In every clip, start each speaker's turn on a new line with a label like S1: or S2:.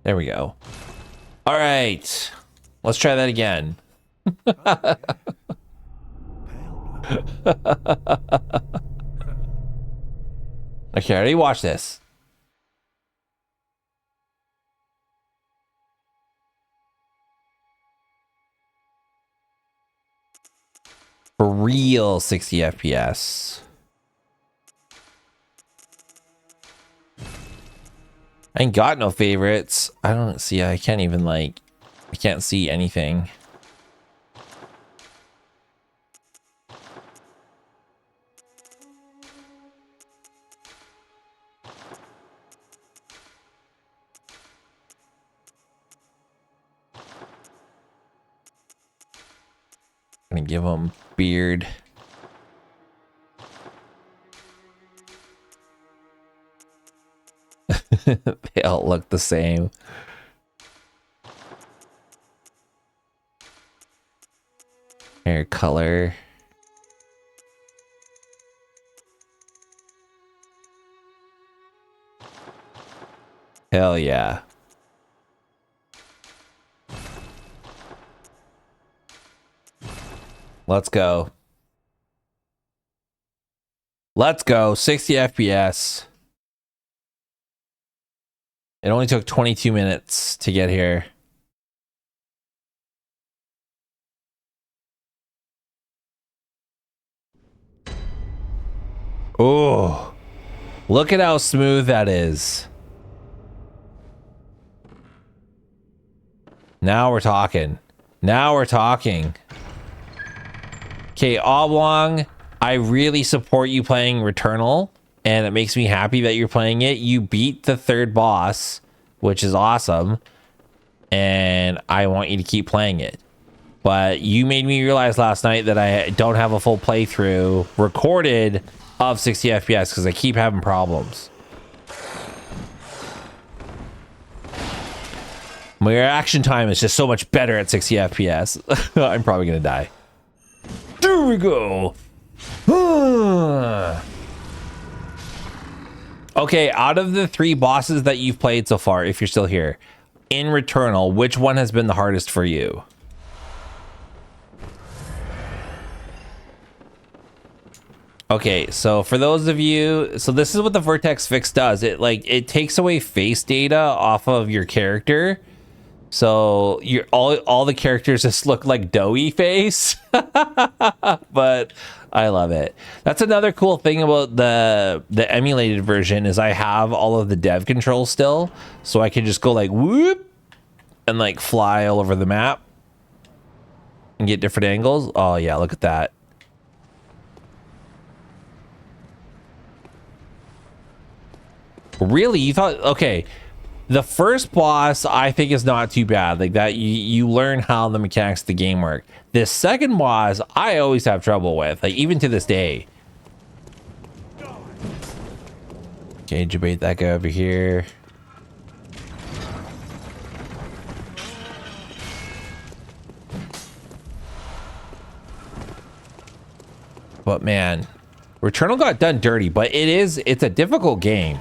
S1: There we go. All right. Let's try that again. Okay, I already watched this. For real 60 FPS. I ain't got no favorites. I don't see, I can't even like, I can't see anything. I'm gonna give him beard. They all look the same. Hair color. Hell yeah. Let's go. Let's go. 60 FPS. It only took 22 minutes to get here. Oh, look at how smooth that is. Now we're talking. Now we're talking. Okay, Oblong, I really support you playing Returnal, and it makes me happy that you're playing it. You beat the third boss, which is awesome, and I want you to keep playing it. But you made me realize last night that I don't have a full playthrough recorded of 60 FPS because I keep having problems. My reaction time is just so much better at 60 FPS. I'm probably gonna die. There we go. Okay, out of the 3 bosses that you've played so far, if you're still here, in Returnal, which one has been the hardest for you? Okay, so for those of you, so this is what the Vertex fix does. It takes away face data off of your character. So all the characters just look like doughy face. But I love it. That's another cool thing about the emulated version is I have all of the dev controls still, so I can just go like whoop and like fly all over the map and get different angles. Oh yeah, look at that. Really? You thought, okay, the first boss I think is not too bad. Like that, you learn how the mechanics of the game work. This second boss I always have trouble with, like even to this day. Okay, debate that guy over here. But man, Returnal got done dirty, but it's a difficult game.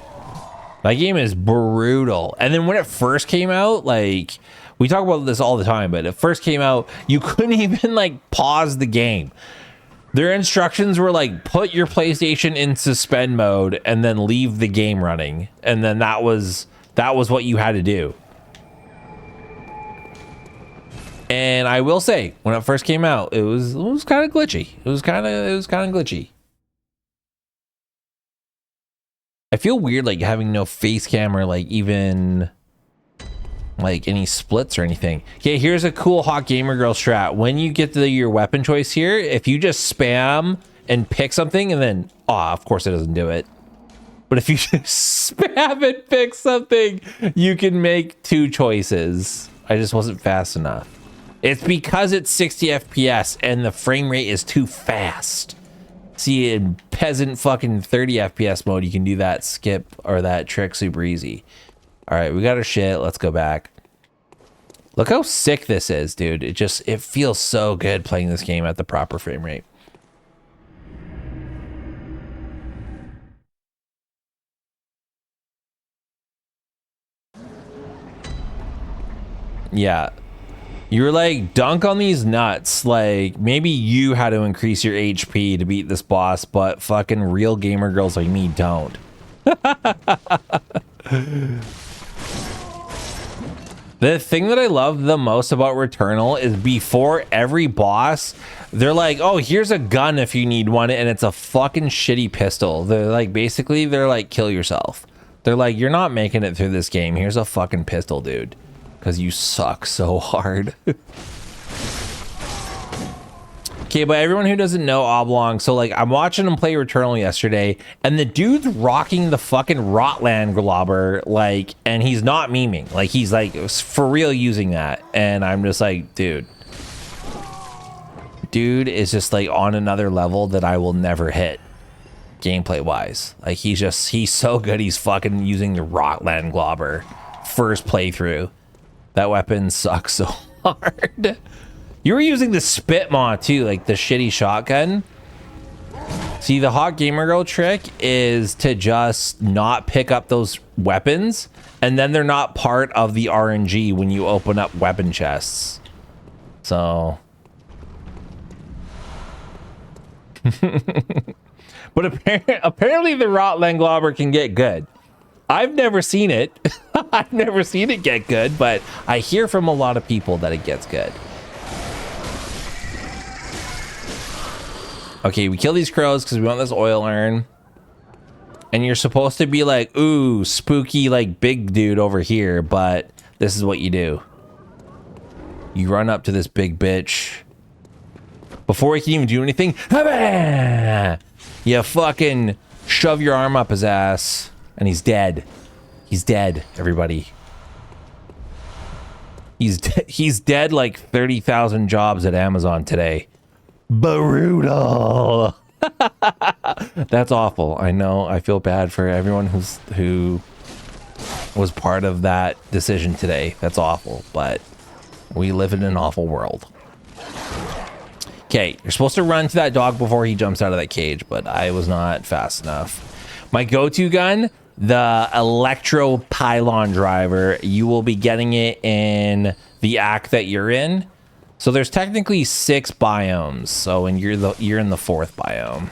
S1: That game is brutal. And then when it first came out, like, we talk about this all the time, but it first came out, you couldn't even like pause the game. Their instructions were like, put your PlayStation in suspend mode and then leave the game running. And then that was what you had to do. And I will say, when it first came out, it was kind of glitchy. It was kind of glitchy. I feel weird like having no face cam or like even like any splits or anything. Okay, here's a cool hot gamer girl strat. When you get to your weapon choice here, if you just spam and pick something and then, of course it doesn't do it. But if you just spam and pick something, you can make 2 choices. I just wasn't fast enough. It's because it's 60 FPS and the frame rate is too fast. See, in peasant fucking 30 FPS mode, you can do that skip or that trick super easy. All right, we got our shit. Let's go back. Look how sick this is, dude. It feels so good playing this game at the proper frame rate. Yeah. You're like, dunk on these nuts. Like, maybe you had to increase your HP to beat this boss, but fucking real gamer girls like me don't. The thing that I love the most about Returnal is before every boss, they're like, oh, here's a gun if you need one, and it's a fucking shitty pistol. They're like, basically, they're like, kill yourself. They're like, you're not making it through this game. Here's a fucking pistol, dude. Because you suck so hard. Okay, but everyone who doesn't know Oblong, so like I'm watching him play Returnal yesterday, and the dude's rocking the fucking Rotland Globber, like, and he's not memeing. Like, he's like for real using that. And I'm just like, dude is just like on another level that I will never hit gameplay wise. Like, he's so good. He's fucking using the Rotland Globber first playthrough. That weapon sucks so hard. You were using the spit mod too, like the shitty shotgun. See, the hot gamer girl trick is to just not pick up those weapons, and then they're not part of the RNG when you open up weapon chests. So. But apparently the Rotland Globber can get good. I've never seen it. I've never seen it get good, but I hear from a lot of people that it gets good. Okay, we kill these crows because we want this oil urn. And you're supposed to be like, ooh, spooky, like big dude over here, but this is what you do. You run up to this big bitch. Before he can even do anything, you fucking shove your arm up his ass, and he's dead. He's dead, everybody. He's dead like 30,000 jobs at Amazon today. Brutal. That's awful. I know. I feel bad for everyone who was part of that decision today. That's awful, but we live in an awful world. Okay, you're supposed to run to that dog before he jumps out of that cage, but I was not fast enough. My go-to gun, the Electro Pylon Driver. You will be getting it in the act that you're in. So there's technically 6 biomes. So when you're in the 4th biome.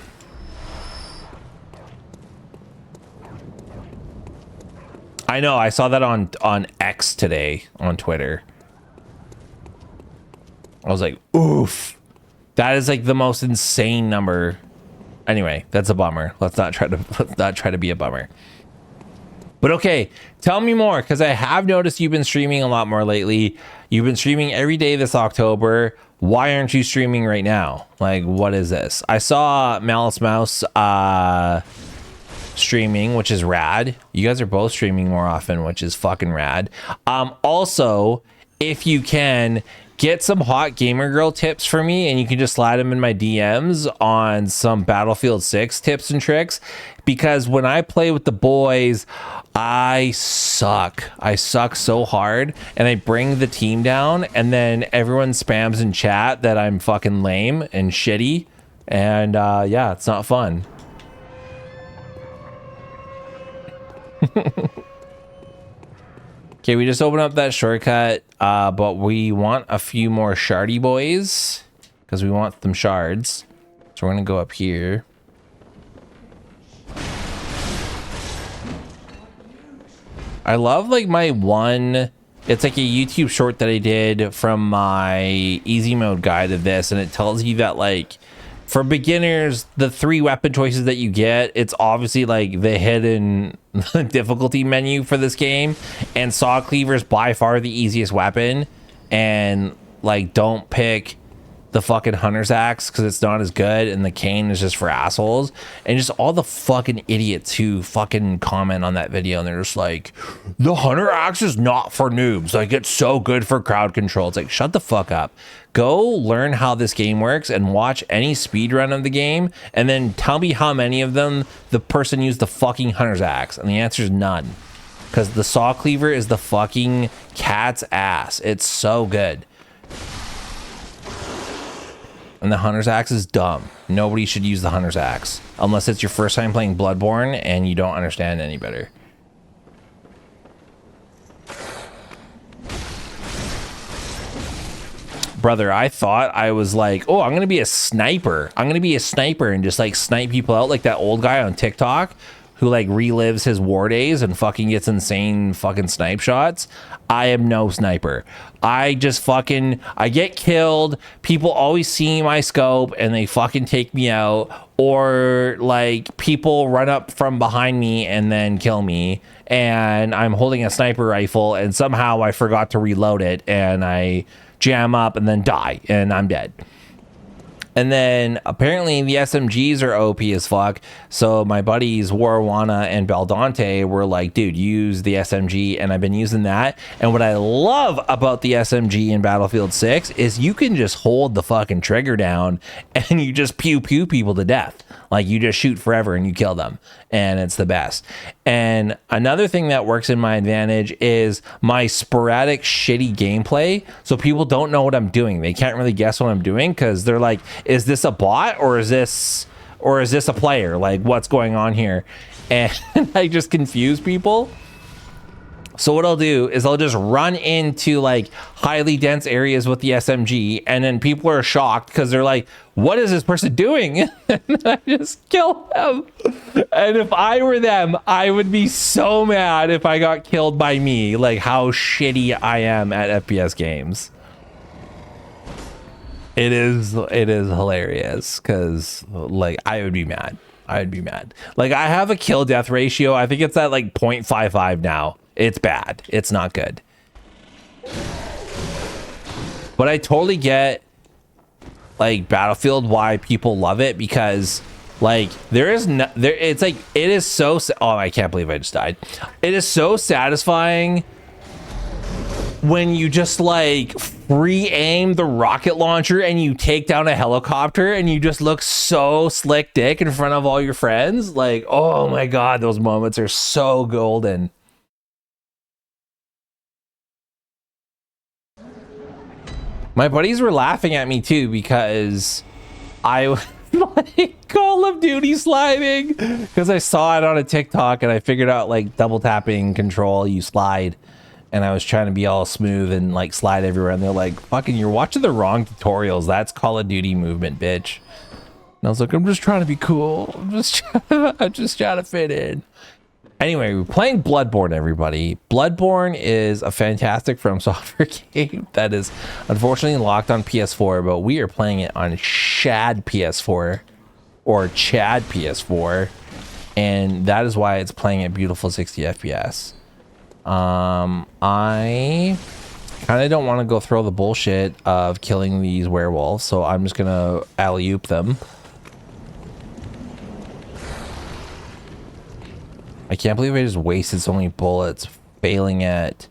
S1: I know, I saw that on X today on Twitter. I was like, oof. That is like the most insane number. Anyway, that's a bummer. Let's not try to be a bummer. But okay, tell me more, because I have noticed you've been streaming a lot more lately. You've been streaming every day this October. Why aren't you streaming right now? Like, what is this? I saw Malice Mouse streaming, which is rad. You guys are both streaming more often, which is fucking rad. Also, if you can, get some hot gamer girl tips for me, and you can just slide them in my DMs on some Battlefield 6 tips and tricks, because when I play with the boys, I suck so hard, and I bring the team down, and then everyone spams in chat that I'm fucking lame and shitty, and yeah, it's not fun. Okay, we just opened up that shortcut, but we want a few more shardy boys, because we want them shards. So we're gonna go up here. I love like my one, it's like a YouTube short that I did from my easy mode guide of this, and it tells you that like for beginners, the 3 weapon choices that you get, it's obviously like the hidden difficulty menu for this game, and Sawcleaver is by far the easiest weapon, and like don't pick the fucking hunter's axe because it's not as good, and the cane is just for assholes. And just all the fucking idiots who fucking comment on that video, and they're just like, the hunter axe is not for noobs, like it's so good for crowd control. It's like, shut the fuck up. Go learn how this game works and watch any speed run of the game, and then tell me how many of them the person used the fucking hunter's axe. And the answer is none, because the Sawcleaver is the fucking cat's ass. It's so good. And the hunter's axe is dumb. Nobody should use the hunter's axe unless it's your first time playing Bloodborne and you don't understand any better. brother, I thought I was like, oh, I'm gonna be a sniper. I'm gonna be a sniper and just like snipe people out like that old guy on TikTok who like relives his war days and fucking gets insane fucking snipe shots. I am no sniper. I get killed. People always see my scope and they fucking take me out, or like people run up from behind me and then kill me, and I'm holding a sniper rifle and somehow I forgot to reload it and I jam up and then die and I'm dead. And then apparently the SMGs are OP as fuck. So my buddies Warwana and Baldante were like, dude, use the SMG. And I've been using that. And what I love about the SMG in Battlefield 6 is you can just hold the fucking trigger down and you just pew pew people to death. Like you just shoot forever and you kill them. And it's the best. And another thing that works in my advantage is my sporadic shitty gameplay. So people don't know what I'm doing. They can't really guess what I'm doing because they're like, is this a bot or is this a player? Like what's going on here? And I just confuse people. So what I'll do is I'll just run into like highly dense areas with the SMG, and then people are shocked because they're like, what is this person doing? And I just kill them. And if I were them, I would be so mad if I got killed by me, like how shitty I am at FPS games. It is hilarious because like I would be mad. Like I have a kill death ratio. I think it's at like 0.55 now. It's bad. It's not good. But I totally get like Battlefield why people love it, because like it's like it is so oh, I can't believe I just died. It is so satisfying when you just like free aim the rocket launcher and you take down a helicopter and you just look so slick dick in front of all your friends. Like, oh my god, those moments are so golden. My buddies were laughing at me too because I was like Call of Duty sliding, because I saw it on a TikTok and I figured out like double tapping control, you slide, and I was trying to be all smooth and like slide everywhere, and they're like, fucking, you're watching the wrong tutorials. That's Call of Duty movement, bitch. And I was like, I'm just trying to be cool. I'm just trying to fit in. Anyway, we're playing Bloodborne, everybody. Bloodborne is a fantastic From Software game that is unfortunately locked on PS4, but we are playing it on Shad PS4 or Chad PS4, and that is why it's playing at beautiful 60 FPS. I kind of don't want to go through the bullshit of killing these werewolves, so I'm just gonna alley-oop them. I can't believe I just wasted so many bullets failing at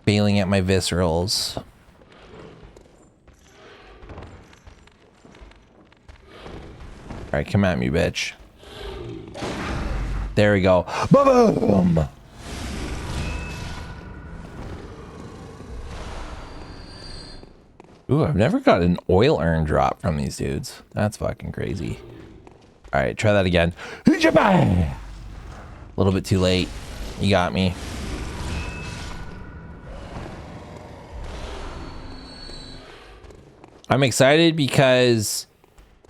S1: my viscerals. All right, come at me, bitch. There we go. Boom! Ooh, I've never got an oil urn drop from these dudes. That's fucking crazy. All right, try that again. A little bit too late. You got me. I'm excited because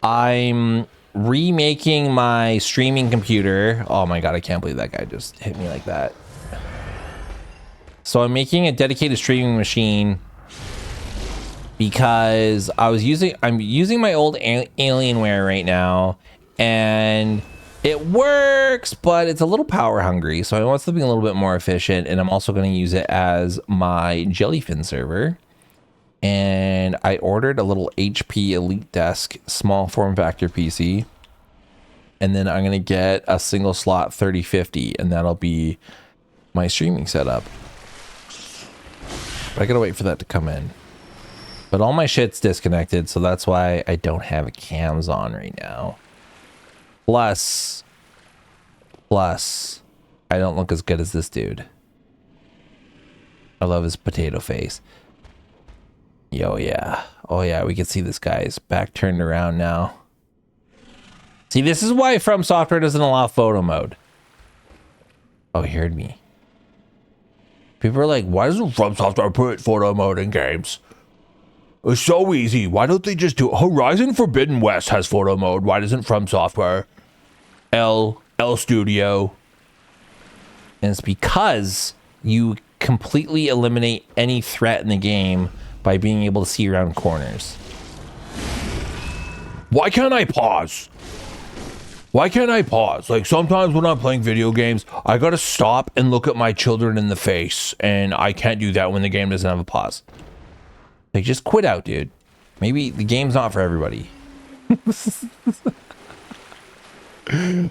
S1: I'm remaking my streaming computer. Oh my god, I can't believe that guy just hit me like that. So I'm making a dedicated streaming machine because I'm using my old Alienware right now, and it works, but it's a little power hungry, so I want something a little bit more efficient, and I'm also going to use it as my Jellyfin server. And I ordered a little HP Elite Desk small form factor PC, and then I'm going to get a single slot 3050, and that'll be my streaming setup. But I gotta wait for that to come in. But all my shit's disconnected, so that's why I don't have cams on right now. Plus, I don't look as good as this dude. I love his potato face. Yo, yeah. Oh, yeah, we can see this guy's back turned around now. See, this is why From Software doesn't allow photo mode. Oh, he heard me. People are like, why doesn't From Software put photo mode in games? It's so easy. Why don't they just do it? Horizon Forbidden West has photo mode. Why doesn't From Software? L Studio. And it's because you completely eliminate any threat in the game by being able to see around corners. Why can't I pause? Why can't I pause? Like, sometimes when I'm playing video games, I gotta stop and look at my children in the face, and I can't do that when the game doesn't have a pause. Like, just quit out, dude. Maybe the game's not for everybody.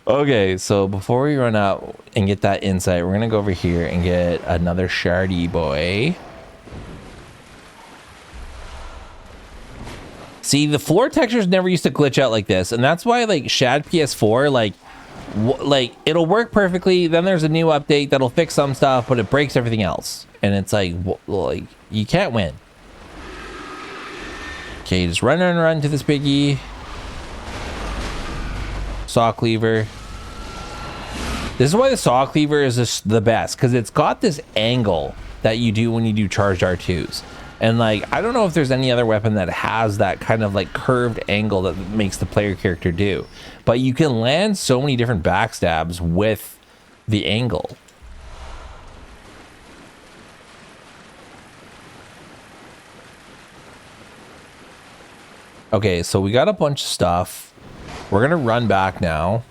S1: Okay, so before we run out and get that insight, we're gonna go over here and get another shardy boy. See, the floor textures never used to glitch out like this, and that's why, like, Shad PS4, like it'll work perfectly. Then there's a new update that'll fix some stuff, but it breaks everything else, and it's like you can't win. Okay, just run to this biggie. Sawcleaver. This is why the Sawcleaver is just the best, because it's got this angle that you do when you do charged R2s. And like, I don't know if there's any other weapon that has that kind of like curved angle that makes the player character do. But you can land so many different backstabs with the angle. Okay, so we got a bunch of stuff. We're gonna run back now.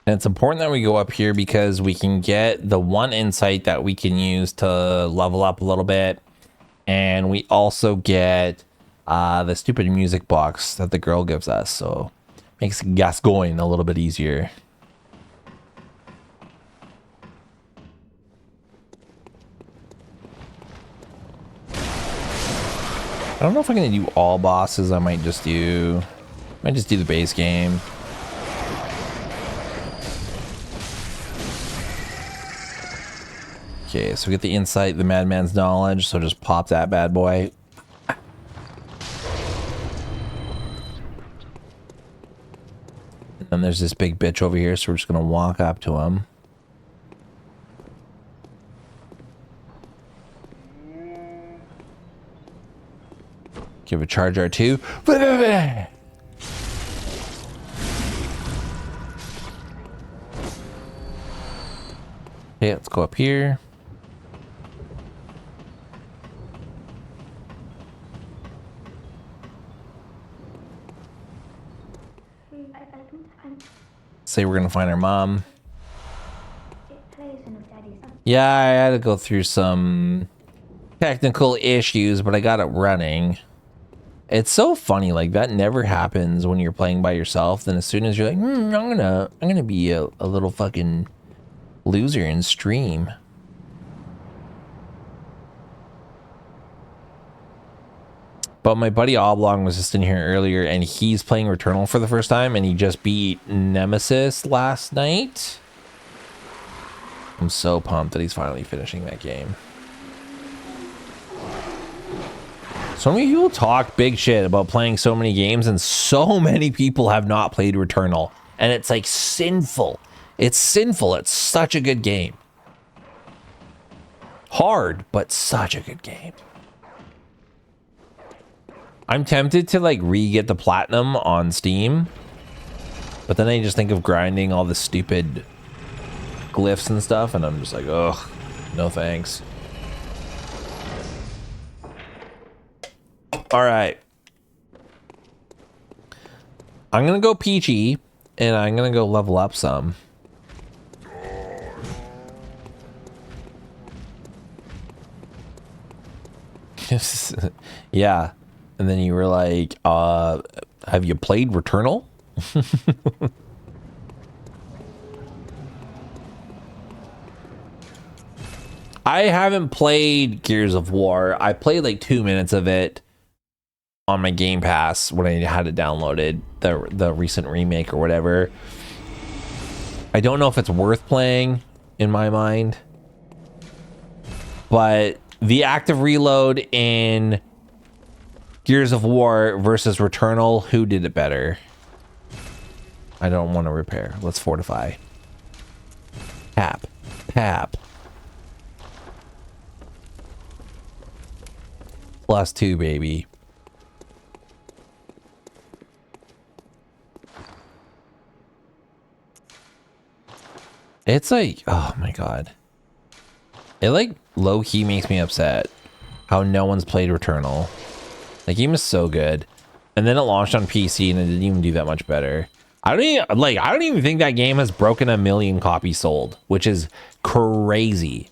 S1: And it's important that we go up here because we can get the one insight that we can use to level up a little bit. And we also get the stupid music box that the girl gives us. So makes gas going a little bit easier. I don't know if I'm gonna do all bosses. I might just do the base game. Okay, so we get the insight, the madman's knowledge, so just pop that bad boy. And then there's this big bitch over here, so we're just gonna walk up to him. Give a charge R2. Okay, let's go up here. Say we're gonna find our mom. Yeah, I had to go through some technical issues, but I got it running. It's so funny, like that never happens when you're playing by yourself. Then as soon as you're like, I'm gonna be a little fucking loser and stream. But my buddy Oblong was just in here earlier, and he's playing Returnal for the first time, and he just beat Nemesis last night. I'm so pumped that he's finally finishing that game. So many people talk big shit about playing so many games, and so many people have not played Returnal. And it's like sinful. It's sinful. It's such a good game. Hard, but such a good game. I'm tempted to like re-get the platinum on Steam, but then I just think of grinding all the stupid glyphs and stuff, and I'm just like, ugh, no thanks. All right. I'm gonna go peachy, and I'm gonna go level up some. Yeah. And then you were like, have you played Returnal? I haven't played Gears of War. I played like 2 minutes of it on my Game Pass when I had it downloaded, the recent remake or whatever. I don't know if it's worth playing in my mind, but the active reload in Gears of War versus Returnal, who did it better? I don't want to repair. Let's fortify. Pap. Pap. +2, baby. It's like, oh my god. It like low-key makes me upset how no one's played Returnal. The game is so good. And then it launched on PC and it didn't even do that much better. I don't even think that game has broken 1 million copies sold, which is crazy.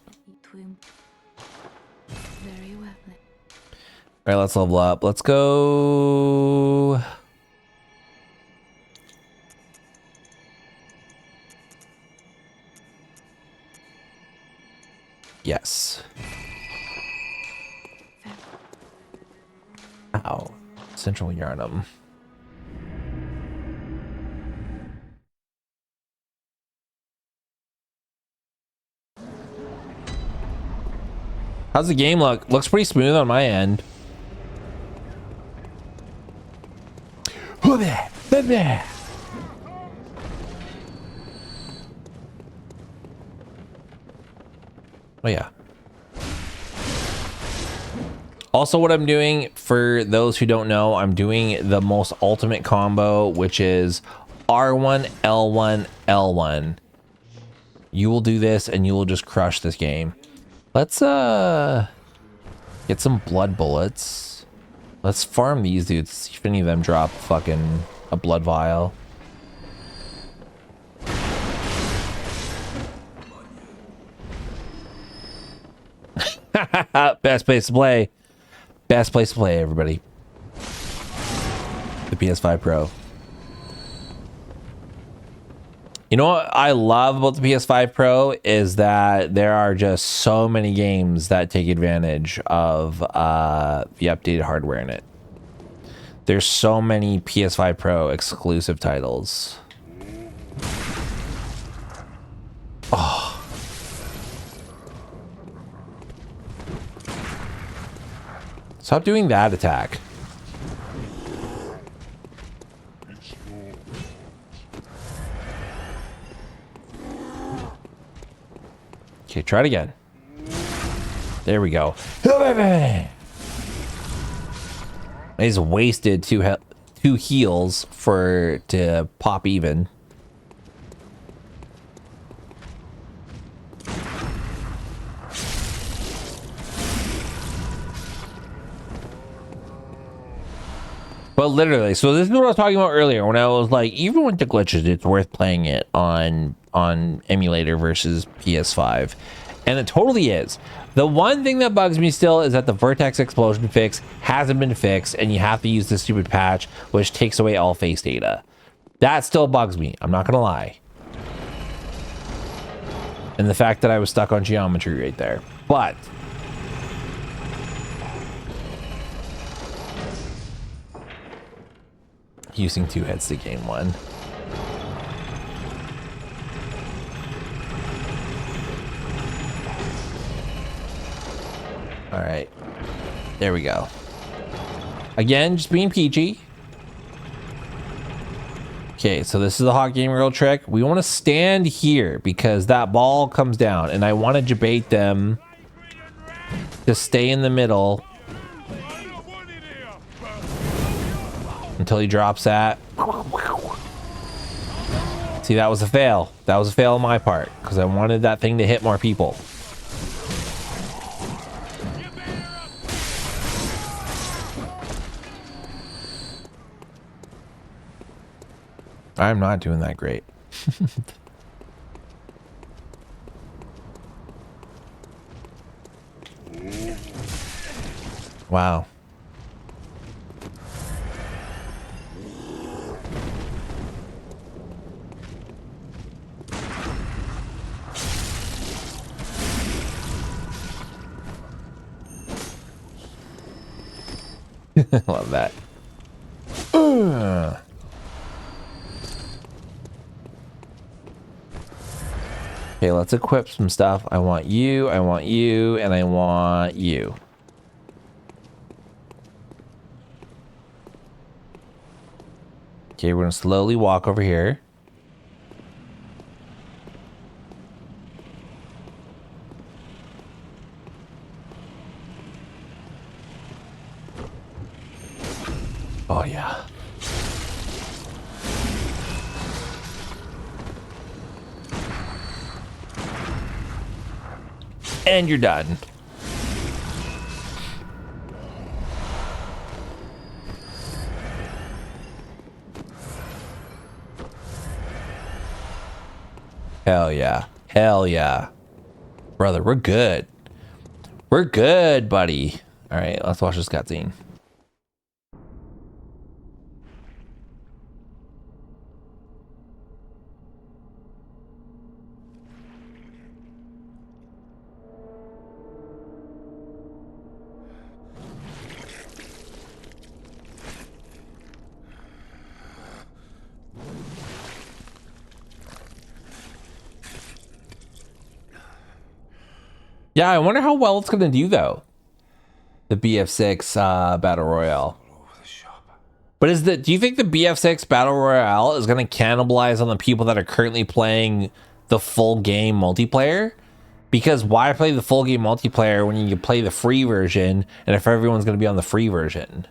S1: All right, let's level up. Let's go. Yes. Ow. Central Yarnum. How's the game look? Looks pretty smooth on my end. Oh yeah. Also, what I'm doing, for those who don't know, I'm doing the most ultimate combo, which is R1, L1, L1. You will do this and you will just crush this game. Let's get some blood bullets. Let's farm these dudes, see if any of them drop fucking a blood vial. Best place to play. Best place to play, everybody. The PS5 Pro. You know what I love about the PS5 Pro is that there are just so many games that take advantage of the updated hardware in it. There's so many PS5 Pro exclusive titles. Oh. Stop doing that attack. Okay, try it again. There we go. I just wasted two heals to pop even. But literally, so this is what I was talking about earlier when I was like, even with the glitches, it's worth playing it on emulator versus PS5. And it totally is. The one thing that bugs me still is that the vertex explosion fix hasn't been fixed and you have to use this stupid patch, which takes away all face data. That still bugs me. I'm not going to lie. And the fact that I was stuck on geometry right there. But using 2 heads to gain 1. All right, there we go. Again, just being peachy. Okay, so this is the hot game reel trick. We want to stand here because that ball comes down and I want to debate them to stay in the middle until he drops that. See, that was a fail. That was a fail on my part because I wanted that thing to hit more people. I'm not doing that great. Wow. Love that. Okay, let's equip some stuff. I want you, and I want you. Okay, we're gonna slowly walk over here. Oh yeah. And you're done. Hell yeah. Hell yeah. Brother, we're good. We're good, buddy. All right, let's watch this cutscene. Yeah, I wonder how well it's going to do, though. The BF6 Battle Royale. But do you think the BF6 Battle Royale is going to cannibalize on the people that are currently playing the full game multiplayer? Because why play the full game multiplayer when you can play the free version, and if everyone's going to be on the free version?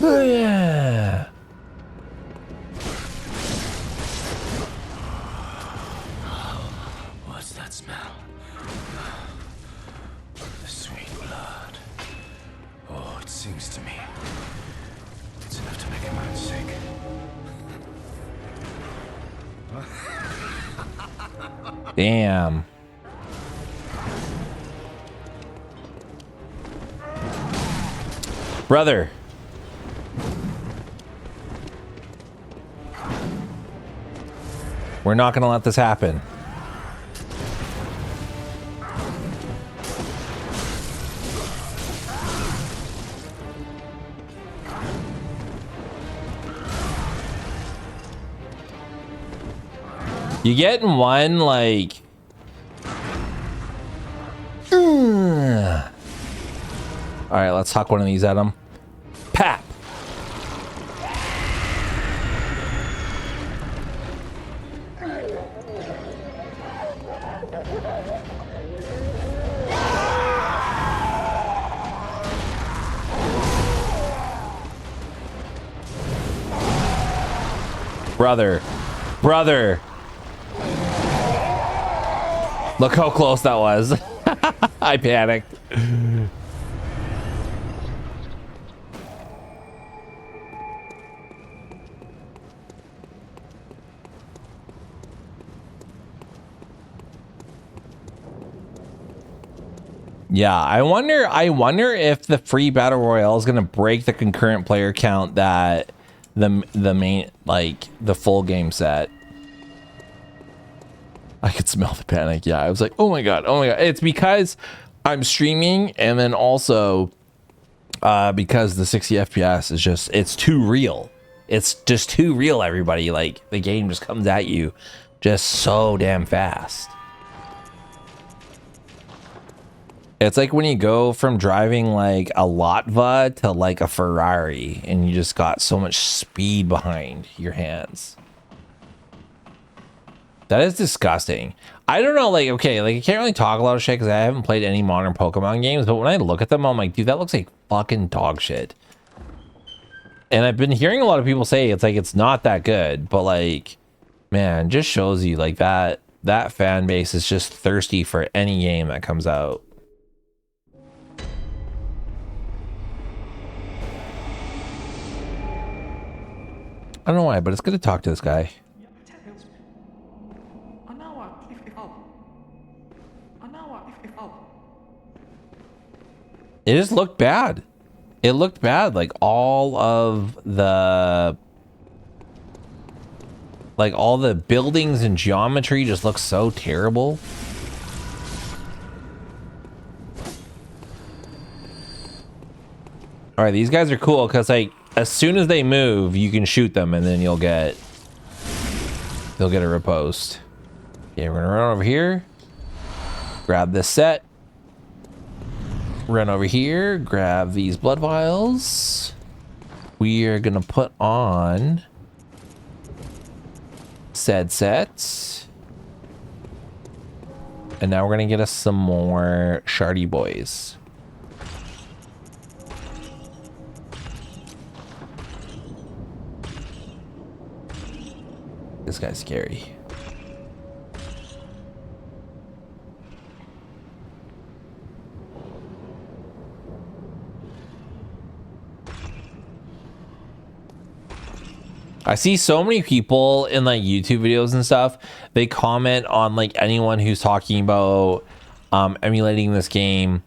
S1: Oh yeah.
S2: What's that smell? The sweet blood. Oh, it sings to me. It's enough to make a man sick.
S1: Damn. Brother. We're not gonna let this happen. You getting one, like... All right, let's huck one of these at him. Pap! Brother. Brother. Look how close that was. I panicked. Yeah, I wonder if the free battle royale is gonna break the concurrent player count that the main, like the full game set. I could smell the panic. Yeah, I was like, oh my god, oh my god. It's because I'm streaming, and then also because the 60 FPS is just, it's too real. It's just too real, everybody. Like the game just comes at you just so damn fast. It's like when you go from driving like a Latva to like a Ferrari, and you just got so much speed behind your hands. That is disgusting. I don't know, like, okay, like I can't really talk a lot of shit because I haven't played any modern Pokemon games, but when I look at them, I'm like, dude, that looks like fucking dog shit. And I've been hearing a lot of people say it's like it's not that good, but like, man, just shows you like that fan base is just thirsty for any game that comes out. I don't know why, but it's good to talk to this guy. It just looked bad. It looked bad. Like all the buildings and geometry just looks so terrible. All right, these guys are cool because like as soon as they move, you can shoot them and then you'll get a riposte. Okay, we're gonna run over here, grab this set, run over here, grab these blood vials. We are gonna put on said sets, and now we're gonna get us some more shardy boys. This guy's scary. I see so many people in like YouTube videos and stuff, they comment on like anyone who's talking about emulating this game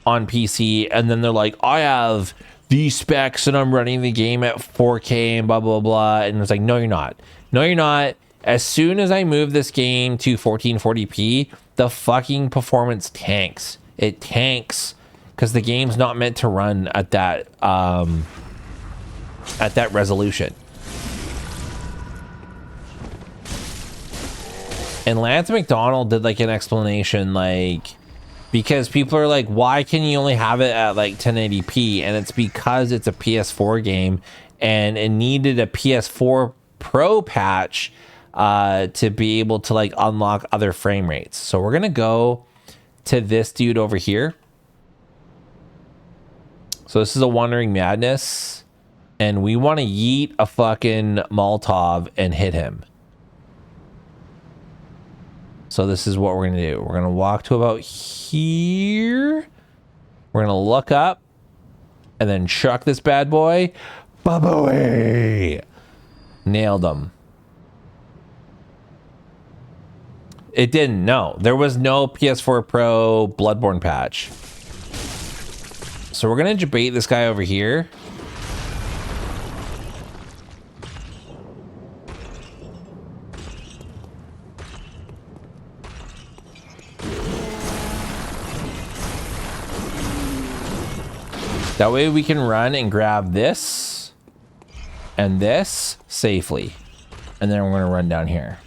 S1: on PC, and then they're like, I have these specs and I'm running the game at 4K and blah blah blah, and it's like, no you're not. No you're not. As soon as I move this game to 1440p, the fucking performance tanks. It tanks because the game's not meant to run at that resolution. And Lance McDonald did like an explanation, like, because people are like, why can you only have it at like 1080p? And it's because it's a PS4 game and it needed a PS4 Pro patch to be able to like unlock other frame rates. So we're gonna go to this dude over here. So this is a Wandering Madness, and we want to yeet a fucking Molotov and hit him. So this is what we're going to do. We're going to walk to about here. We're going to look up and then chuck this bad boy. Ba-boy! Nailed him. It didn't. No, there was no PS4 Pro Bloodborne patch. So we're going to debate this guy over here. That way we can run and grab this and this safely. And then we're going to run down here.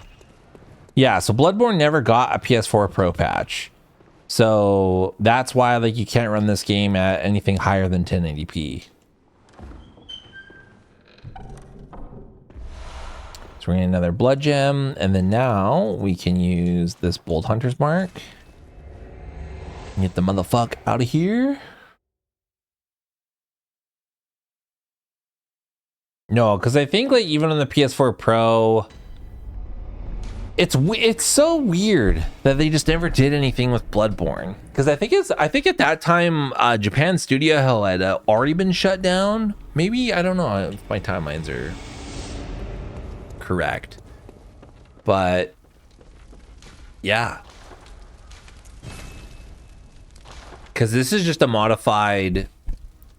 S1: Yeah, so Bloodborne never got a PS4 Pro patch. So that's why like you can't run this game at anything higher than 1080p. So we're getting another blood gem, and then now we can use this Bold Hunter's Mark. Get the motherfucker out of here. No, because I think like even on the PS4 Pro, it's so weird that they just never did anything with Bloodborne. Because I think at that time Japan Studio Hell had already been shut down. Maybe, I don't know if my timelines are correct, but yeah, because this is just a modified.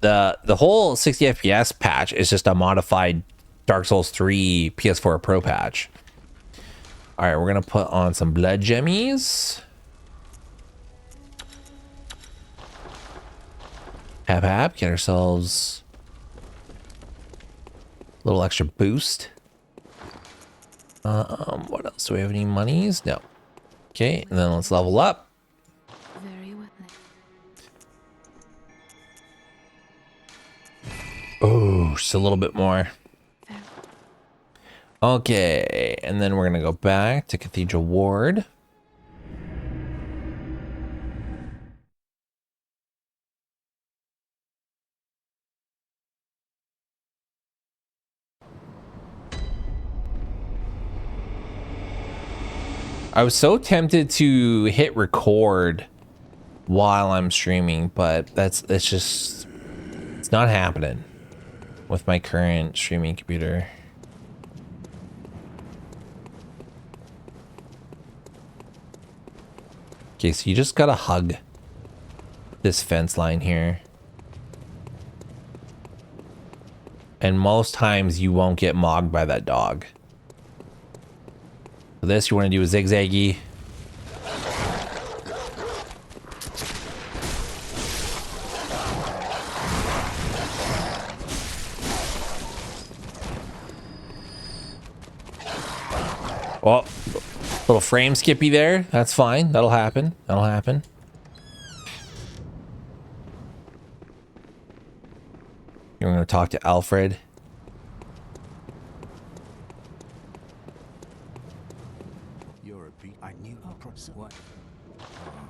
S1: The whole 60 FPS patch is just a modified Dark Souls 3 PS4 Pro patch. All right, we're gonna put on some blood gemmies. Hap, get ourselves a little extra boost. What else? Do we have any monies? No. Okay, and then let's level up. Oh, just a little bit more. Okay, and then we're gonna go back to Cathedral Ward. I was so tempted to hit record while I'm streaming, but it's not happening with my current streaming computer. Okay, so you just gotta hug this fence line here. And most times you won't get mogged by that dog. For this, you want to do a zigzaggy. Oh, little frame skippy there. That's fine. That'll happen. That'll happen. You're going to talk to Alfred.
S2: You're a beat. I knew. What?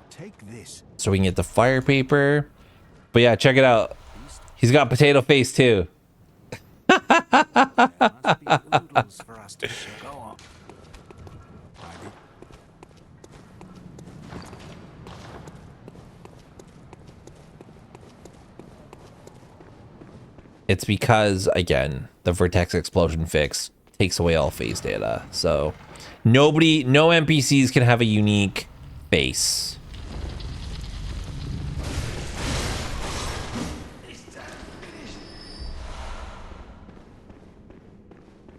S2: Take this.
S1: So we can get the fire paper. But yeah, check it out. He's got potato face too. It's because, again, the vertex explosion fix takes away all face data. So no NPCs can have a unique face.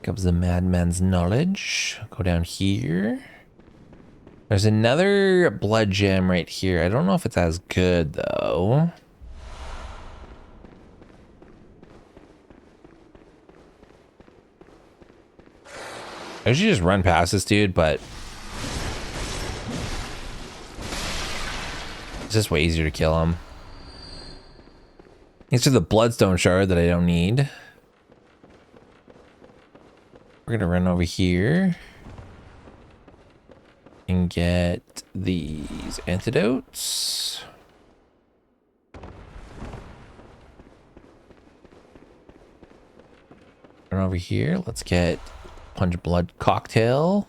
S1: Comes the madman's knowledge. Go down here. There's another blood gem right here. I don't know if it's as good though. I should just run past this dude, but it's just way easier to kill him. It's just the bloodstone shard that I don't need. We're gonna run over here and get these antidotes. Run over here. Let's get Punch Blood Cocktail.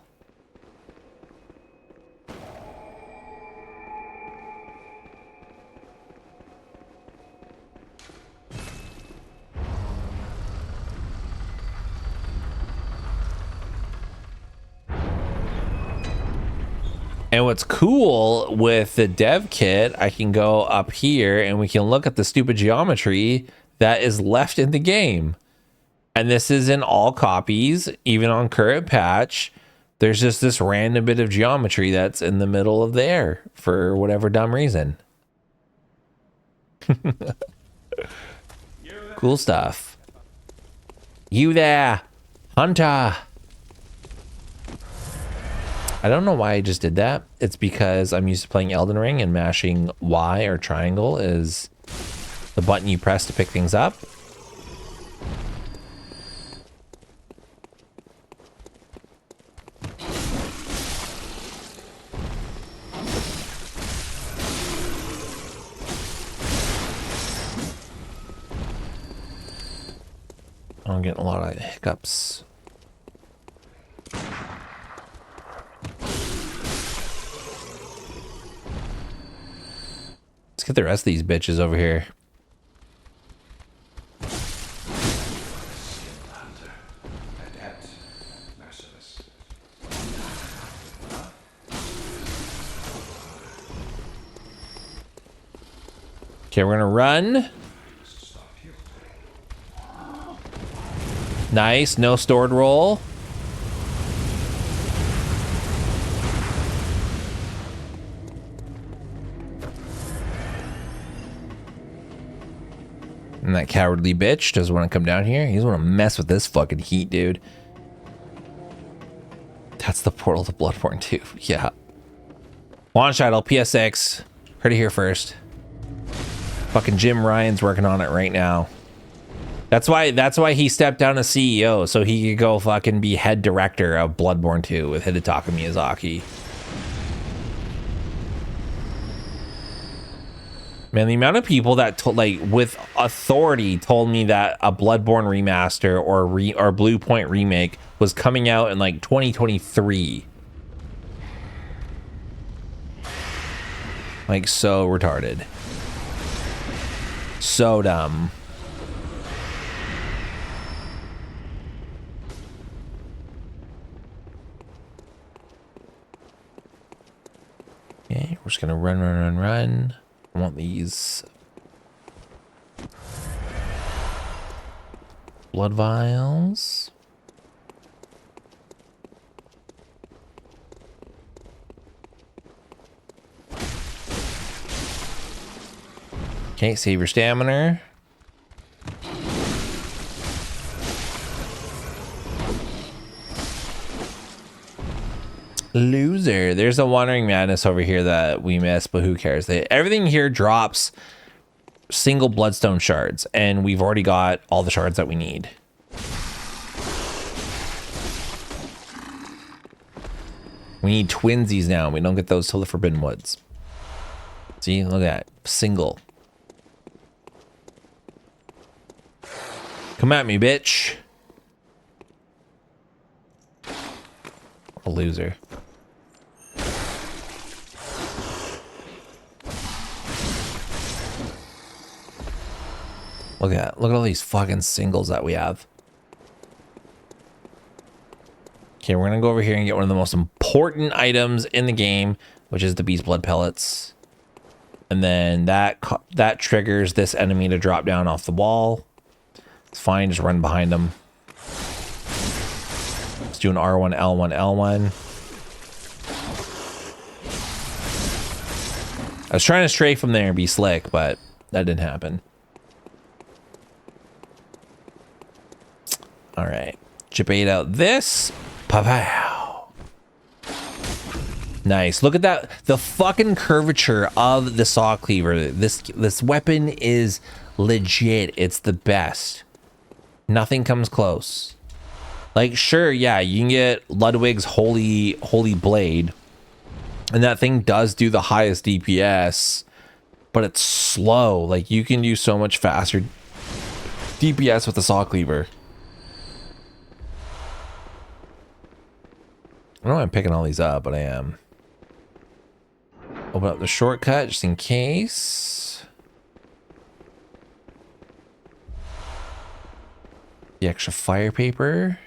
S1: And what's cool with the dev kit, I can go up here and we can look at the stupid geometry that is left in the game. And this is in all copies, even on current patch. There's just this random bit of geometry that's in the middle of there for whatever dumb reason. Cool stuff. You there, Hunter. I don't know why I just did that. It's because I'm used to playing Elden Ring and mashing Y or triangle is the button you press to pick things up. I'm getting a lot of hiccups. Let's get the rest of these bitches over here. Okay, we're gonna run. Nice, no stored roll. And that cowardly bitch doesn't want to come down here. He doesn't want to mess with this fucking heat, dude. That's the portal to Bloodborne 2. Yeah. One shot, PSX. Heard it here first. Fucking Jim Ryan's working on it right now. That's why he stepped down as CEO, so he could go fucking be head director of Bloodborne 2 with Hidetaka Miyazaki. Man, the amount of people that like with authority told me that a Bloodborne remaster or Blue Point remake was coming out in like 2023. Like so retarded. So dumb. Okay, we're just gonna run. I want these blood vials. Okay, save your stamina. Loser. There's a Wandering Madness over here that we missed, but who cares? Everything here drops single bloodstone shards, and we've already got all the shards that we need. We need twinsies now. We don't get those till the Forbidden Woods. See, look at that. Single. Come at me, bitch. A loser. Look at that. Look at all these fucking singles that we have. Okay, we're gonna go over here and get one of the most important items in the game, which is the beast blood pellets. And then that triggers this enemy to drop down off the wall. It's fine, just run behind them. Let's do an R1, L1, L1. I was trying to stray from there and be slick, but that didn't happen. All right, debate out this. Pow. Nice. Look at that. The fucking curvature of the Sawcleaver. This weapon is legit. It's the best. Nothing comes close. Like, sure, yeah, you can get Ludwig's holy blade, and that thing does do the highest DPS, but it's slow. Like, you can do so much faster DPS with the Sawcleaver. I don't know why I'm picking all these up, but I am. Open up the shortcut just in case. The extra fire paper.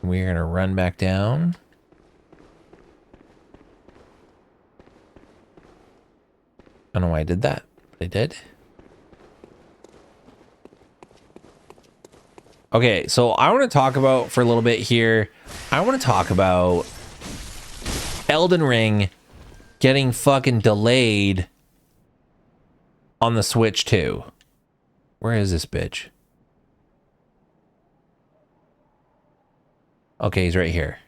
S1: We're gonna run back down. I don't know why I did that, but I did. Okay, so I want to talk about for a little bit here. I want to talk about Elden Ring getting fucking delayed on the Switch 2. Where is this bitch? Okay, he's right here.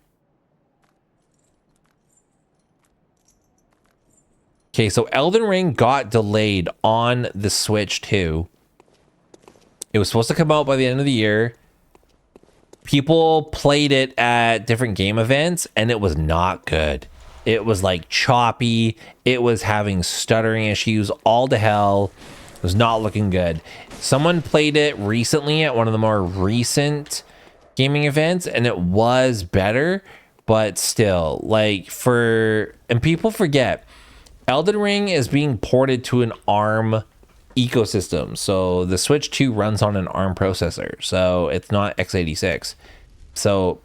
S1: Okay, so Elden Ring got delayed on the Switch 2. It was supposed to come out by the end of the year. People played it at different game events, and it was not good. It was like choppy. It was having stuttering issues all to hell. It was not looking good. Someone played it recently at one of the more recent gaming events, and it was better, but still, like, and people forget, Elden Ring is being ported to an ARM ecosystem. So the Switch 2 runs on an ARM processor, so it's not x86. So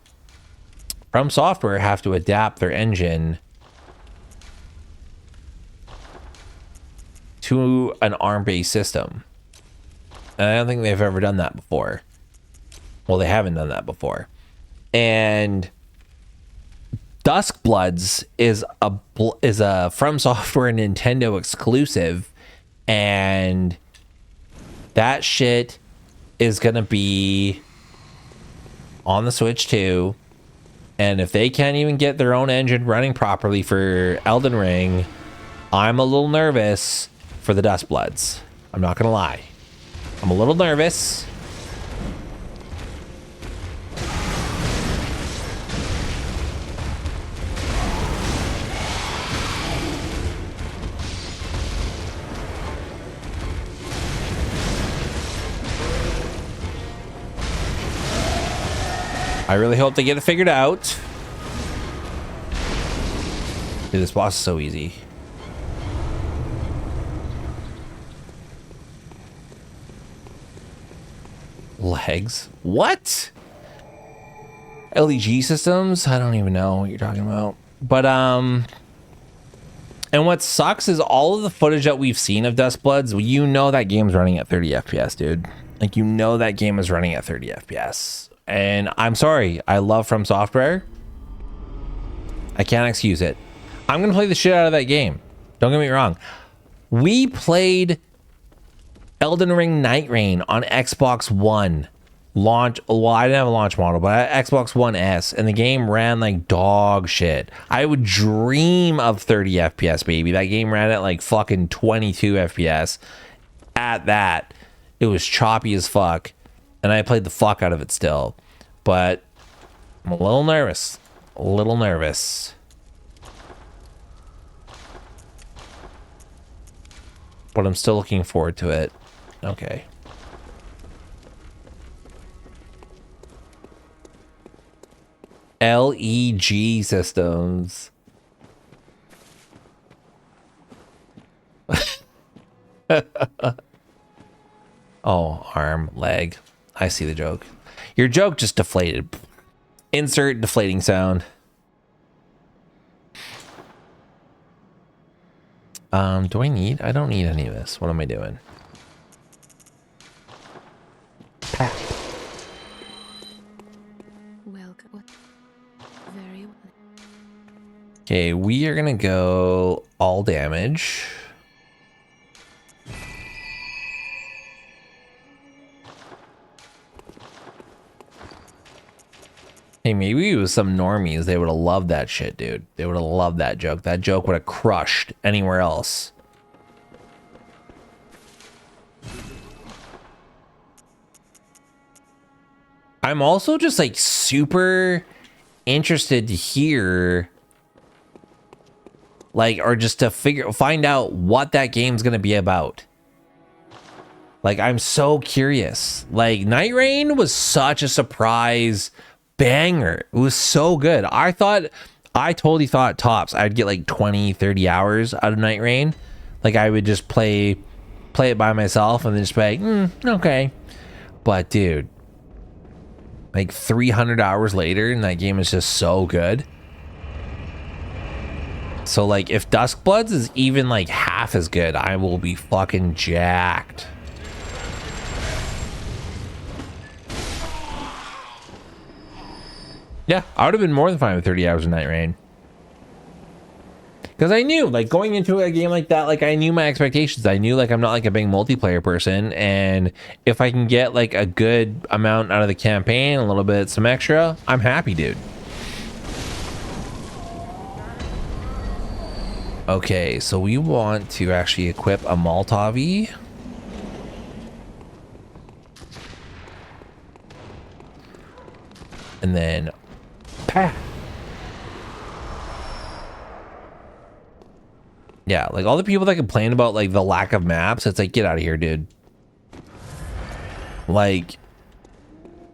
S1: From Software have to adapt their engine to an ARM-based system. And I don't think they've ever done that before. Well, they haven't done that before. And Duskbloods is a From Software Nintendo exclusive, and that shit is gonna be on the Switch 2. And if they can't even get their own engine running properly for Elden Ring, I'm a little nervous for the Duskbloods. I'm not gonna lie. I'm a little nervous. I really hope they get it figured out. Dude, this boss is so easy. Legs? What? LEG systems? I don't even know what you're talking about. But, and what sucks is all of the footage that we've seen of Duskbloods, you know that game's running at 30 FPS, dude. Like, you know that game is running at 30 FPS. And I'm sorry, I love From Software. I can't excuse it. I'm gonna play the shit out of that game. Don't get me wrong. We played Elden Ring Night Rain on Xbox One. launch. Well, I didn't have a launch model, but I had Xbox One S, and the game ran like dog shit. I would dream of 30 FPS, baby. That game ran at like fucking 22 FPS. At that, it was choppy as fuck, and I played the fuck out of it still. But I'm a little nervous. A little nervous. But I'm still looking forward to it. Okay. LEG systems. Oh, arm, leg. I see the joke. Your joke just deflated. Insert deflating sound. Do I need? I don't need any of this. What am I doing?
S3: Welcome. Very well.
S1: Okay, we are gonna go all damage. Hey, maybe it was some normies. They would have loved that shit, dude. They would have loved that joke. That joke would have crushed anywhere else. I'm also just like super interested to hear, like, or just to find out what that game's gonna be about. Like, I'm so curious. Like, Night Rain was such a surprise banger. It was so good. I totally thought tops I'd get like 20-30 hours out of Night Rain. Like, I would just play it by myself and then just be like, okay. But dude, like 300 hours later and that game is just so good. So like, if Duskbloods is even like half as good, I will be fucking jacked. Yeah, I would have been more than fine with 30 hours of Night Rain. Because I knew, like, going into a game like that, like, I knew my expectations. I knew, like, I'm not, like, a big multiplayer person. And if I can get, like, a good amount out of the campaign, a little bit, some extra, I'm happy, dude. Okay, so we want to actually equip a Molotov-y. And then... Yeah, like all the people that complain about like the lack of maps, it's like, get out of here, dude. Like,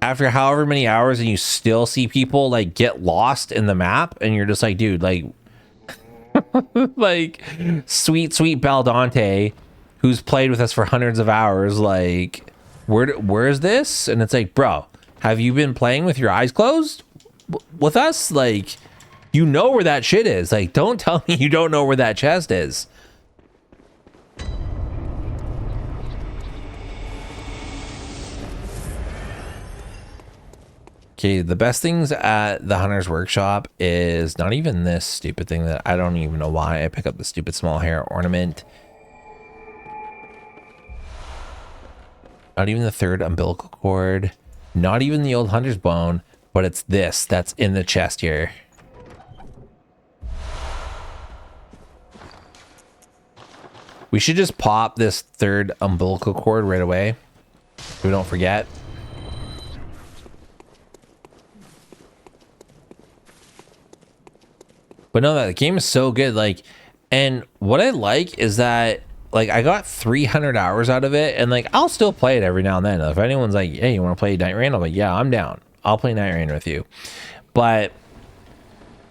S1: after however many hours and you still see people like get lost in the map and you're just like, dude, like like sweet Baldante, who's played with us for hundreds of hours, like, where is this? And it's like, bro, have you been playing with your eyes closed with us? Like, you know where that shit is. Like, don't tell me you don't know where that chest is. Okay, the best things at the Hunter's Workshop is not even this stupid thing that I don't even know why I pick up the stupid small hair ornament. Not even the third umbilical cord. Not even the old hunter's bone, but it's this that's in the chest here. We should just pop this third umbilical cord right away, so we don't forget. But no, that game is so good. Like, and what I like is that, like, I got 300 hours out of it, and like, I'll still play it every now and then. If anyone's like, hey, you want to play Night Rain? I'm like, yeah, I'm down. I'll play Night Rain with you. But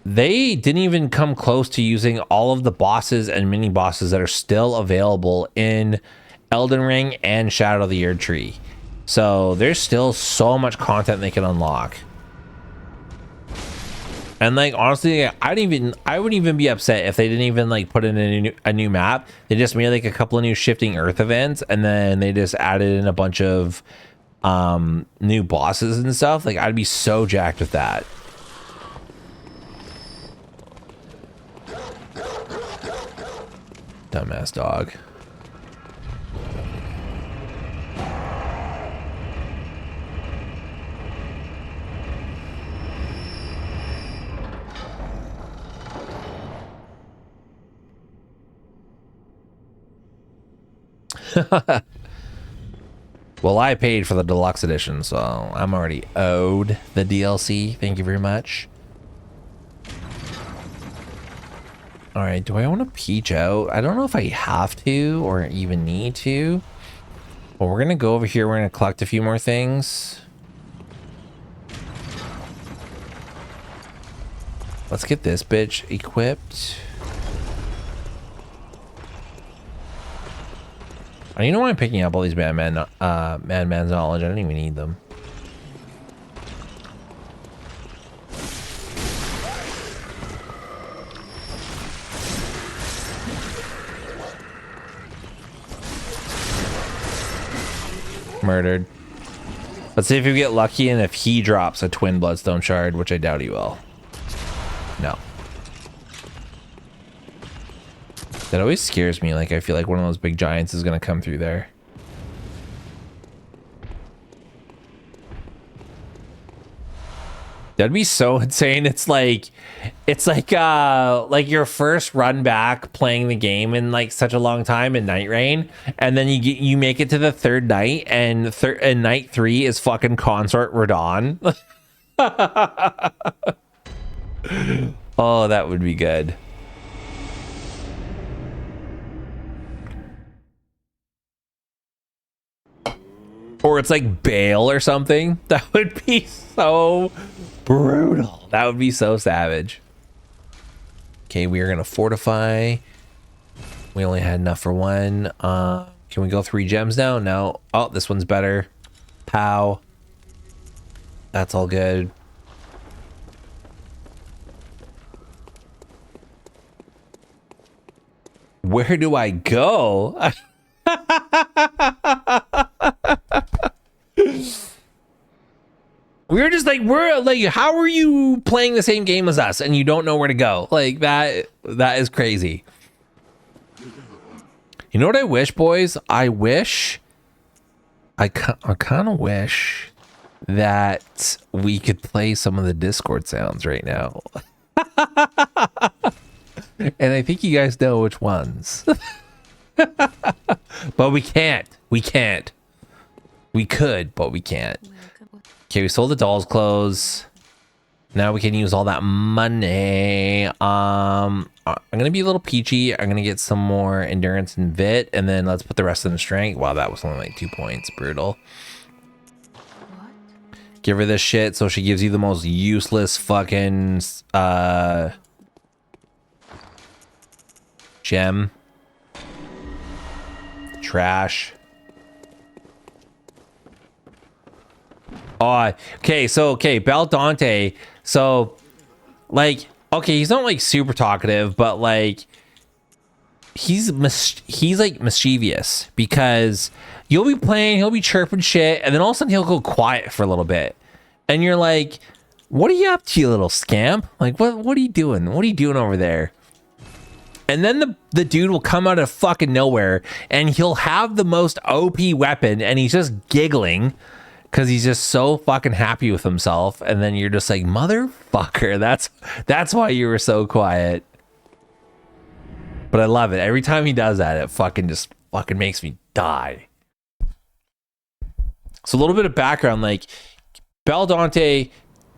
S1: they didn't even come close to using all of the bosses and mini bosses that are still available in Elden Ring and Shadow of the Erd Tree. So there's still so much content they can unlock. And like, honestly, I wouldn't even be upset if they didn't even like put in a new map. They just made like a couple of new shifting earth events, and then they just added in a bunch of new bosses and stuff. Like, I'd be so jacked with that. Dumbass dog. Well, I paid for the deluxe edition, so I'm already owed the DLC. Thank you very much. All right, do I want to peach out? I don't know if I have to or even need to. Well, we're gonna go over here. We're gonna collect a few more things. Let's get this bitch equipped. You know why I'm picking up all these madman's knowledge? I don't even need them. Murdered. Let's see if we get lucky and if he drops a twin bloodstone shard, which I doubt he will. No. That always scares me. Like, I feel like one of those big giants is going to come through there. That'd be so insane. It's like your first run back playing the game in like such a long time in Night Rain, and then you make it to the third night, and night 3 is fucking Consort Radon. Oh, that would be good. Or it's like Bale or something. That would be so brutal. That would be so savage. Okay, we are gonna fortify. We only had enough for one. Can we go 3 gems now? No. Oh, this one's better. Pow. That's all good. Where do I go? We're like, how are you playing the same game as us and you don't know where to go? Like, that is crazy. You know what I wish, boys? I kind of wish that we could play some of the Discord sounds right now. And I think you guys know which ones. But we can't. We can't. We could, but we can't. Okay, we sold the doll's clothes. Now we can use all that money. I'm gonna be a little peachy. I'm gonna get some more endurance and vit, and then let's put the rest in the strength. Wow, that was only like 2 points. Brutal.
S3: What?
S1: Give her this shit so she gives you the most useless fucking gem. Trash. Oh, okay, so Baldante, so like, okay, he's not like super talkative, but like he's like mischievous, because you'll be playing, he'll be chirping shit, and then all of a sudden he'll go quiet for a little bit, and you're like, what are you up to, you little scamp? Like, what are you doing? What are you doing over there? And then the dude will come out of fucking nowhere, and he'll have the most OP weapon, and he's just giggling because he's just so fucking happy with himself. And then you're just like, motherfucker, that's why you were so quiet. But I love it. Every time he does that, it fucking makes me die. So a little bit of background, like, Baldante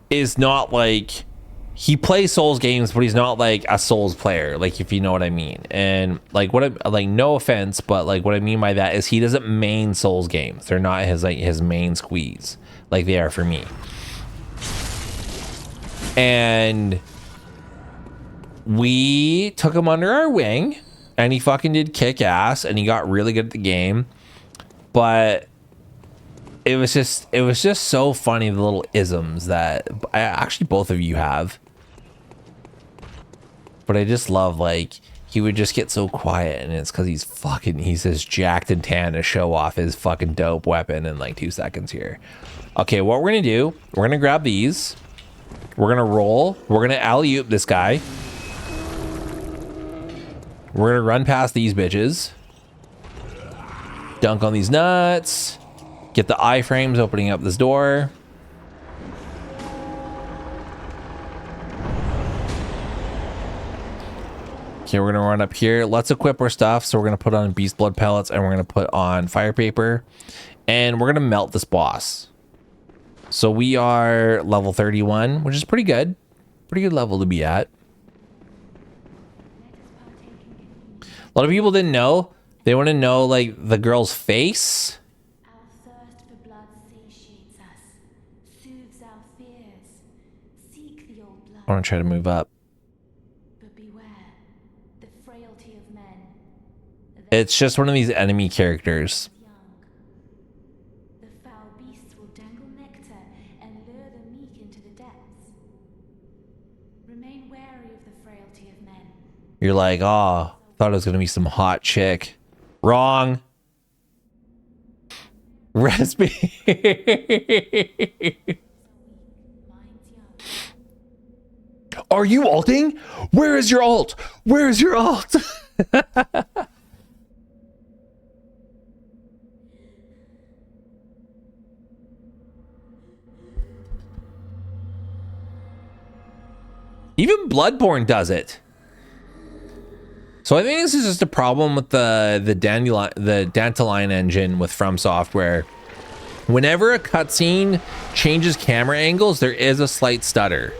S1: is not like, he plays Souls games, but he's not like a Souls player, like, if you know what I mean. And like, no offense, but like what I mean by that is he doesn't main Souls games. They're not his main squeeze like they are for me. And we took him under our wing, and he fucking did kick ass, and he got really good at the game. But it was just so funny, the little isms that actually both of you have. But I just love, like, he would just get so quiet, and it's because he's just jacked and tan to show off his fucking dope weapon in like 2 seconds here. Okay, what we're gonna do, we're gonna grab these, we're gonna roll, we're gonna alley-oop this guy, we're gonna run past these bitches, dunk on these nuts, get the iframes opening up this door. Okay, we're gonna run up here. Let's equip our stuff. So we're gonna put on beast blood pellets and we're gonna put on fire paper. And we're gonna melt this boss. So we are level 31, which is pretty good. Pretty good level to be at. A lot of people didn't know. They want to know like the girl's face.
S3: Our thirst for blood satiates us, soothes our fears. Seek the old blood,
S1: I want to try to move up.
S3: but beware the frailty of men.
S1: It's just one of these enemy characters.
S3: Young. The foul beasts will dangle nectar and lure the meek into the depths. Remain wary of the frailty of men.
S1: You're like, oh, thought it was gonna be some hot chick. Wrong. Recipe.
S3: Minds young.
S1: Are you alting? Where is your alt? Where is your alt? Even Bloodborne does it. So I think this is just a problem with the Dandelion engine with From Software. Whenever a cutscene changes camera angles, there is a slight stutter.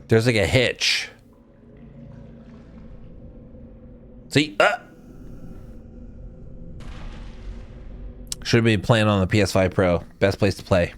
S1: There's like a hitch. See? Should be playing on the PS5 Pro. Best place to play.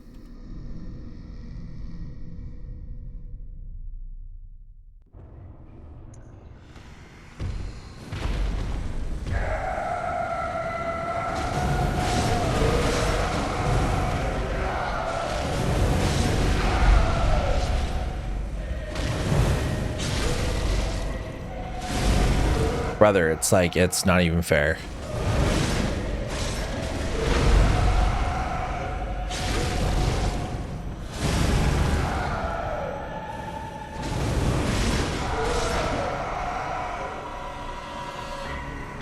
S1: Brother, it's like, it's not even fair.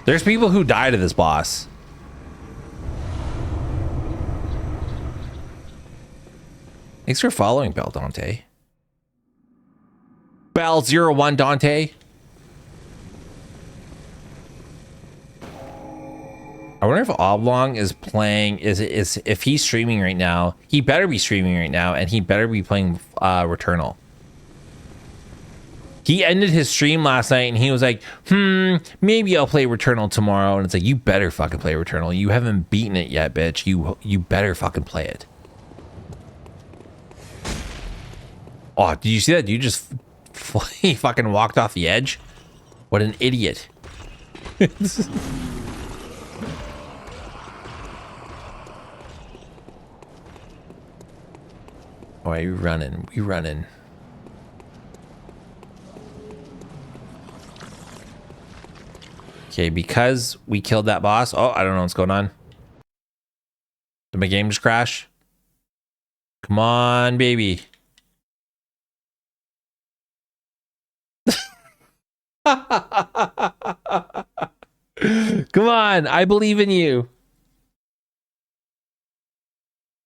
S1: There's people who die to this boss. Thanks for following, Bell Dante. Bell01 Dante. I wonder if Oblong is playing, is if he's streaming right now, he better be streaming right now, and he better be playing Returnal. He ended his stream last night and he was like, maybe I'll play Returnal tomorrow. And it's like, you better fucking play Returnal. You haven't beaten it yet, bitch. You better fucking play it. Oh, did you see that? You just he fucking walked off the edge. What an idiot. Oh, we running. We running. Okay, because we killed that boss. Oh, I don't know what's going on. Did my game just crash? Come on, baby. Come on, I believe in you.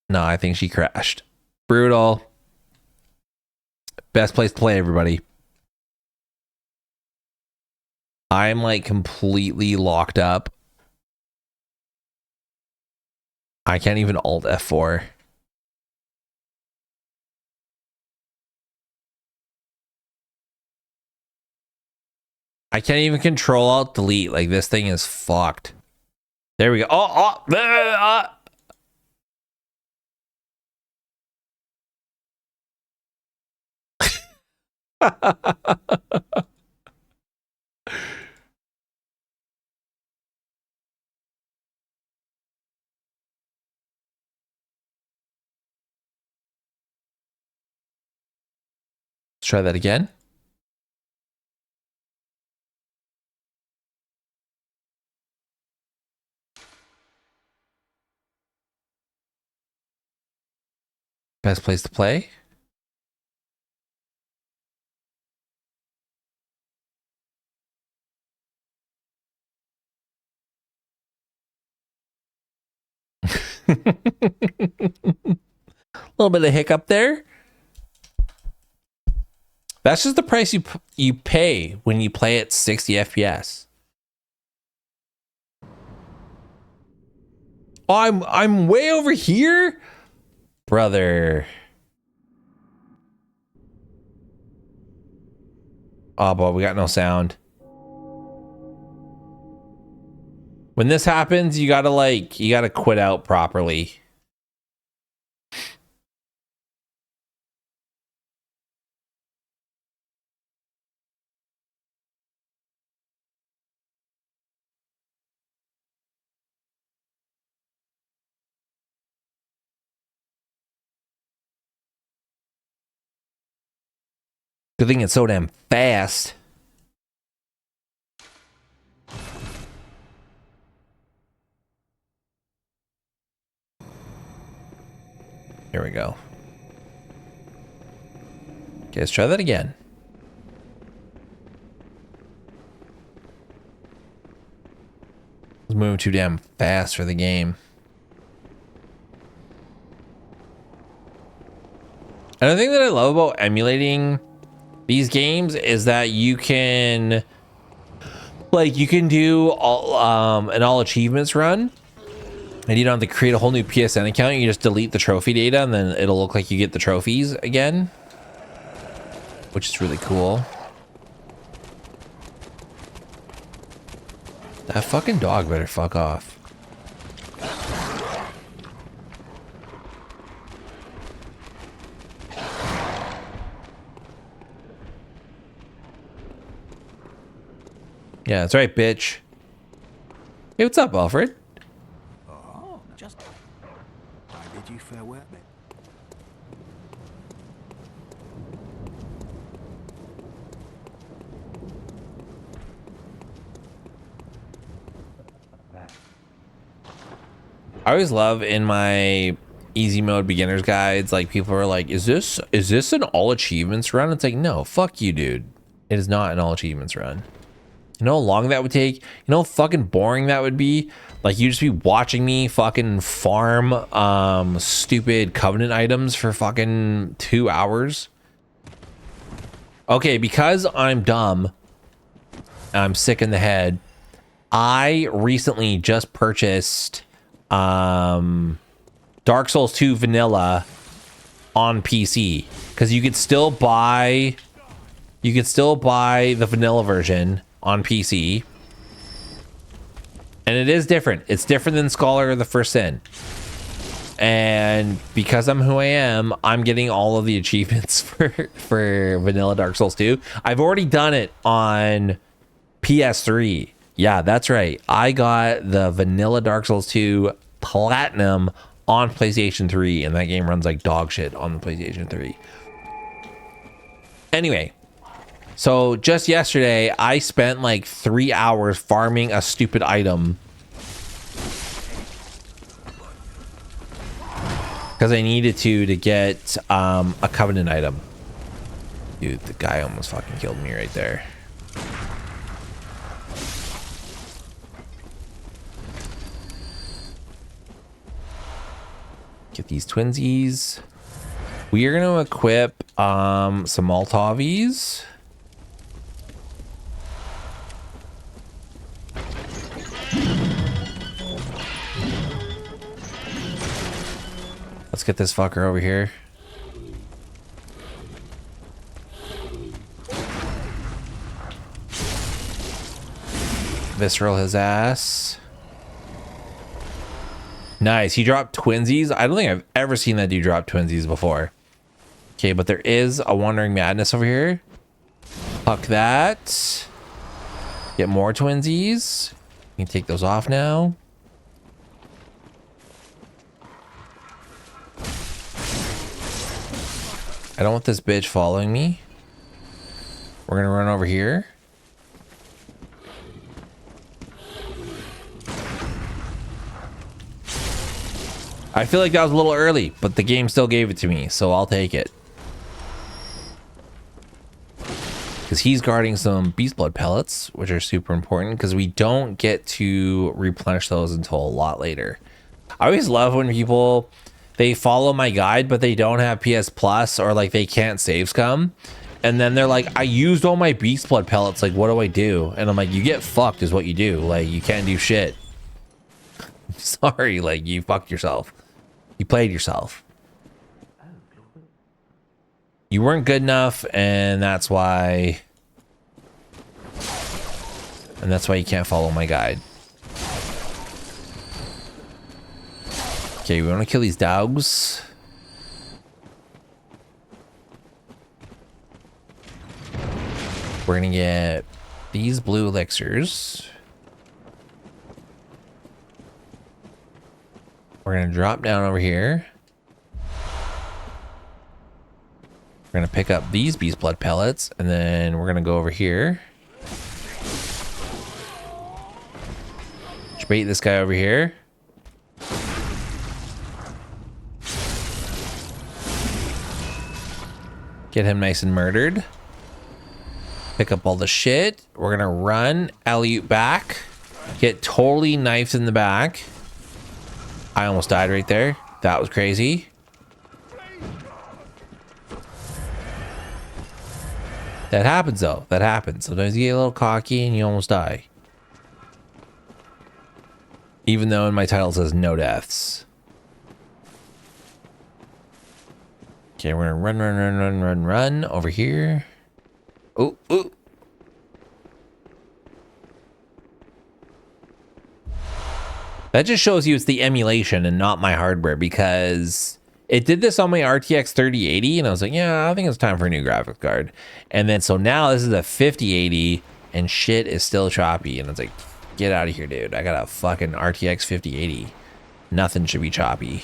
S1: No, I think she crashed. Brutal. Best place to play, everybody. I'm like completely locked up. I can't even alt F4. I can't even control alt delete. Like this thing is fucked. There we go. Let's try that again. Best place to play. little bit of hiccup there. That's just the price you pay when you play at 60 FPS. Oh, I'm way over here, brother. Oh, boy, we got no sound. When this happens, you gotta quit out properly. Good thing it's so damn fast. Here we go. Okay, let's try that again. It's moving too damn fast for the game. Another thing that I love about emulating these games is that you can, like, you can do an all achievements run, and you don't have to create a whole new PSN account. You just delete the trophy data, and then it'll look like you get the trophies again, which is really cool. That fucking dog better fuck off. Yeah, that's right, bitch. Hey, what's up, Alfred?
S4: Oh, just I bid you farewell then.
S1: I always love in my easy mode beginners guides, like, people are like, is this an all achievements run? It's like, no, fuck you, dude. It is not an all achievements run. You know how long that would take? You know how fucking boring that would be? Like, you'd just be watching me fucking farm stupid covenant items for fucking 2 hours. Okay, because I'm dumb, I'm sick in the head, I recently just purchased Dark Souls 2 vanilla on PC, because you could still buy the vanilla version on PC, and it is different. It's different than Scholar of the First Sin, and because I'm who I am, I'm getting all of the achievements for vanilla Dark Souls 2. I've already done it on PS3. Yeah, that's right. I got the vanilla Dark Souls 2 platinum on PlayStation 3, and that game runs like dog shit on the PlayStation 3. Anyway, so just yesterday, I spent like 3 hours farming a stupid item because I needed to get a covenant item. Dude, the guy almost fucking killed me right there. Get these twinsies. We are going to equip some Molotov-ies. Let's get this fucker over here. Visceral his ass. Nice. He dropped twinsies. I don't think I've ever seen that dude drop twinsies before. Okay, but there is a Wandering Madness over here. Fuck that. Get more twinsies. You can take those off now. I don't want this bitch following me. We're gonna run over here. I feel like that was a little early, but the game still gave it to me, so I'll take it. Because he's guarding some beast blood pellets, which are super important, because we don't get to replenish those until a lot later. I always love when people, they follow my guide, but they don't have PS Plus or like they can't save scum. And then they're like, I used all my beast blood pellets. Like, what do I do? And I'm like, you get fucked is what you do. Like, you can't do shit. Sorry, like, you fucked yourself. You played yourself. You weren't good enough, and that's why... And that's why you can't follow my guide. Okay, we want to kill these dogs. We're gonna get these blue elixirs. We're gonna drop down over here. We're gonna pick up these beast blood pellets, and then we're gonna go over here. Bait this guy over here. Get him nice and murdered. Pick up all the shit. We're gonna run alley-oop back. Get totally knifed in the back. I almost died right there. That was crazy. That happens though. That happens. Sometimes you get a little cocky and you almost die. Even though in my title it says no deaths. Okay, we're gonna run over here. Oh, oh. That just shows you it's the emulation and not my hardware, because it did this on my RTX 3080 and I was like, yeah, I think it's time for a new graphics card. And then so now this is a 5080 and shit is still choppy, and it's like, get out of here, dude. I got a fucking RTX 5080. Nothing should be choppy.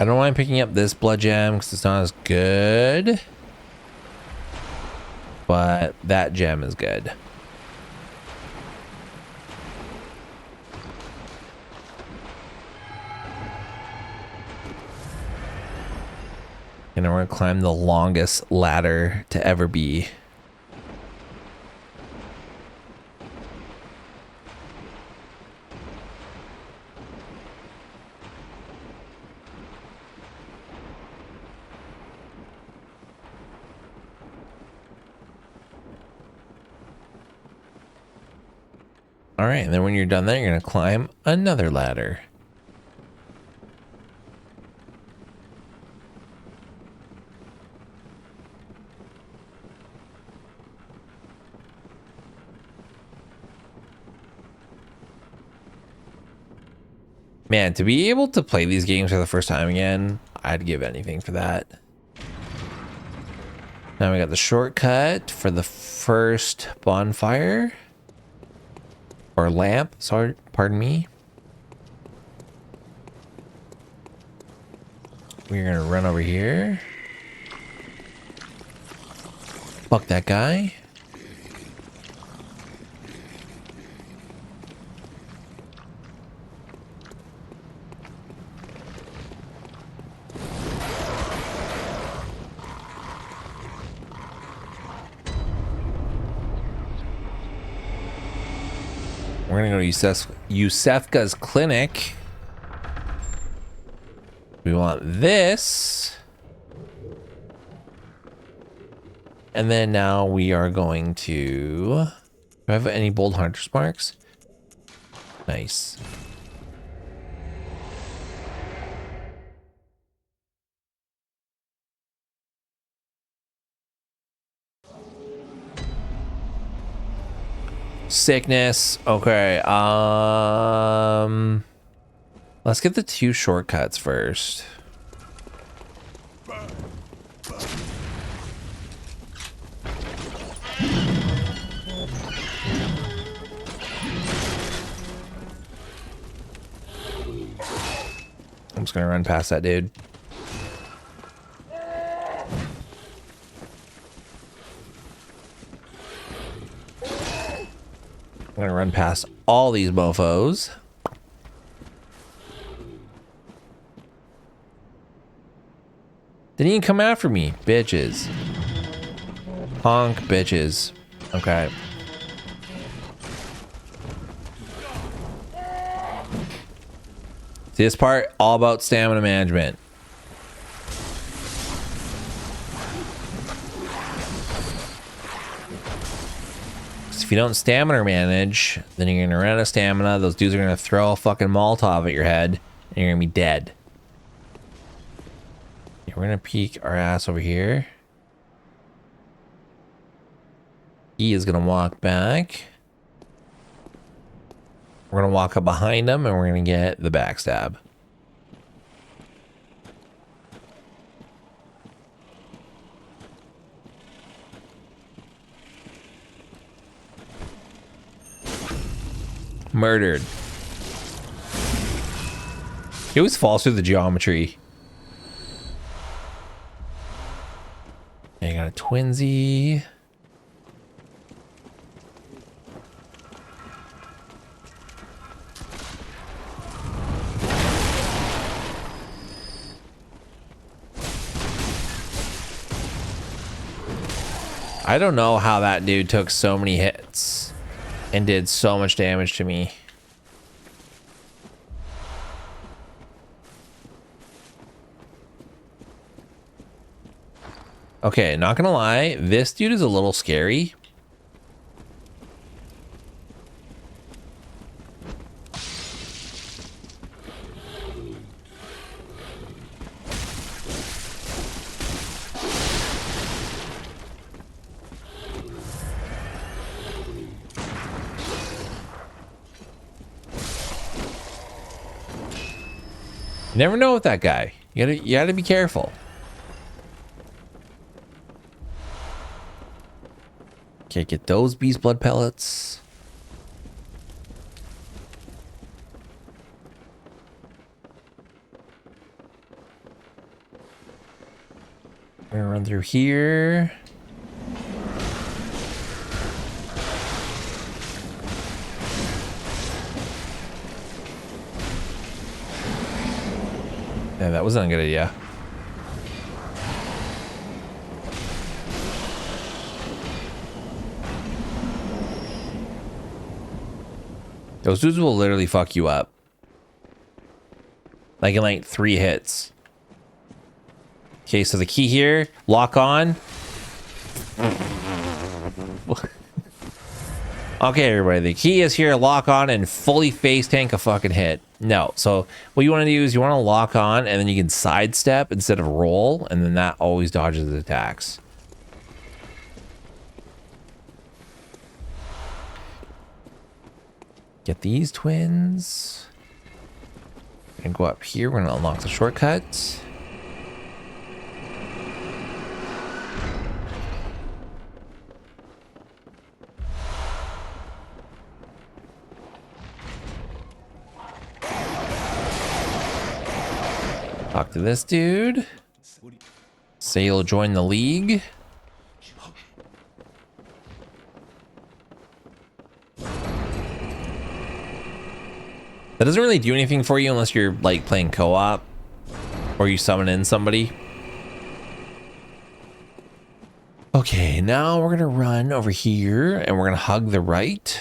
S1: I don't mind picking up this blood gem because it's not as good. But that gem is good. And we're gonna climb the longest ladder to ever be. All right, and then when you're done there, you're gonna climb another ladder. Man, to be able to play these games for the first time again, I'd give anything for that. Now we got the shortcut for the first bonfire. Or lamp, sorry, pardon me. We're gonna run over here. Fuck that guy. We're gonna go to Yusefka's clinic. We want this. And then now we are going to... Do I have any bold hunter's marks? Nice. Sickness. Okay. Let's get the 2 shortcuts first. I'm just gonna run past that dude. I'm gonna run past all these mofos. Didn't even come after me, bitches. Honk, bitches. Okay. This part, all about stamina management. If you don't stamina manage, then you're gonna run out of stamina. Those dudes are gonna throw a fucking Molotov at your head, and you're gonna be dead. Yeah, we're gonna peek our ass over here. He is gonna walk back. We're gonna walk up behind him, and we're gonna get the backstab. Murdered. He always falls through the geometry. And you got a twinsy. I don't know how that dude took so many hits and did so much damage to me. Okay, not gonna lie, this dude is a little scary. You never know with that guy. You gotta be careful. Okay, get those beast blood pellets. We're gonna run through here. Yeah, that wasn't a good idea. Those dudes will literally fuck you up. Like in like 3 hits. Okay, so the key here, lock on. Okay, everybody, the key is here, lock on and fully face tank a fucking hit. No, so what you want to do is you want to lock on and then you can sidestep instead of roll, and then that always dodges the attacks. Get these twins. And go up here, we're gonna unlock the shortcut. Talk to this dude. Say you'll join the league. That doesn't really do anything for you unless you're like playing co-op or you summon in somebody. Okay, now we're gonna run over here and we're gonna hug the right.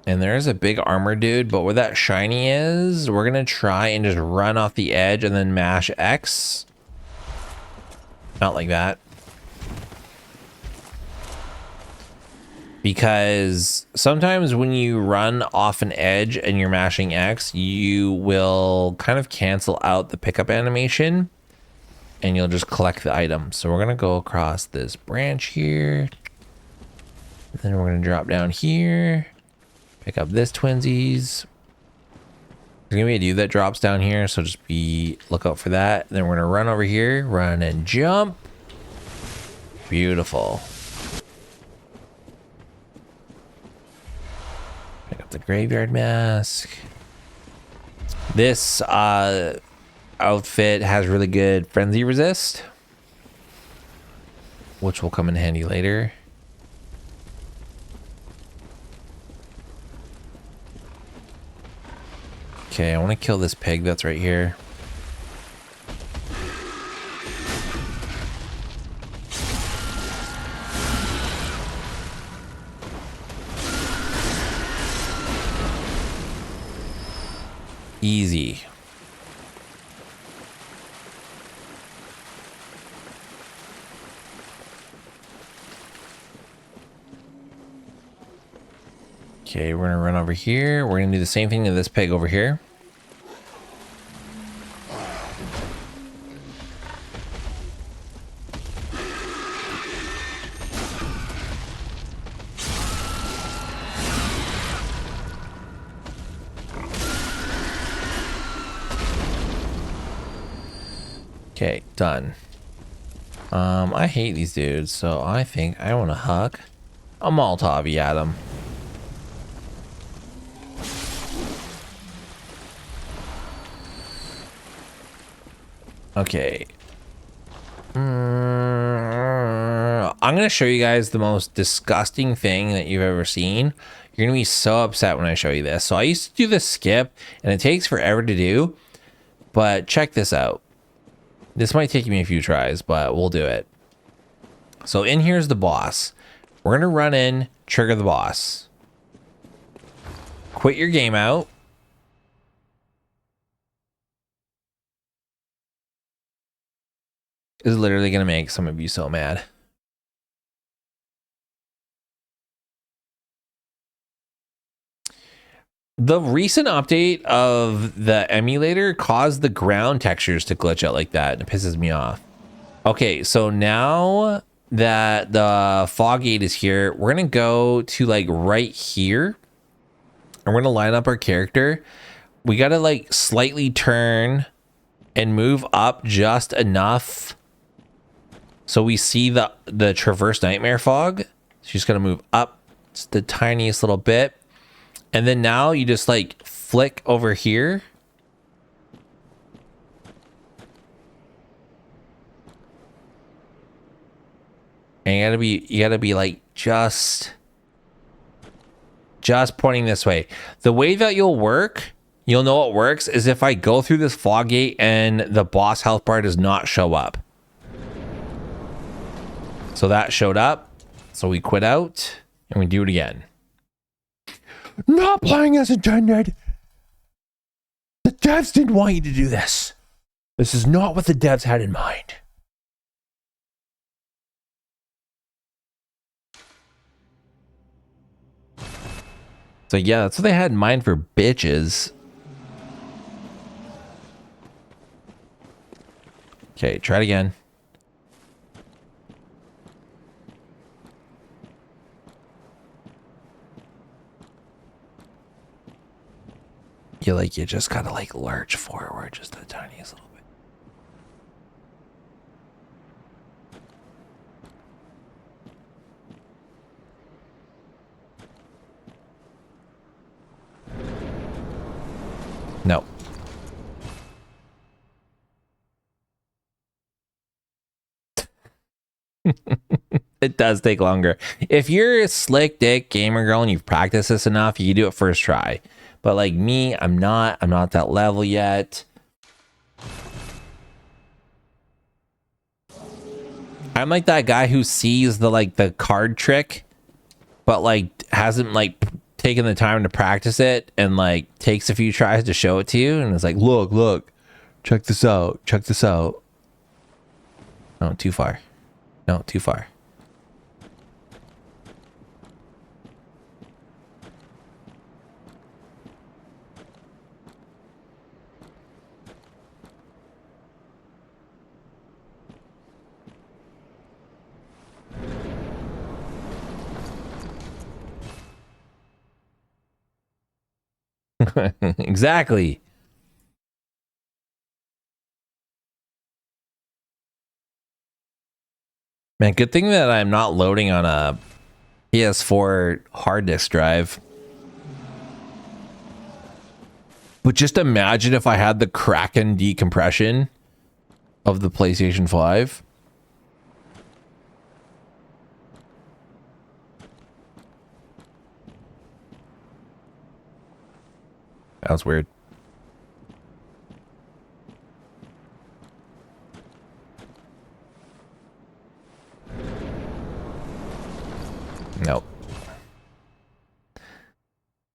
S1: And there's a big armor dude, but where that shiny is, we're gonna try and just run off the edge and then mash X. Not like that. Because sometimes when you run off an edge and you're mashing X, you will kind of cancel out the pickup animation and you'll just collect the item. So we're gonna go across this branch here. And then we're gonna drop down here. Pick up this twinsies. There's gonna be a dude that drops down here, so just look out for that. And then we're gonna run over here, run and jump. Beautiful. Pick up the graveyard mask. This outfit has really good frenzy resist, which will come in handy later. Okay, I want to kill this pig that's right here. Easy. Okay, we're gonna run over here. We're gonna do the same thing to this pig over here. Okay, done. I hate these dudes, so I think I want to huck a Molotov at them. Okay. I'm gonna show you guys the most disgusting thing that you've ever seen. You're gonna be so upset when I show you this. So I used to do this skip, and it takes forever to do, but check this out. This might take me a few tries, but we'll do it. So in here's the boss. We're gonna run in, trigger the boss. Quit your game out. This is literally gonna make some of you so mad. The recent update of the emulator caused the ground textures to glitch out like that. It pisses me off. Okay, so now that the fog gate is here, we're gonna go to like right here. And we're gonna line up our character. We gotta like slightly turn and move up just enough so we see the traverse nightmare fog. So you're just gonna move up just the tiniest little bit. And then now you just like flick over here. And you gotta be like just pointing this way. The way that you'll know it works is if I go through this fog gate and the boss health bar does not show up. So that showed up. So we quit out and we do it again. Not playing as intended. The devs didn't want you to do this. This is not what the devs had in mind. So yeah, that's what they had in mind for bitches. Okay, try it again. You just gotta like lurch forward just the tiniest little bit. No. It does take longer. If you're a slick dick gamer girl and you've practiced this enough, you can do it first try. But like me, I'm not that level yet. I'm like that guy who sees the card trick, but like hasn't like taken the time to practice it and like takes a few tries to show it to you. And it's like, look, check this out. No, too far. No, too far. Exactly. Man, good thing that I'm not loading on a PS4 hard disk drive. But just imagine if I had the Kraken decompression of the PlayStation 5. That was weird. Nope.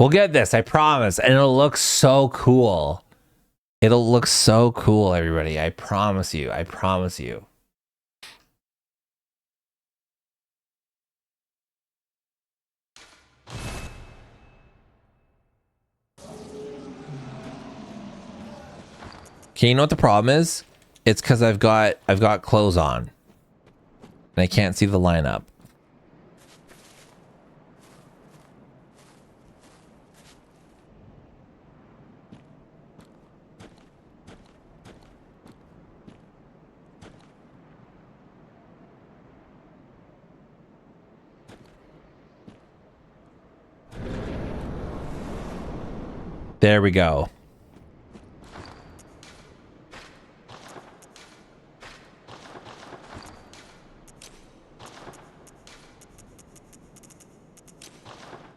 S1: We'll get this, I promise. And it'll look so cool. It'll look so cool, everybody. I promise you. I promise you. Okay, you know what the problem is? It's because I've got clothes on. And I can't see the lineup. There we go.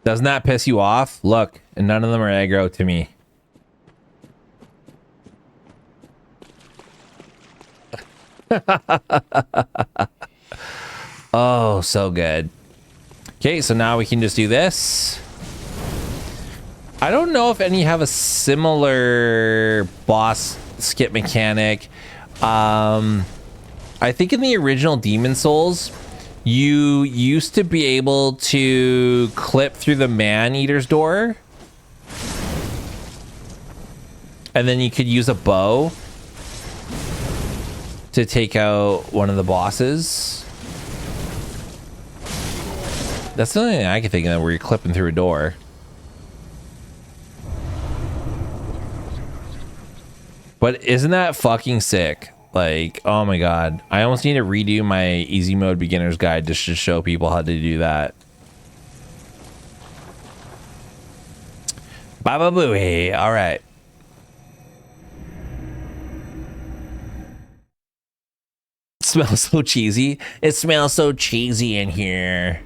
S1: Doesn't that piss you off? Look, and none of them are aggro to me. Oh, so good. Okay, so now we can just do this. I don't know if any have a similar boss skip mechanic. I think in the original Demon Souls, you used to be able to clip through the man-eater's door. And then you could use a bow to take out one of the bosses. That's the only thing I can think of where you're clipping through a door. But isn't that fucking sick? Like, oh my god. I almost need to redo my easy mode beginner's guide just to show people how to do that. Baba Booey. All right. It smells so cheesy. It smells so cheesy in here.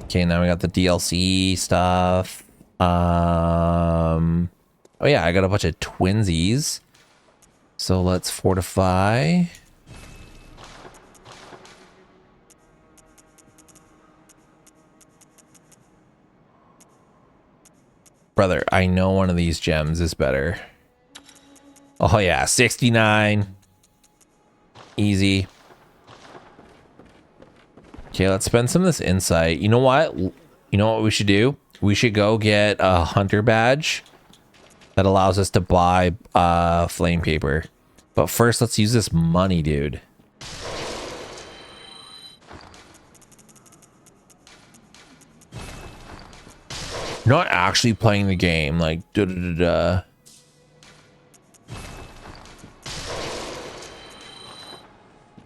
S1: Okay, now we got the DLC stuff. Oh yeah, I got a bunch of twinsies. So let's fortify. Brother, I know one of these gems is better. Oh yeah, 69. Easy. Okay, let's spend some of this insight. You know what? You know what we should do? We should go get a hunter badge that allows us to buy flame paper. But first, let's use this money, dude. Not actually playing the game, like da da da da.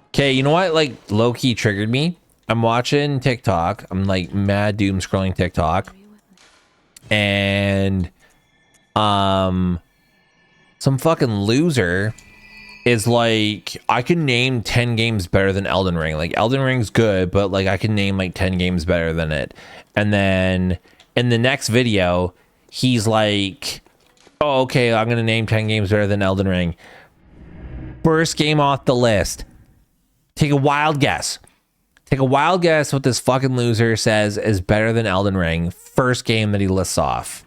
S1: Okay, you know what? Like low-key triggered me. I'm watching TikTok. I'm like mad doom scrolling TikTok. And some fucking loser is like, I can name 10 games better than Elden Ring. Like Elden Ring's good, but like I can name like 10 games better than it. And then in the next video, he's like, oh, okay, I'm gonna name 10 games better than Elden Ring. First game off the list. Take a wild guess. Take a wild guess what this fucking loser says is better than Elden Ring. First game that he lists off.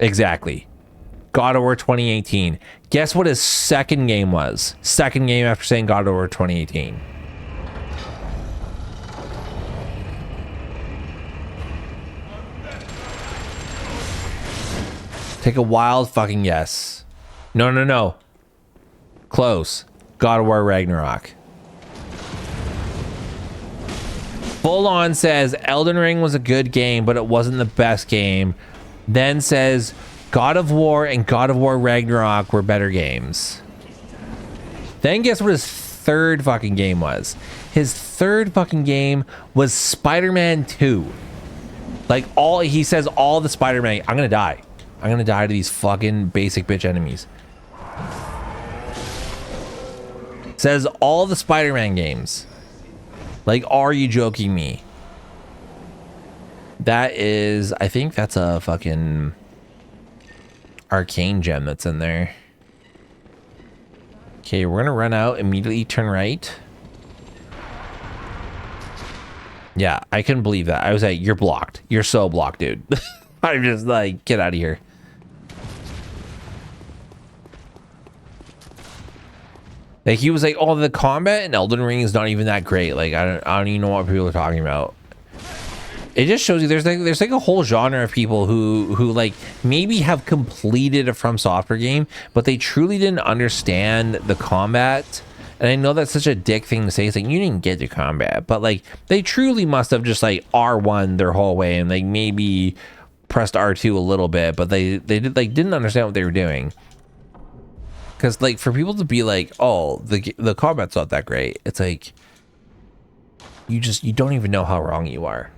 S1: Exactly. God of War 2018. Guess what his second game was? Second game after saying God of War 2018. Take a wild fucking guess. No, no, no. Close. God of War Ragnarok. Full on says Elden Ring was a good game, but it wasn't the best game. Then says God of War and God of War Ragnarok were better games. Then guess what his third fucking game was? His third fucking game was Spider-Man 2. Like he says all the Spider-Man, I'm gonna die. I'm gonna die to these fucking basic bitch enemies. Says all the Spider-Man games. Like, are you joking me? That is, I think that's a fucking arcane gem that's in there. Okay, we're gonna run out, immediately turn right. Yeah, I couldn't believe that. I was like, you're blocked. You're so blocked, dude. I'm just like, get out of here. Like, he was like, oh, the combat in Elden Ring is not even that great. Like, I don't even know what people are talking about. It just shows you there's like a whole genre of people who like maybe have completed a From Software game, but they truly didn't understand the combat. And I know that's such a dick thing to say. It's like, you didn't get the combat, but like they truly must have just like R1 their whole way and like maybe pressed R2 a little bit, but they didn't understand what they were doing. Because like for people to be like, oh, the combat's not that great, it's like you don't even know how wrong you are.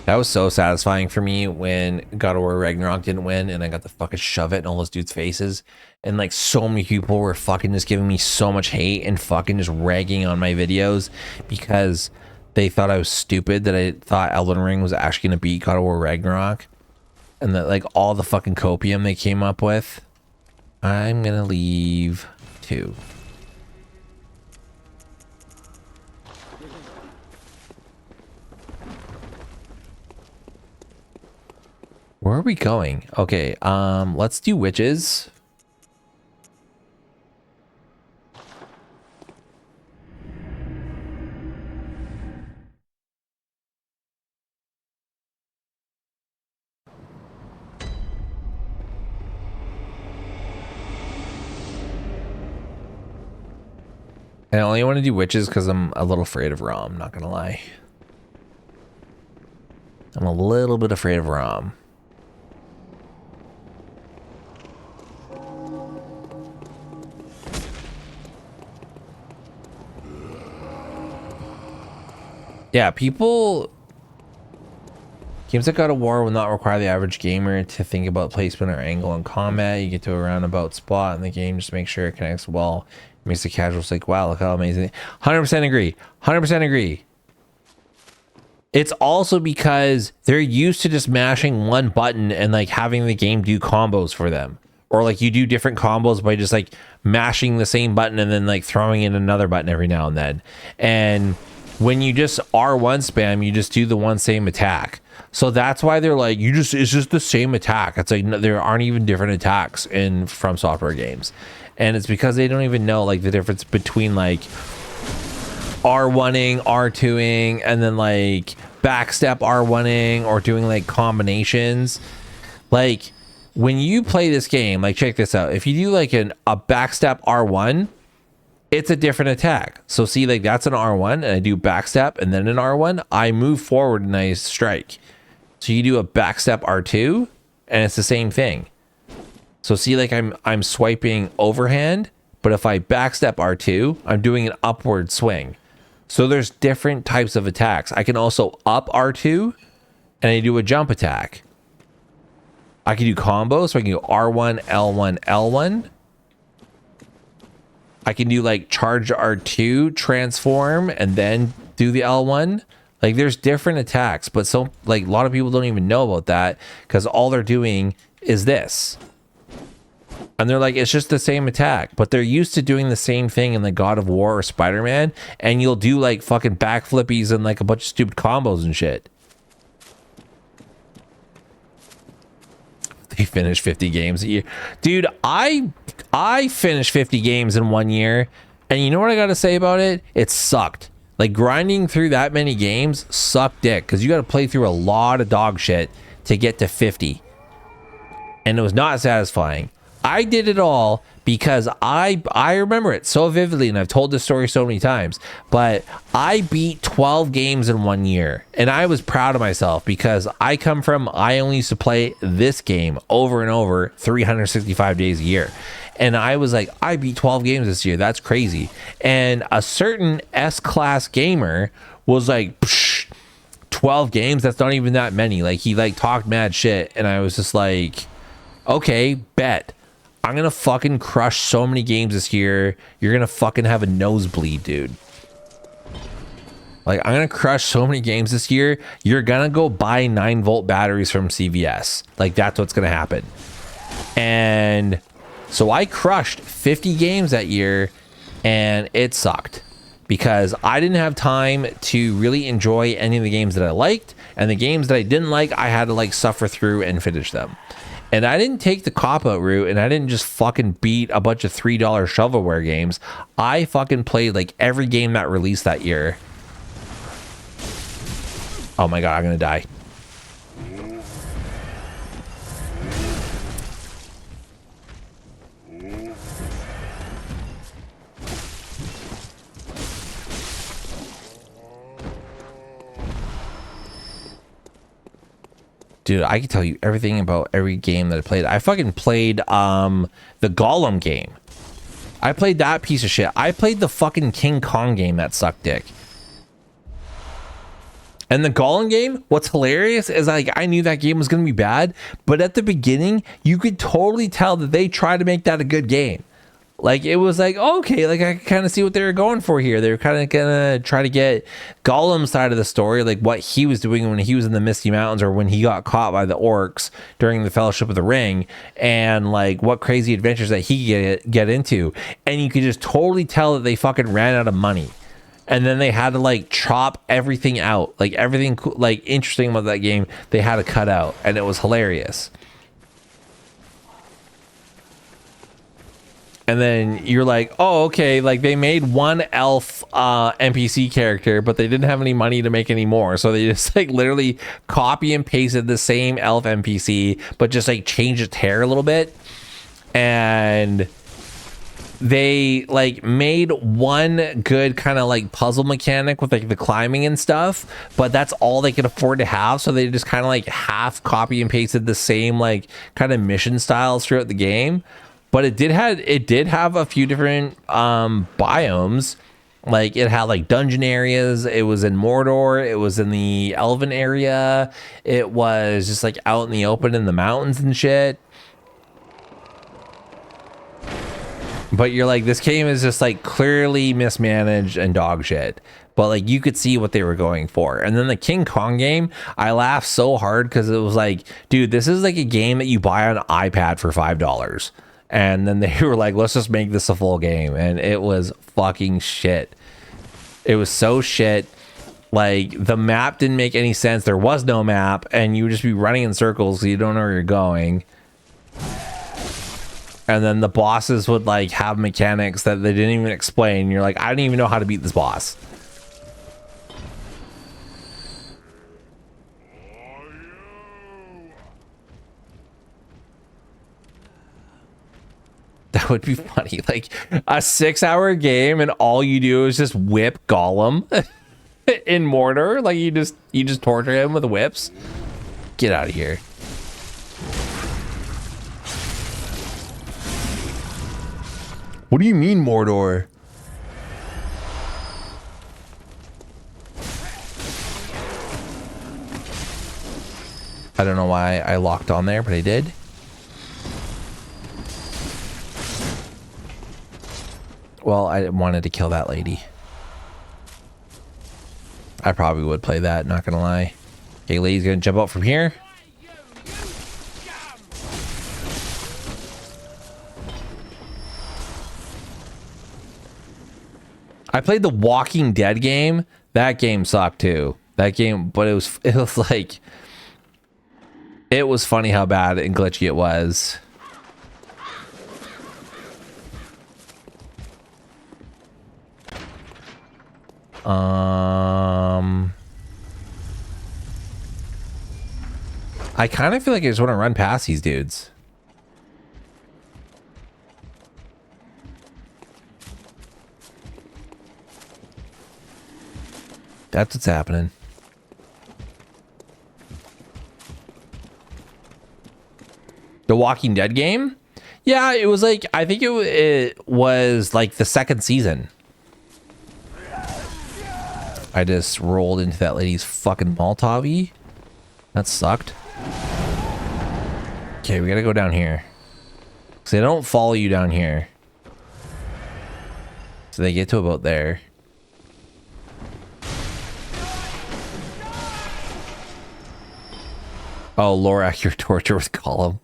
S1: That was so satisfying for me when God of War Ragnarok didn't win and I got to fucking shove it in all those dudes' faces. And like so many people were fucking just giving me so much hate and fucking just ragging on my videos because they thought I was stupid, that I thought Elden Ring was actually going to beat God of War Ragnarok. And that like all the fucking copium they came up with. I'm going to leave 2. Where are we going? Okay, let's do witches. I only want to do witches because I'm a little afraid of Rom, not gonna lie. I'm a little bit afraid of Rom. Yeah, games like God of War will not require the average gamer to think about placement or angle in combat. You get to a roundabout spot in the game, just make sure it connects well. It makes the casuals like, wow, look how amazing. 100% agree. 100% agree. It's also because they're used to just mashing one button and like having the game do combos for them. Or like you do different combos by just like mashing the same button and then like throwing in another button every now and then. And when you just R1 spam, you just do the one same attack. So that's why they're like, it's just the same attack. It's like, there aren't even different attacks in From Software games. And it's because they don't even know like the difference between like R1ing, R2ing, and then like backstep R1ing or doing like combinations. Like when you play this game, like check this out. If you do like a backstep R1, it's a different attack. So see, like that's an R1 and I do backstep and then an R1, I move forward and I strike. So you do a backstep R2 and it's the same thing. So see, like I'm swiping overhand, but if I backstep R2, I'm doing an upward swing. So there's different types of attacks. I can also up R2 and I do a jump attack. I can do combos, so I can do R1, L1, L1. I can do like charge R2, transform, and then do the L1. Like there's different attacks, but so like a lot of people don't even know about that because all they're doing is this. And they're like, it's just the same attack, but they're used to doing the same thing in like God of War or Spider-Man, and you'll do like fucking backflippies and like a bunch of stupid combos and shit. They finish 50 games a year. Dude, I finished 50 games in 1 year, and you know what I gotta say about it? It sucked. Like grinding through that many games sucked dick, because you gotta play through a lot of dog shit to get to 50. And it was not satisfying. I did it all because I remember it so vividly, and I've told this story so many times, but I beat 12 games in 1 year, and I was proud of myself because I only used to play this game over and over 365 days a year. And I was like, I beat 12 games this year. That's crazy. And a certain S-class gamer was like, 12 games? That's not even that many. Like he like talked mad shit. And I was just like, okay, bet. I'm going to fucking crush so many games this year. You're going to fucking have a nosebleed, dude. Like, I'm gonna crush so many games this year. You're gonna go buy 9-volt batteries from CVS. Like, that's what's gonna happen. And so I crushed 50 games that year, and it sucked because I didn't have time to really enjoy any of the games that I liked, and the games that I didn't like, I had to like suffer through and finish them. And I didn't take the cop-out route, and I didn't just fucking beat a bunch of $3 shovelware games. I fucking played like every game that released that year. Oh my god, I'm gonna die. Dude, I can tell you everything about every game that I played. I fucking played the Gollum game. I played that piece of shit. I played the fucking King Kong game that sucked dick. And the Gollum game, what's hilarious is like I knew that game was going to be bad, but at the beginning, you could totally tell that they tried to make that a good game. Like, it was like, oh, okay, like I kind of see what they were going for here. They were kind of gonna try to get Gollum's side of the story, like what he was doing when he was in the Misty Mountains or when he got caught by the orcs during the Fellowship of the Ring, and like what crazy adventures that he get into. And you could just totally tell that they fucking ran out of money. And then they had to like chop everything out, like everything like interesting about that game they had to cut out, and it was hilarious. And then you're like, oh, okay, like they made one elf NPC character, but they didn't have any money to make any more. So they just like literally copy and pasted the same elf NPC, but just like changed its hair a little bit. And they like made one good kind of like puzzle mechanic with like the climbing and stuff, but that's all they could afford to have. So they just kind of like half copy and pasted the same like kind of mission styles throughout the game. But it did have a few different biomes. Like it had like dungeon areas. It was in Mordor. It was in the Elven area. It was just like out in the open in the mountains and shit. But you're like, this game is just like clearly mismanaged and dog shit. But like you could see what they were going for. And then the King Kong game, I laughed so hard because it was like, dude, this is like a game that you buy on an iPad for $5. And then they were like, let's just make this a full game. And it was fucking shit. It was so shit. Like, the map didn't make any sense. There was no map. And you would just be running in circles so you don't know where you're going. And then the bosses would, like, have mechanics that they didn't even explain. You're like, I don't even know how to beat this boss. That would be funny. Like a 6-hour game and all you do is just whip Gollum in Mordor. Like you just torture him with whips. Get out of here. What do you mean Mordor? I don't know why I locked on there, but I did. Well, I wanted to kill that lady. I probably would play that, not gonna lie. Okay, lady's gonna jump out from here. I played the Walking Dead game. That game sucked too. That game, but it was like, it was funny how bad and glitchy it was. I kind of feel like I just want to run past these dudes. That's what's happening. The Walking Dead game? Yeah, it was like, I think it was like the second season. I just rolled into that lady's fucking Molotov-y. That sucked. Okay, we gotta go down here. So they don't follow you down here. So they get to about there. Oh, Lorak, your torture with Column.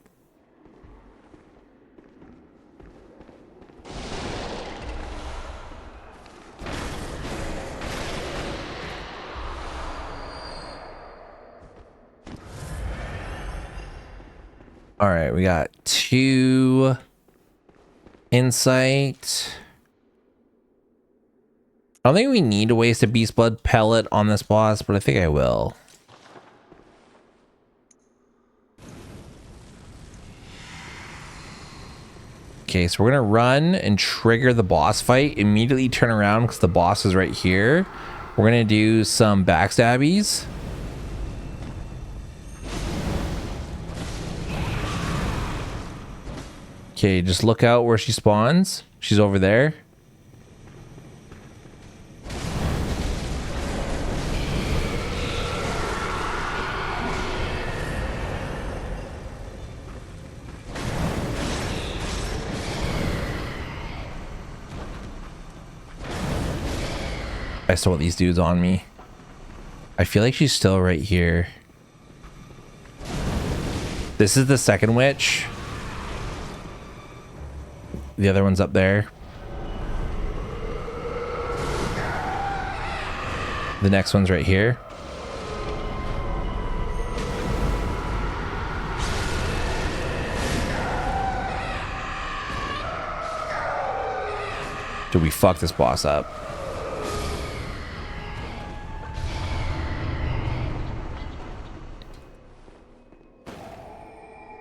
S1: All right, we got 2 insight. I don't think we need to waste a beast blood pellet on this boss, but I think I will. Okay, so we're gonna run and trigger the boss fight. Immediately turn around because the boss is right here. We're gonna do some backstabbies. Okay, just look out where she spawns. She's over there. I still want these dudes on me. I feel like she's still right here. This is the second witch. The other one's up there. The next one's right here. Did we fuck this boss up?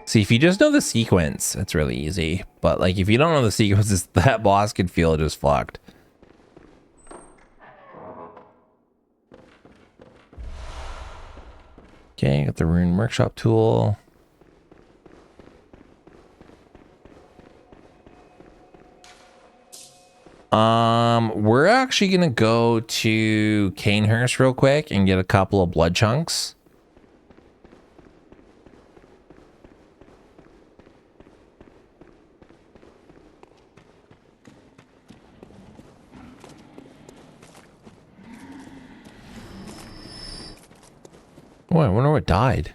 S1: See, if you just know the sequence, it's really easy. But like, if you don't know the sequences, that boss could feel just fucked. Okay, got the rune workshop tool. We're actually gonna go to Canehurst real quick and get a couple of blood chunks. Oh, I wonder what died.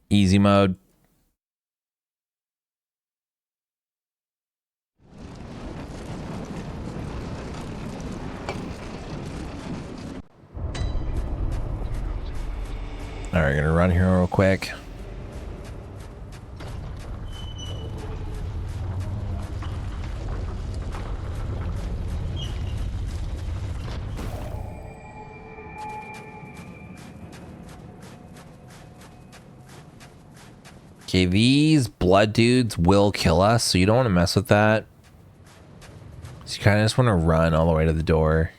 S1: Easy mode. All right, gonna run here real quick. Okay, these blood dudes will kill us, so you don't want to mess with that. So you kind of just want to run all the way to the door.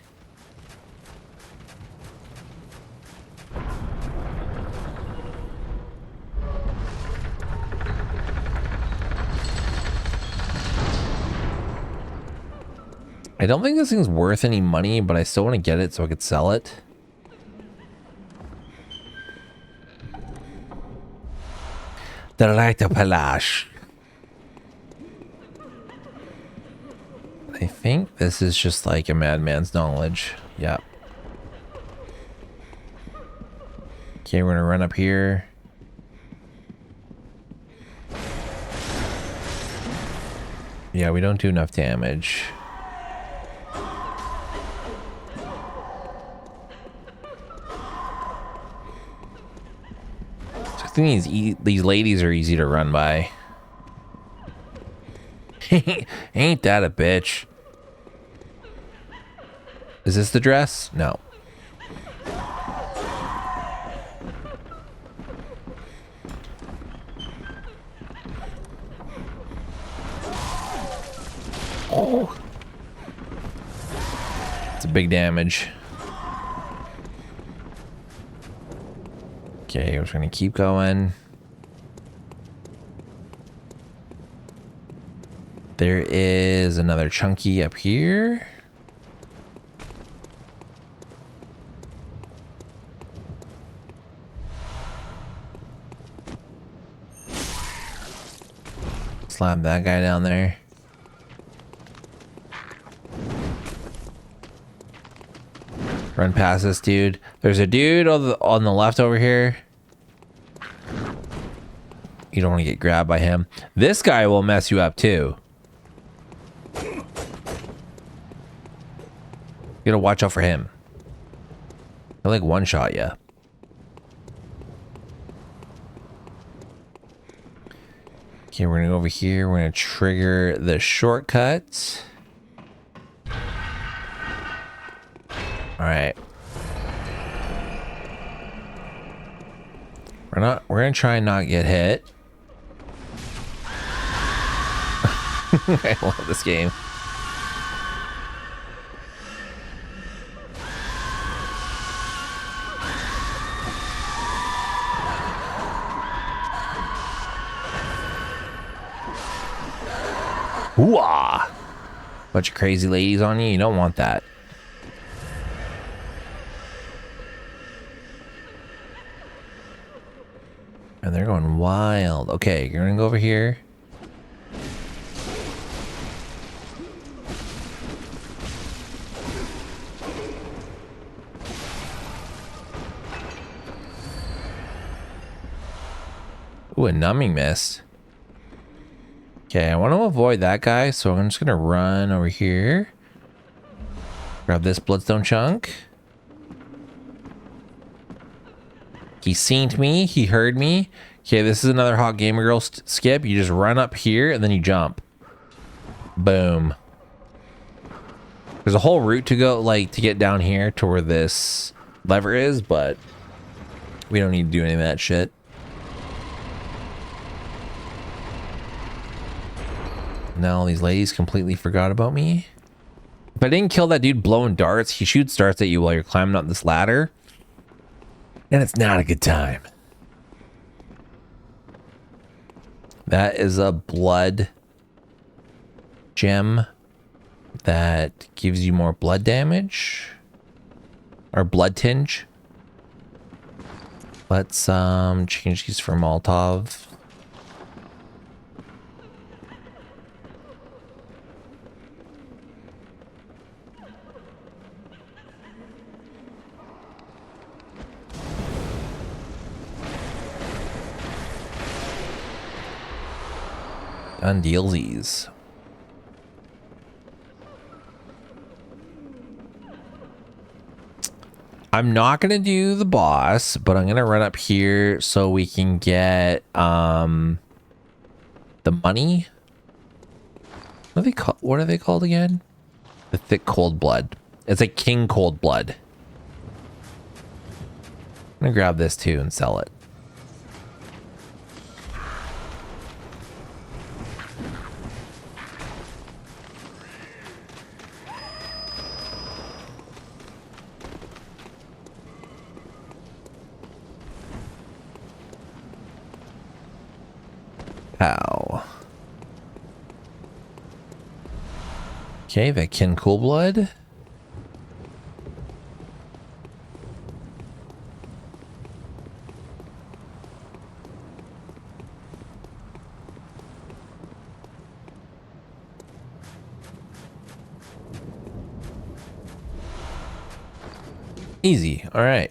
S1: I don't think this thing's worth any money, but I still want to get it so I could sell it. The light of Palash. I think this is just like a madman's knowledge. Yep. Okay, we're gonna run up here. Yeah, we don't do enough damage. I think these ladies are easy to run by. Ain't that a bitch? Is this the dress? No. Oh. It's a big damage. Okay, we're just gonna keep going. There is another chunky up here. Slap that guy down there. Run past this dude. There's a dude on the left over here. You don't want to get grabbed by him. This guy will mess you up too. You gotta watch out for him. He'll like one shot you. Okay, we're gonna go over here. We're gonna trigger the shortcut. All right. We're gonna try and not get hit. I love this game. Hooah! Bunch of crazy ladies on you. You don't want that. And they're going wild. Okay, you're gonna go over here. Ooh, a numbing mist. Okay, I want to avoid that guy, so I'm just gonna run over here. Grab this bloodstone chunk. He seen me. He heard me. Okay, this is another hot gamer girl skip. You just run up here and then you jump. Boom. There's a whole route to go, like, to get down here to where this lever is, but we don't need to do any of that shit. Now all these ladies completely forgot about me. If I didn't kill that dude blowing darts, he shoots darts at you while you're climbing up this ladder. And it's not a good time. That is a blood gem that gives you more blood damage. Or blood tinge. Let's change these for Molotov. On dealsies. I'm not gonna do the boss, but I'm gonna run up here so we can get the money. What are they called again? The thick cold blood. It's a king cold blood. I'm gonna grab this too and sell it. Pow. Okay, that kin cool blood. Easy. All right.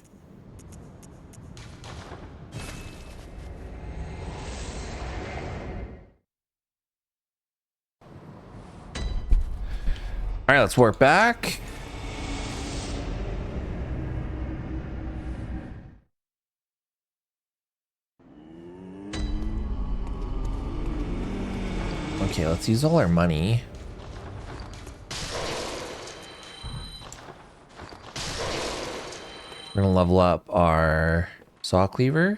S1: All right, let's work back. Okay, let's use all our money. We're gonna level up our Sawcleaver.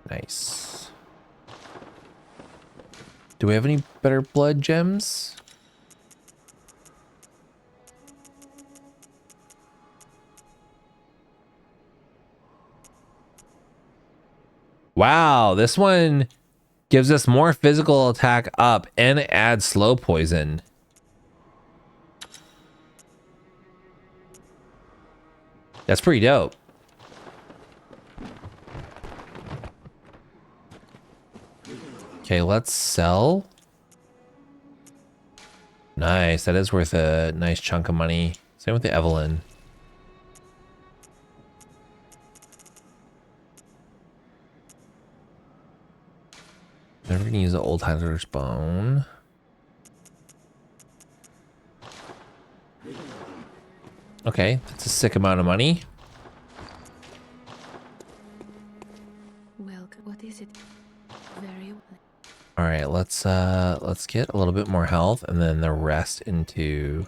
S1: Nice. Do we have any better blood gems? Wow, this one gives us more physical attack up and it adds slow poison. That's pretty dope. Okay, let's sell. Nice. That is worth a nice chunk of money. Same with the Evelyn. Never gonna use the old Tyler's bone. Okay, that's a sick amount of money.
S3: Welcome. What is it? Very.
S1: All right, let's get a little bit more health and then the rest into.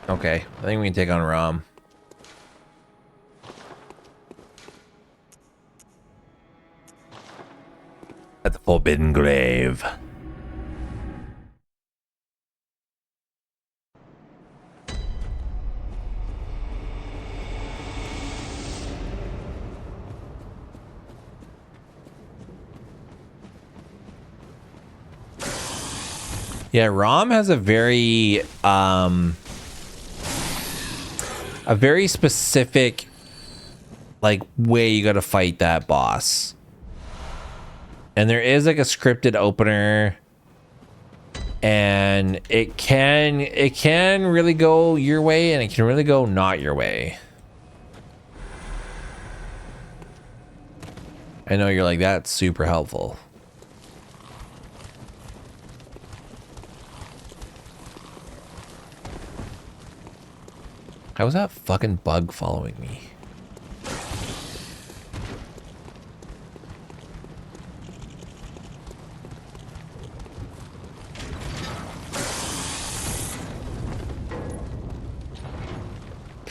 S1: Okay, I think we can take on Rom. At the Forbidden Grave. Yeah, Rom has a very specific like way you gotta fight that boss. And there is like a scripted opener, and it can really go your way and it can really go not your way. I know you're like, that's super helpful. How was that fucking bug following me?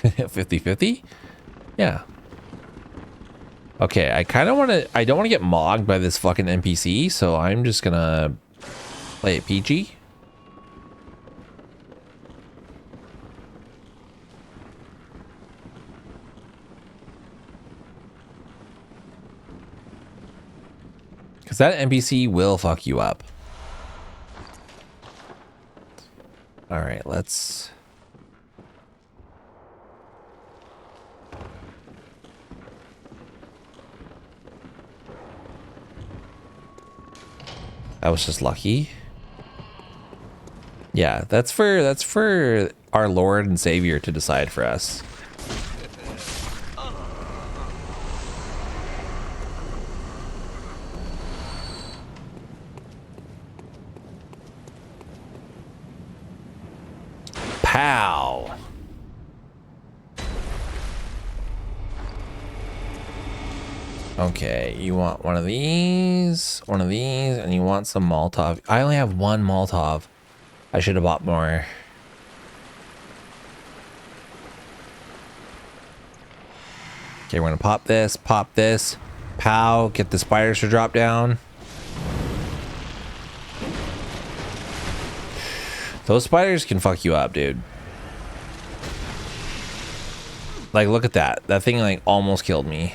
S1: $50-50? Yeah. Okay, I don't want to get mogged by this fucking NPC, so I'm just gonna play it PG. Because that NPC will fuck you up. Alright, let's... That was just lucky. Yeah, that's for our Lord and Savior to decide for us. Pow. Okay, you want one of these, and you want some Molotov. I only have one Molotov. I should have bought more. Okay, we're gonna pop this, pow, get the spiders to drop down. Those spiders can fuck you up, dude. Like, look at that. That thing, like, almost killed me.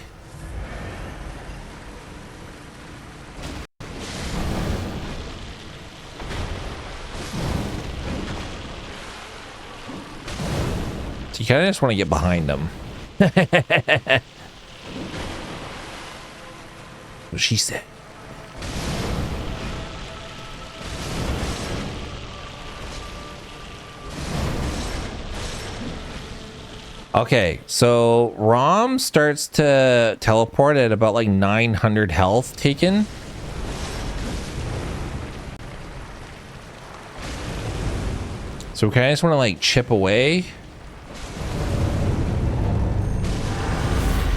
S1: So you kind of just want to get behind them. What she said. Okay, so Rom starts to teleport at about like 900 health taken. So we kind of just want to like chip away.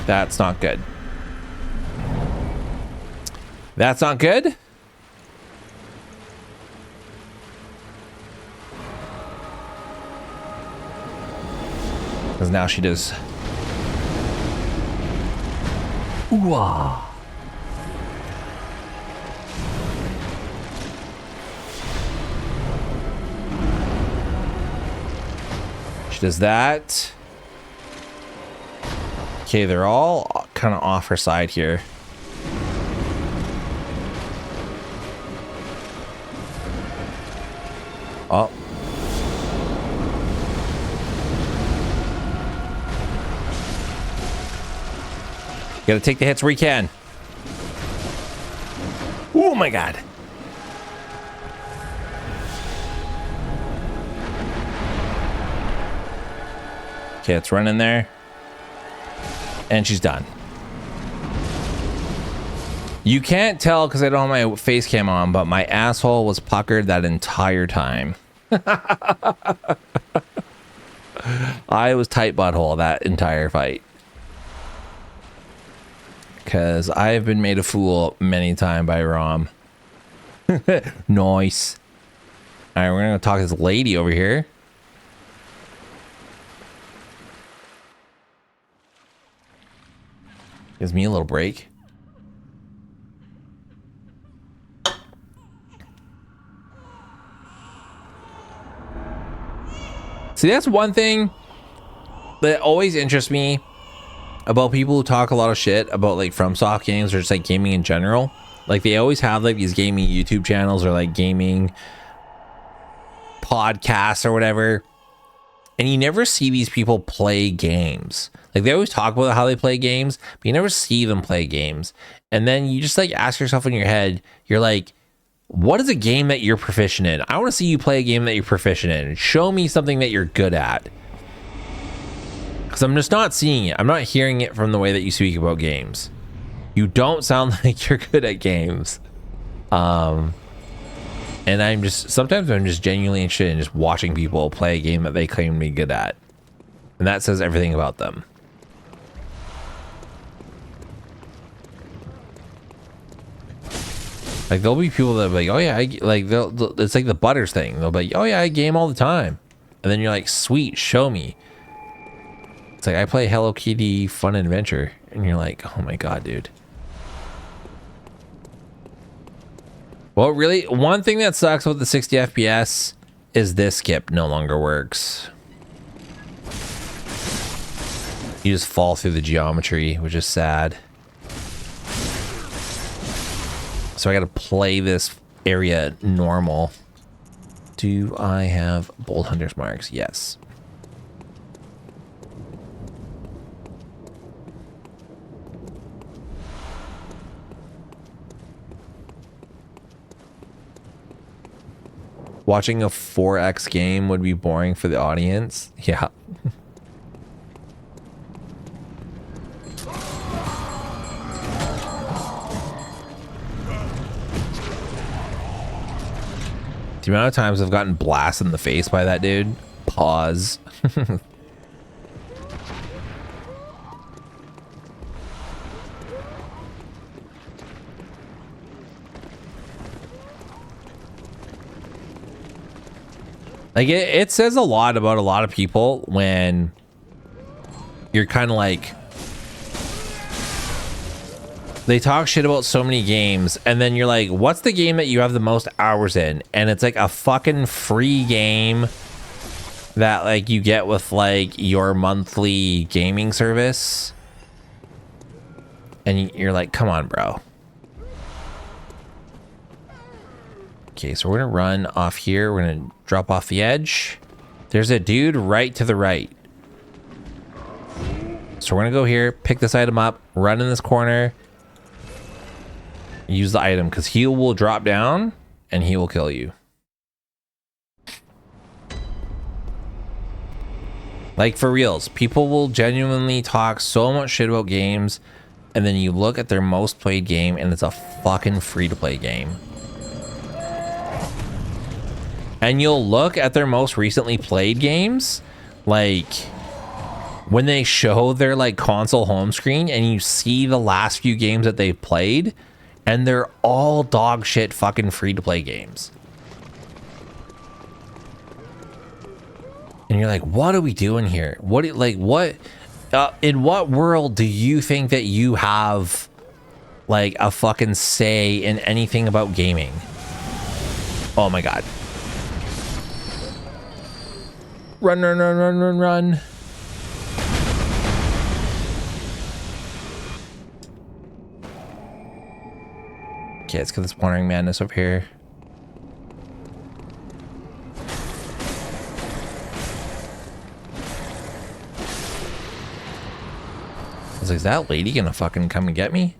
S1: That's not good. That's not good. Because now she does. Ooh-ah. She does that. Okay, they're all kind of off her side here. Oh. Gotta take the hits where you can. Oh my god. Okay, let's run in there. And she's done. You can't tell because I don't have my face cam on, but my asshole was puckered that entire time. I was tight butthole that entire fight. Because I've been made a fool many times by Rom. Nice. Alright, we're going to talk to this lady over here. Gives me a little break. See, that's one thing that always interests me about people who talk a lot of shit about like FromSoft games or just like gaming in general. Like they always have like these gaming YouTube channels or like gaming podcasts or whatever. And you never see these people play games. Like they always talk about how they play games, but you never see them play games. And then you just like ask yourself in your head, you're like, what is a game that you're proficient in? I want to see you play a game that you're proficient in. Show me something that you're good at. Because I'm just not seeing it. I'm not hearing it from the way that you speak about games. You don't sound like you're good at games. And sometimes I'm just genuinely interested in just watching people play a game that they claim to be good at. And that says everything about them. Like there'll be people that are like, oh yeah, it's like the Butters thing. They'll be like, oh yeah, I game all the time. And then you're like, sweet, show me. It's like, I play Hello Kitty Fun Adventure. And you're like, oh my god, dude. Well, really, one thing that sucks with the 60 FPS is this skip no longer works. You just fall through the geometry, which is sad. So I gotta play this area normal. Do I have Bold Hunter's marks? Yes. Watching a 4X game would be boring for the audience. Yeah. The amount of times I've gotten blasted in the face by that dude. Pause. Like it says a lot about a lot of people when you're kind of like, they talk shit about so many games and then you're like, what's the game that you have the most hours in? And it's like a fucking free game that like you get with like your monthly gaming service. And you're like, come on, bro. Okay, so we're gonna run off here. We're gonna drop off the edge. There's a dude right to the right. So we're gonna go here, pick this item up, run in this corner, use the item because he will drop down and he will kill you. Like for reals, people will genuinely talk so much shit about games and then you look at their most played game and it's a fucking free to play game. And you'll look at their most recently played games, like when they show their like console home screen and you see the last few games that they've played and they're all dog shit fucking free to play games. And you're like, what are we doing here? What in what world do you think that you have like a fucking say in anything about gaming? Oh my god. Run, run, run, run, run, run. Okay, let's get this Wandering Madness up here. like, is that lady gonna fucking come and get me?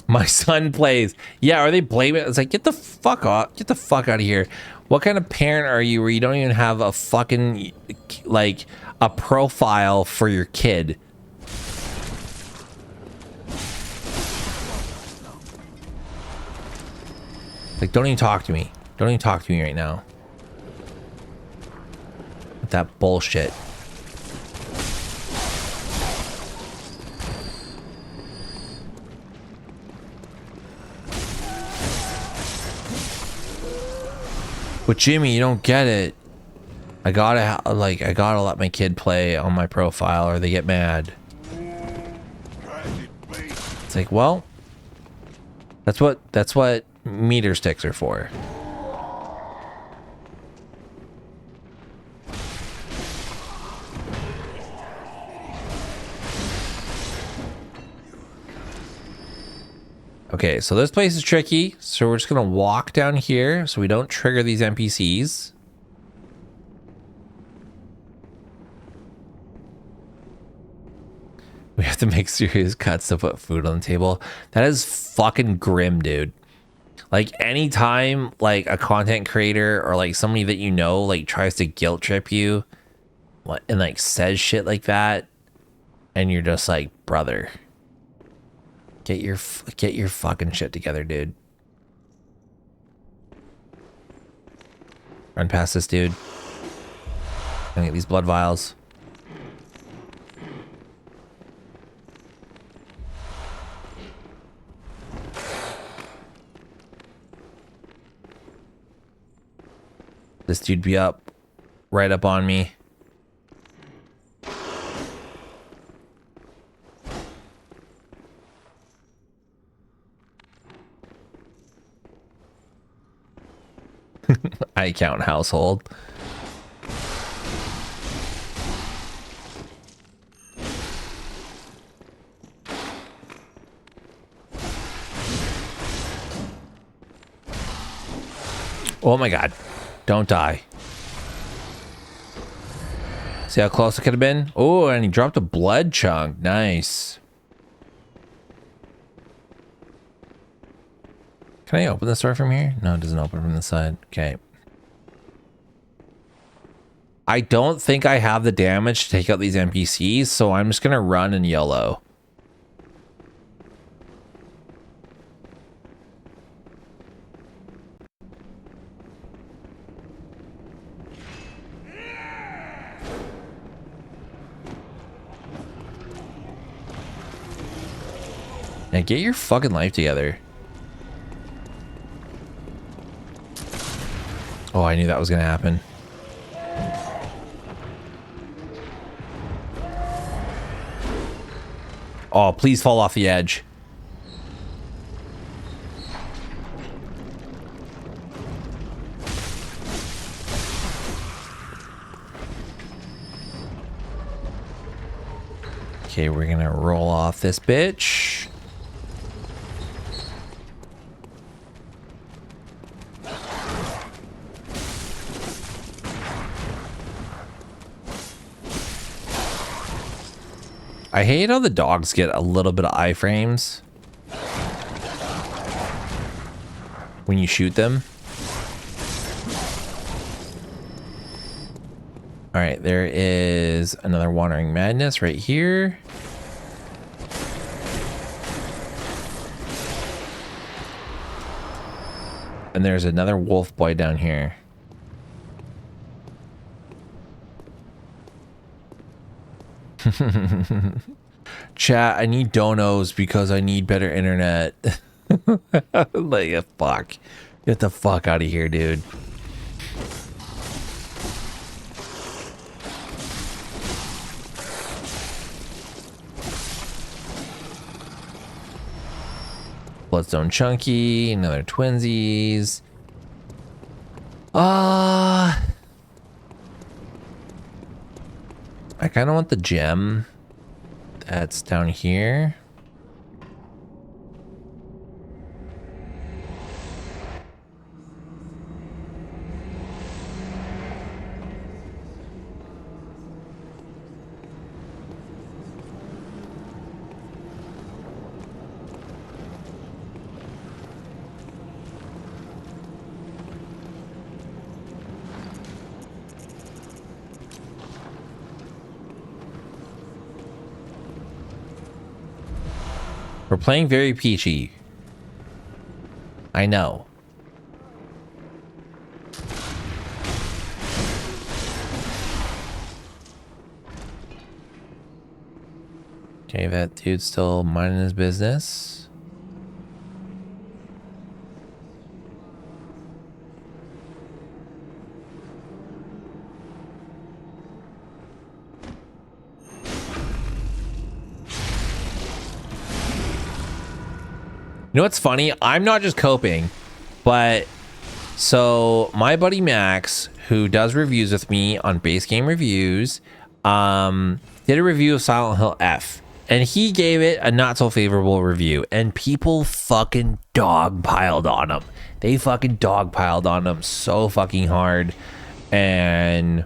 S1: My son plays. Yeah, are they blaming it? It's like, get the fuck off. Get the fuck out of here. What kind of parent are you where you don't even have a fucking, like, a profile for your kid? Like, don't even talk to me. Don't even talk to me right now. With that bullshit. But Jimmy, you don't get it. I gotta let my kid play on my profile or they get mad. It's like, well, that's what meter sticks are for. Okay, so this place is tricky, so we're just gonna walk down here so we don't trigger these NPCs. We have to make serious cuts to put food on the table. That is fucking grim, dude. Like, anytime, like, a content creator or, like, somebody that you know, like, tries to guilt trip you and, like, says shit like that, and you're just like, brother, get your fucking shit together, dude. Run past this dude. And get these blood vials. This dude be up, right up on me. I count household. Oh my god. Don't die. See how close it could have been? Oh, and he dropped a blood chunk. Nice. Can I open this door from here? No, it doesn't open from the side. Okay. I don't think I have the damage to take out these NPCs, so I'm just going to run in yellow. Now get your fucking life together. Oh, I knew that was going to happen. Oh, please fall off the edge. Okay, we're going to roll off this bitch. I hate how the dogs get a little bit of iframes when you shoot them. All right, there is another Wandering Madness right here. And there's another wolf boy down here. Chat, I need donos because I need better internet. Like, fuck. Get the fuck out of here, dude. Bloodstone Chunky, another twinsies. I kind of want the gem that's down here. We're playing very peachy. I know. Okay, that dude's still minding his business. You know what's funny? I'm not just coping, but so my buddy Max, who does reviews with me on Base Game Reviews, did a review of Silent Hill F, and he gave it a not so favorable review, and people fucking dogpiled on him. They fucking dogpiled on him so fucking hard, and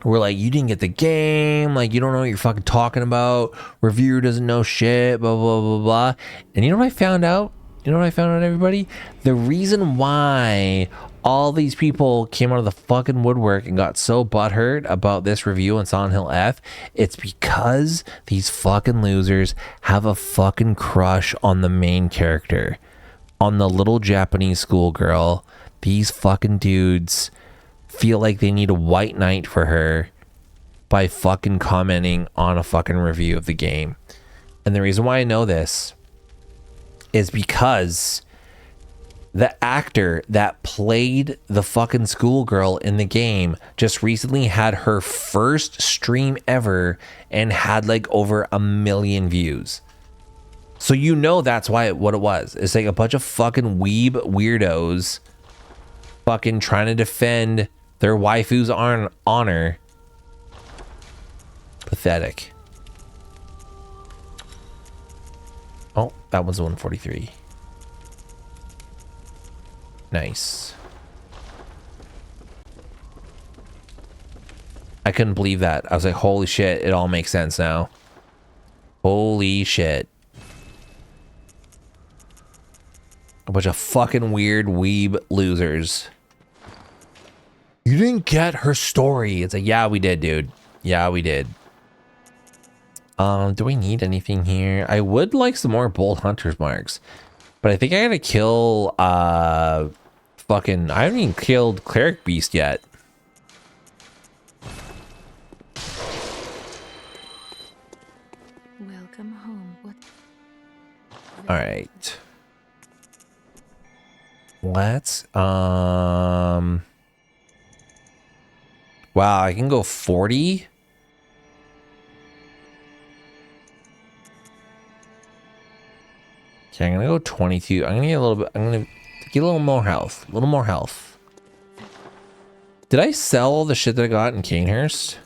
S1: we're like, you didn't get the game, like you don't know what you're fucking talking about, reviewer doesn't know shit, blah blah blah blah. And you know what I found out? You know what I found out, everybody? The reason why all these people came out of the fucking woodwork and got so butthurt about this review on Silent Hill F, it's because these fucking losers have a fucking crush on the main character, on the little Japanese schoolgirl. These fucking dudes feel like they need a white knight for her by fucking commenting on a fucking review of the game. And the reason why I know this is because the actor that played the fucking schoolgirl in the game just recently had her first stream ever and had like over 1 million views. So you know that's why what it was. It's like a bunch of fucking weeb weirdos fucking trying to defend their waifu's honor. Pathetic. Oh, that was 143. Nice. I couldn't believe that. I was like, holy shit, it all makes sense now. Holy shit. A bunch of fucking weird weeb losers. You didn't get her story. It's like, yeah, we did, dude. Yeah, we did. Do we need anything here? I would like some more bold hunter's marks, but I think I gotta kill fucking, I haven't even killed cleric beast yet.
S3: Welcome home. What?
S1: All right. Let's wow, I can go 40. Okay, I'm gonna go 22. I'm gonna get a little bit, I'm gonna get a little more health. A little more health. Did I sell all the shit that I got in Canehurst?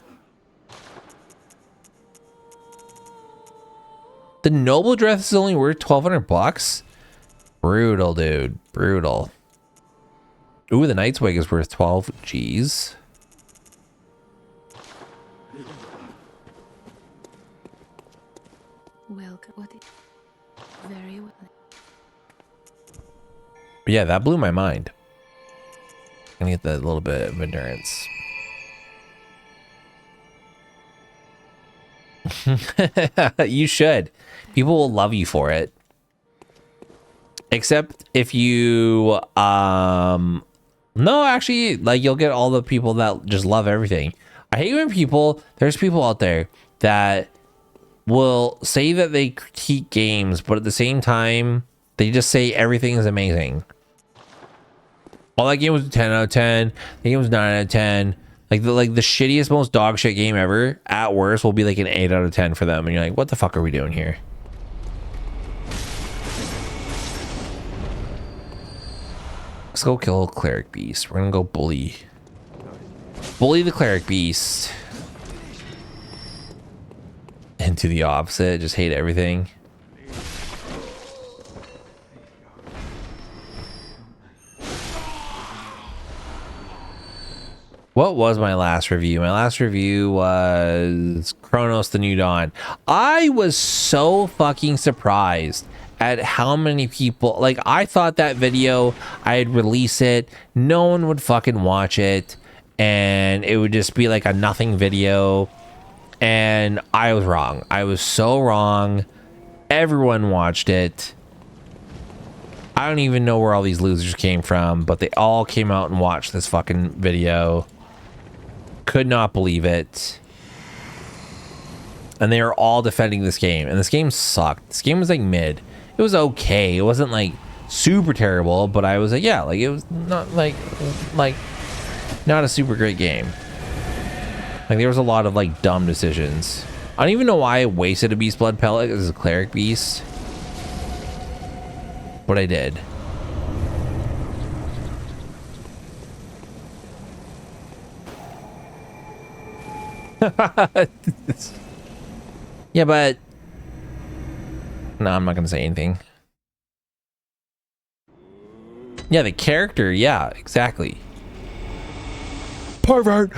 S1: The noble dress is only worth 1,200 bucks? Brutal, dude. Brutal. Ooh, the knight's wig is worth 12 G's.
S3: Welcome. What? Very well.
S1: But yeah, that blew my mind. I'm gonna get that little bit of endurance. You should. People will love you for it. Except if you no, actually, like, you'll get all the people that just love everything. I hate when there's people out there that will say that they critique games, but at the same time they just say everything is amazing. Oh, that game was a 10 out of 10. The game was 9 out of 10. Like the shittiest, most dog shit game ever, at worst, will be like an 8 out of 10 for them. And you're like, what the fuck are we doing here? Let's go kill Cleric Beast. We're gonna go bully the Cleric Beast. And to the opposite, just hate everything. What was my last review? My last review was Chronos the New Dawn. I was so fucking surprised at how many people, like, I thought that video, I'd release it, no one would fucking watch it, and it would just be like a nothing video. And I was wrong. I was so wrong. Everyone watched it. I don't even know where all these losers came from, but they all came out and watched this fucking video. Could not believe it. And they were all defending this game. And this game sucked. This game was like mid. It was okay. It wasn't like super terrible, but I was like, yeah, like it was not like not a super great game. Like there was a lot of like dumb decisions. I don't even know why I wasted a beast blood pellet as a cleric beast, but I did. Yeah, but no, I'm not gonna say anything. Yeah, the character, yeah, exactly. Pervert.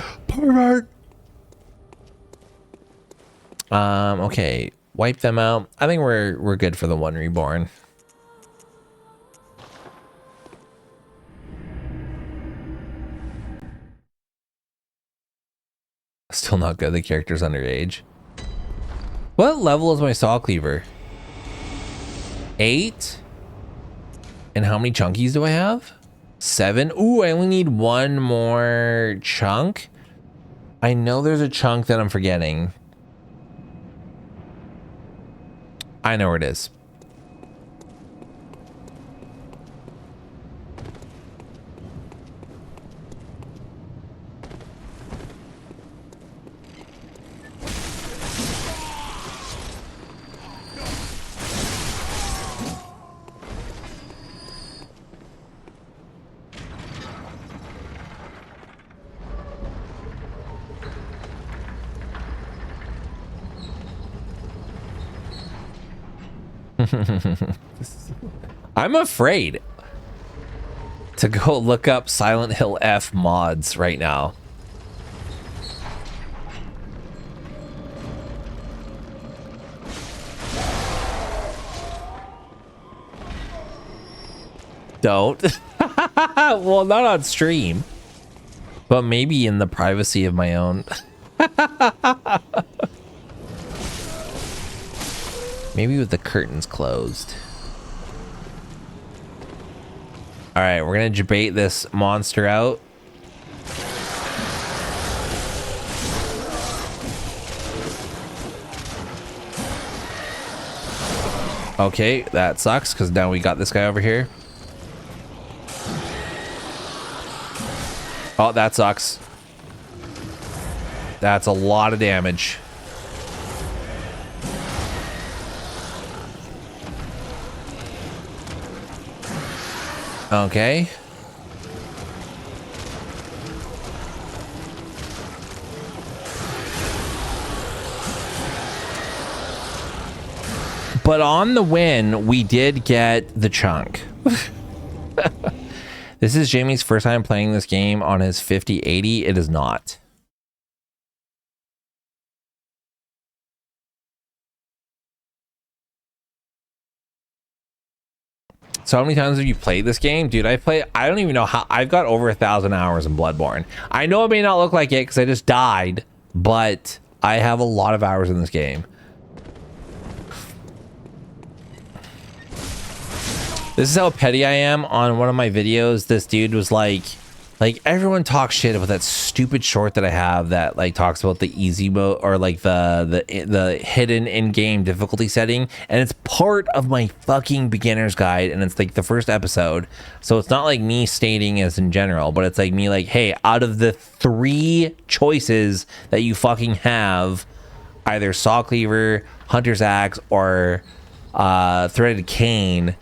S1: Okay, wipe them out. I think we're good for the one reborn. Still not good. The character's underage. What level is my Sawcleaver? 8? And how many chunkies do I have? 7. Ooh, I only need one more chunk. I know there's a chunk that I'm forgetting. I know where it is. I'm afraid to go look up Silent Hill F mods right now. Don't. Well, not on stream, but maybe in the privacy of my own. Maybe with the curtains closed. All right, we're gonna debate this monster out. Okay, that sucks because now we got this guy over here. Oh, that sucks. That's a lot of damage. Okay. But on the win, we did get the chunk. This is Jamie's first time playing this game on his 5080. It is not. So how many times have you played this game? Dude, I don't even know how. I've got over 1,000 hours in Bloodborne. I know it may not look like it because I just died, but I have a lot of hours in this game. This is how petty I am. On one of my videos, this dude was like everyone talks shit about that stupid short that I have that like talks about the easy mode or like the hidden in-game difficulty setting, and it's part of my fucking beginner's guide, and it's like the first episode. So it's not like me stating as in general, but it's like me like, hey, out of the 3 choices that you fucking have, either Sawcleaver, Hunter's Axe, or Threaded Cane,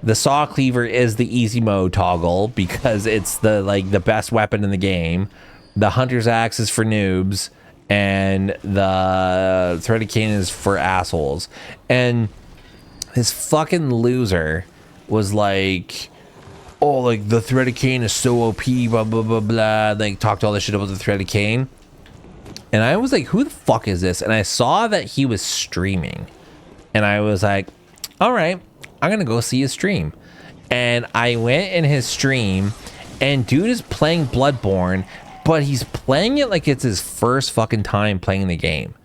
S1: the Sawcleaver is the easy mode toggle because it's the best weapon in the game. The Hunter's Axe is for noobs, and the Threaded Cane is for assholes. And this fucking loser was like, oh, like the Threaded Cane is so OP, blah blah blah blah. Like talked all this shit about the Threaded Cane, and I was like, who the fuck is this? And I saw that he was streaming, and I was like, all right, I'm gonna go see his stream. And I went in his stream, and dude is playing Bloodborne, but he's playing it like it's his first fucking time playing the game.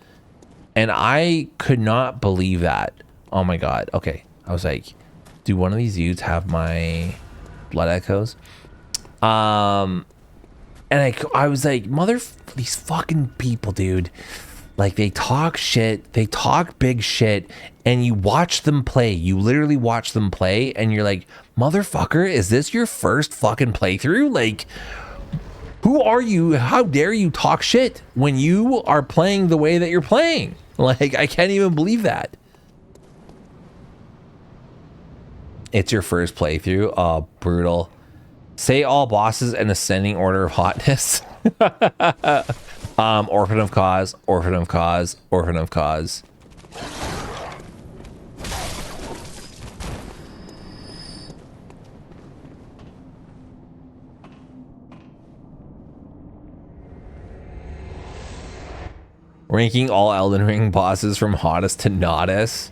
S1: And I could not believe that. Oh my God. Okay. I was like, do one of these dudes have my blood echoes? And I was like, these fucking people, dude. Like, they talk shit, they talk big shit, and you watch them play. You literally watch them play, and you're like, motherfucker, is this your first fucking playthrough? Like, who are you? How dare you talk shit when you are playing the way that you're playing? Like, I can't even believe that. It's your first playthrough? Oh, brutal. Say all bosses in ascending order of hotness. Orphan of Cause, Orphan of Cause, Orphan of Cause. Ranking all Elden Ring bosses from hottest to nottest.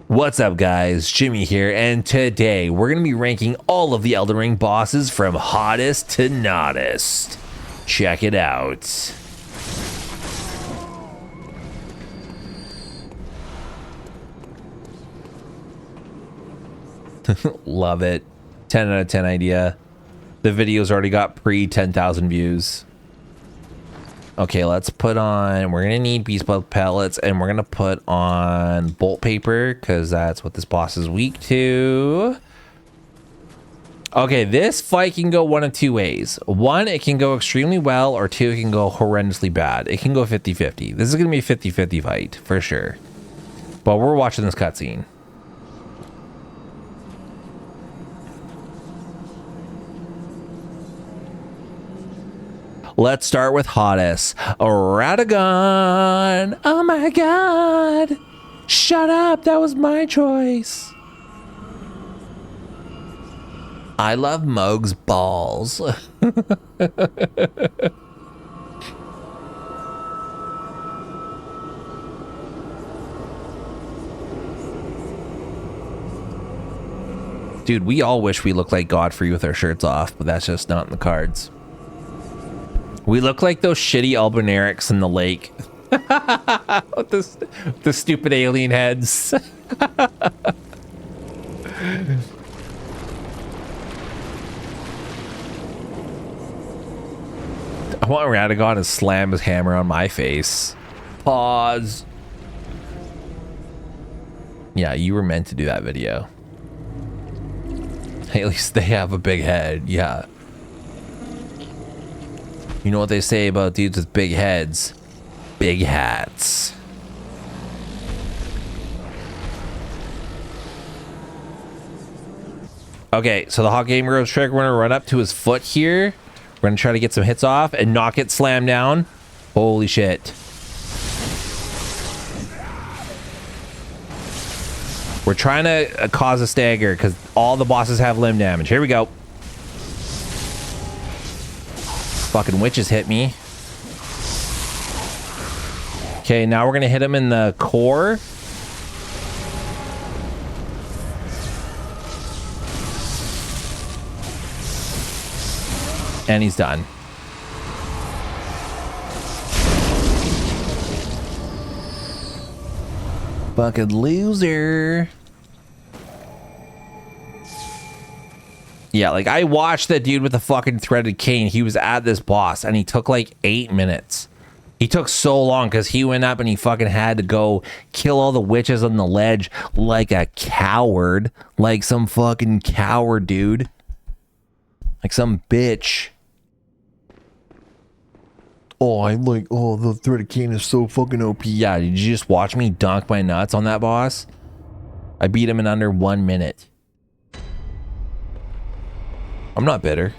S1: What's up, guys? Jimmy here, and today we're going to be ranking all of the Elden Ring bosses from hottest to nottest. Check it out. Love it. 10 out of 10 idea. The video's already got pre 10,000 views. Okay, let's put on, we're gonna need beast blood pellets, and we're gonna put on bolt paper because that's what this boss is weak to. Okay, this fight can go one of two ways. One, it can go extremely well, or two, it can go horrendously bad. It can go 50-50. This is gonna be a 50-50 fight for sure. But we're watching this cutscene. Let's start with hottest. Radagon. Oh my God. Shut up. That was my choice. I love Moog's balls. Dude, we all wish we looked like Godfrey with our shirts off, but that's just not in the cards. We look like those shitty Albonerics in the lake. With the stupid alien heads. I want Radagon to slam his hammer on my face. Pause. Yeah, you were meant to do that video. At least they have a big head. Yeah. You know what they say about dudes with big heads? Big hats. Okay, so the Hot Gamer Girl's trick, we're gonna run up to his foot here. We're gonna try to get some hits off and knock it slam down. Holy shit. We're trying to cause a stagger because all the bosses have limb damage. Here we go. Fucking witches hit me. Okay, now we're gonna hit him in the core. And he's done. Fucking loser. Yeah, like I watched that dude with the fucking threaded cane. He was at this boss and he took like 8 minutes. He took so long because he went up and he fucking had to go kill all the witches on the ledge like a coward. Like some fucking coward, dude. Like some bitch. Oh, the threaded cane is so fucking OP. Yeah, did you just watch me dunk my nuts on that boss? I beat him in under 1 minute. I'm not bitter.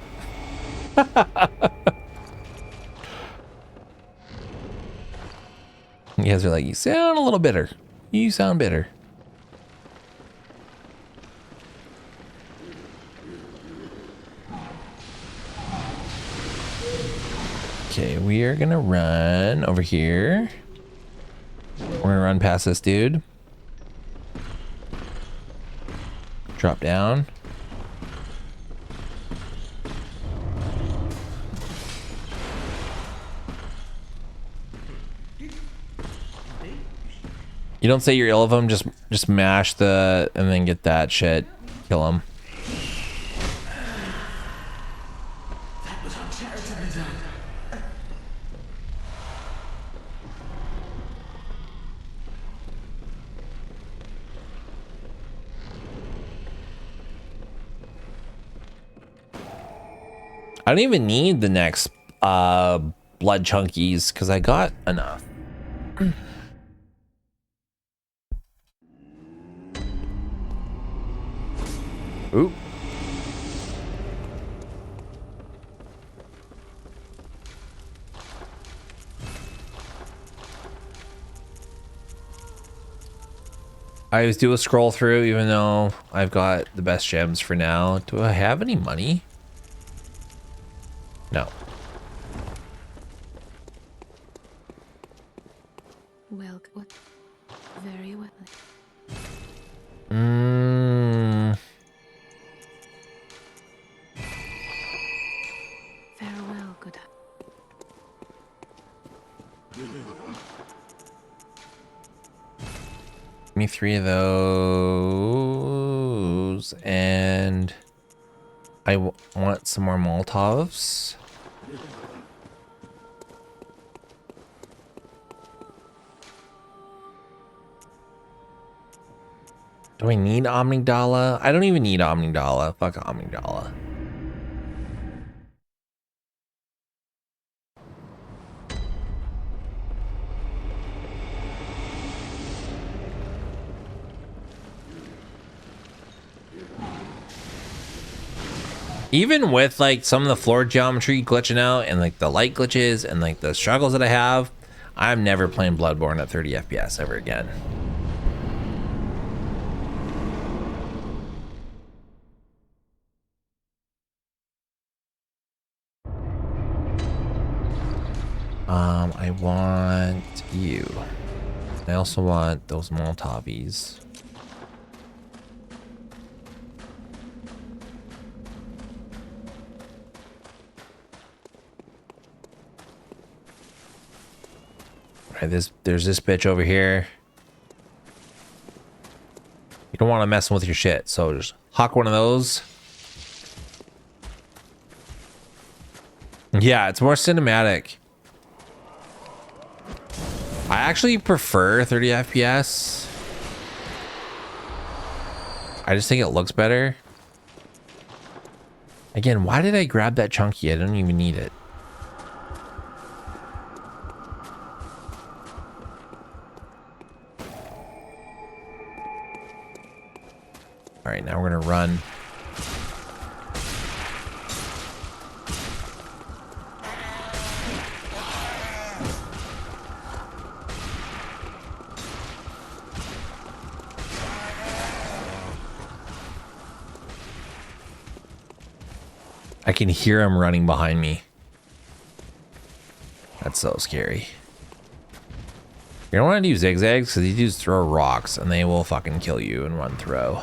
S1: You guys are like, you sound a little bitter. You sound bitter. Okay, we are gonna run over here. We're gonna run past this dude. Drop down. You don't say you're ill of them, just mash the and then get that shit. Kill them.
S2: That was uncharitably done.
S1: I don't even need the next blood chunkies because I got enough. Ooh. I always do a scroll through even though I've got the best gems for now. Do I have any money? No.
S3: Well, what? Very well. Farewell, good.
S1: Give me 3 of those, and I want some more Molotovs. Do I need Omnidala? I don't even need Omnidala. Fuck Omnidala. Even with like some of the floor geometry glitching out and like the light glitches and like the struggles that I have, I'm never playing Bloodborne at 30 FPS ever again. I want you. I also want those Molotovies. Alright, there's this bitch over here. You don't want to mess with your shit, so just huck one of those. Yeah, it's more cinematic. I actually prefer 30 FPS. I just think it looks better. Again, why did I grab that chunky? I don't even need it. All right, now we're gonna run. I can hear him running behind me. That's so scary. You don't want to do zigzags because these dudes throw rocks and they will fucking kill you in one throw.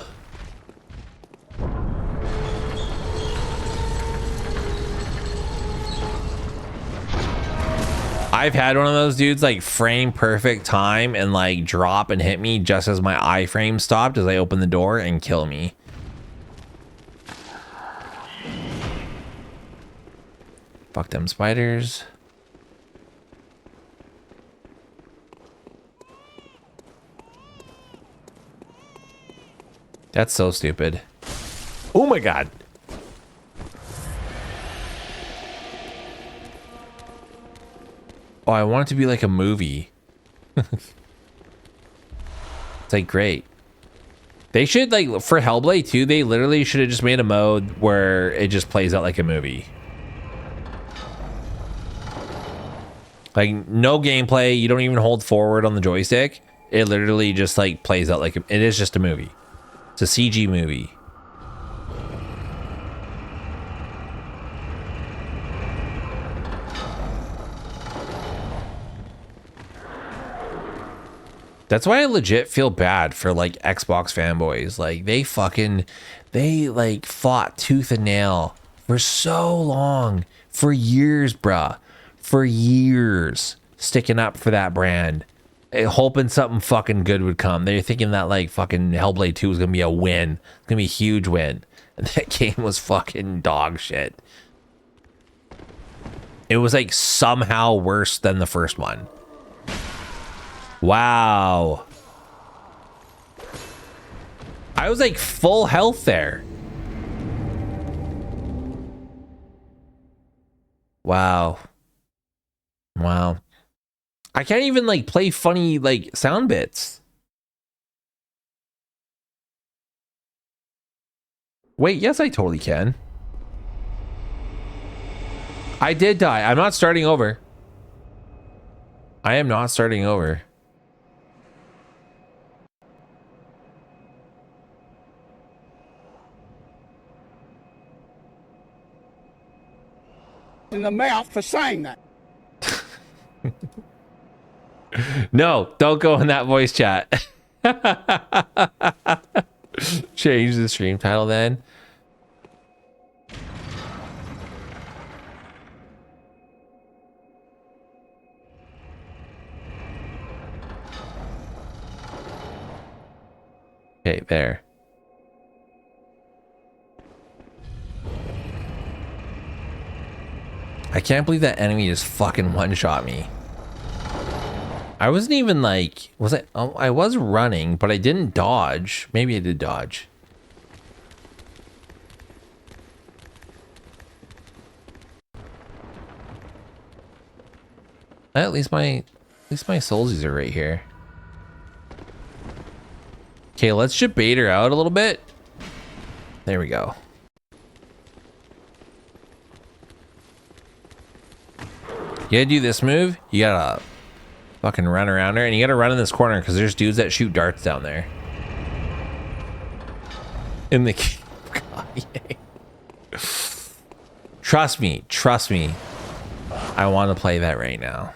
S1: I've had one of those dudes like frame perfect time and like drop and hit me just as my iframe stopped as I opened the door and kill me. Fuck them spiders. That's so stupid. Oh my god. Oh, I want it to be like a movie. It's like great. They should like for Hellblade 2, they literally should have just made a mode where it just plays out like a movie. Like no gameplay, you don't even hold forward on the joystick. It literally just like plays out like it is just a movie. It's a CG movie. That's why I legit feel bad for like Xbox fanboys. Like they like fought tooth and nail for so long, for years, bruh. For years sticking up for that brand, hoping something fucking good would come. They're thinking that like fucking Hellblade 2 was gonna be a win. It's gonna be a huge win. And that game was fucking dog shit. It was like somehow worse than the first one. Wow. I was like full health there. Wow. Wow. I can't even like play funny like sound bits. Wait, yes, I totally can. I did die. I'm not starting over. I am not starting over.
S4: In the mouth for saying that.
S1: No, don't go in that voice chat. Change the stream title then. Okay, there. I can't believe that enemy just fucking one-shot me. I wasn't even like, was I? Oh, I was running, but I didn't dodge. Maybe I did dodge. At least my soulsies are right here. Okay, let's just bait her out a little bit. There we go. You gotta do this move. You gotta fucking run around her, and you gotta run in this corner because there's dudes that shoot darts down there. In the trust me, trust me. I want to play that right now.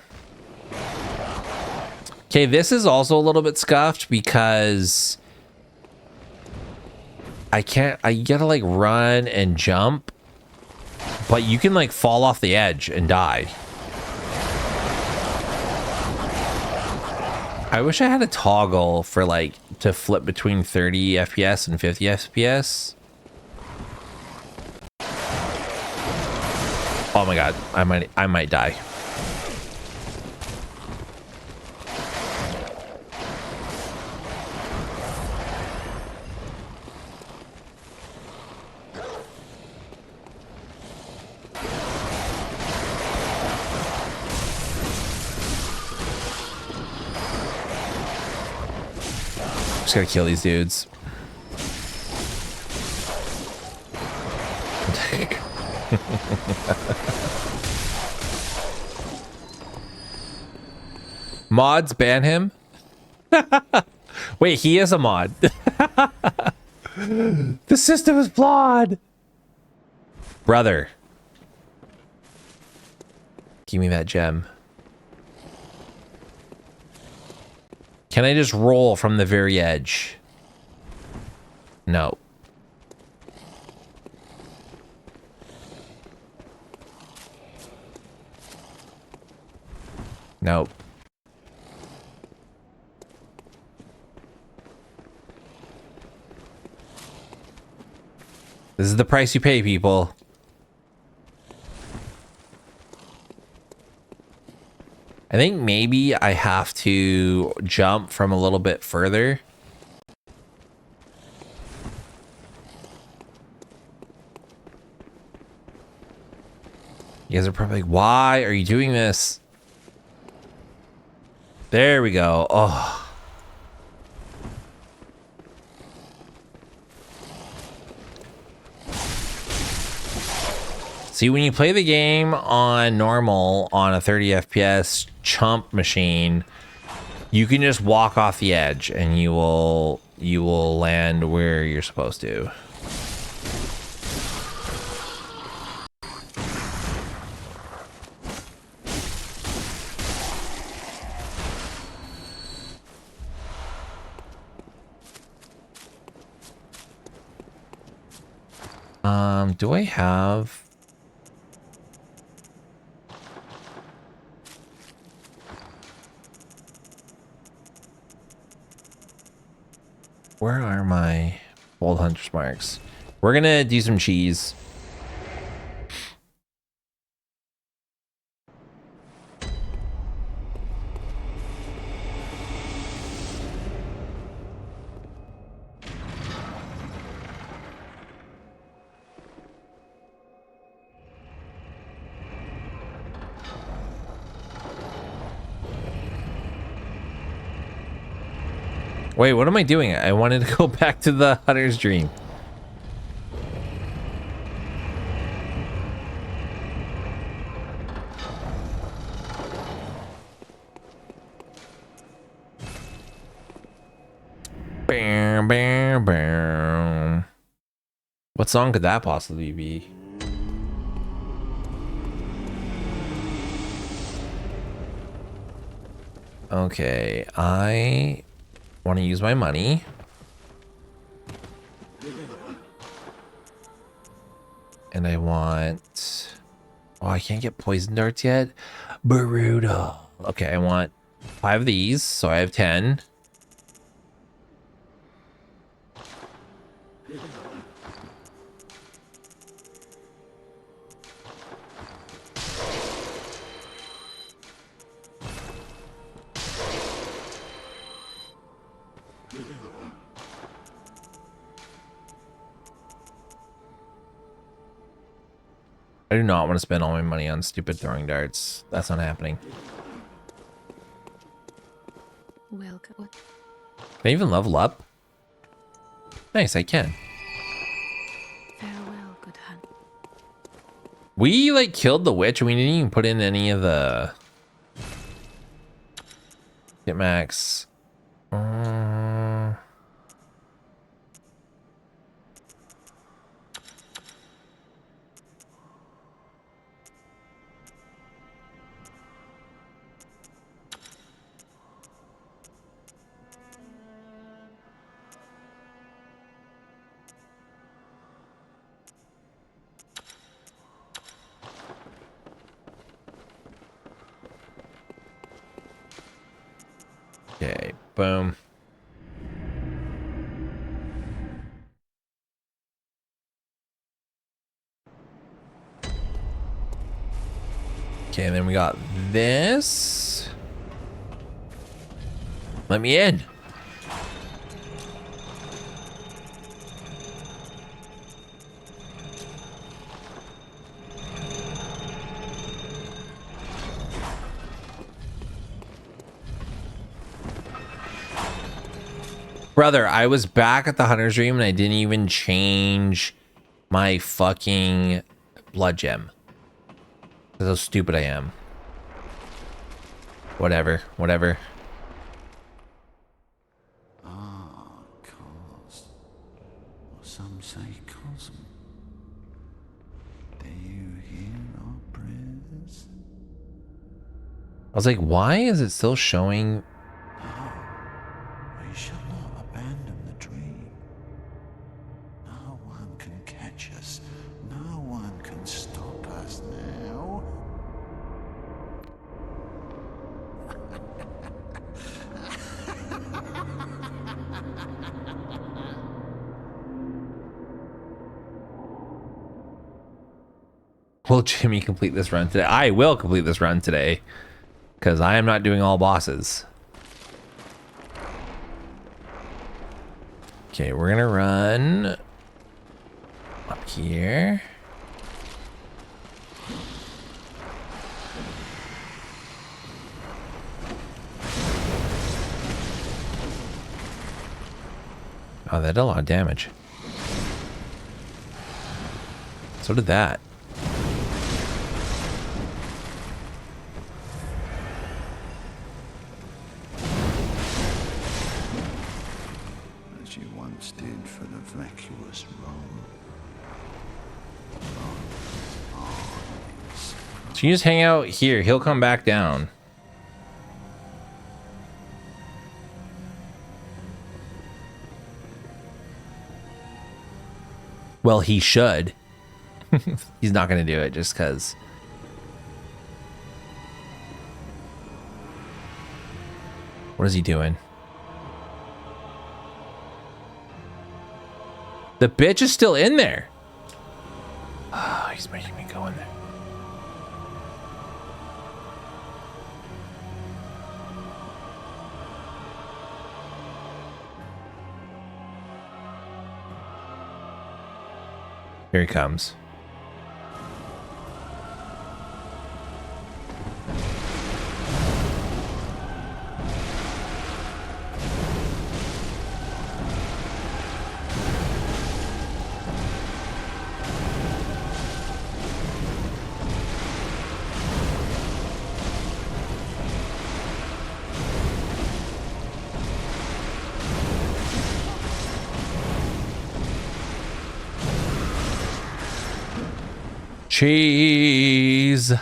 S1: Okay, this is also a little bit scuffed because I gotta like run and jump, but you can like fall off the edge and die. I wish I had a toggle for like to flip between 30 FPS and 50 FPS. Oh my god, I might die. Just gotta kill these dudes. Mods ban him? Wait, he is a mod. The system is flawed. Brother. Give me that gem. Can I just roll from the very edge? No. Nope. This is the price you pay, people. I think maybe I have to jump from a little bit further. You guys are probably like, why are you doing this? There we go. Oh. See, when you play the game on normal on a 30 FPS chump machine, you can just walk off the edge and you will land where you're supposed to. Do I have... Where are my Bold Hunter's marks? We're gonna do some cheese. Wait, what am I doing? I wanted to go back to the Hunter's Dream. Bam, bam, bam. What song could that possibly be? Okay, I want to use my money. And I want... Oh, I can't get poison darts yet. Brutal. Okay, I want 5 of these, so I have 10. I do not want to spend all my money on stupid throwing darts. That's not happening.
S3: Welcome.
S1: Can I even level up? Nice, I can.
S3: Farewell, good hunt.
S1: We like killed the witch and we didn't even put in any of the... Get max. Okay, boom. Okay, and then we got this. Let me in. Brother, I was back at the Hunter's Dream and I didn't even change my fucking blood gem. That's how stupid I am. Whatever, whatever.
S2: Cause. Or some say cosm. Do you hear our prayers?
S1: I was like, why is it still showing?
S2: We shall not abandon the dream. No one can catch us. No one can stop us now.
S1: Will Jimmy complete this run today? I will complete this run today. Because I am not doing all bosses. Okay, we're gonna run up here. Oh, that did a lot of damage. So did that.
S2: As you once did for the vacuous Rome.
S1: So you just hang out here. He'll come back down. Well, he should. He's not going to do it just because. What is he doing? The bitch is still in there. Oh, he's making me go in there. Here he comes. Cheese.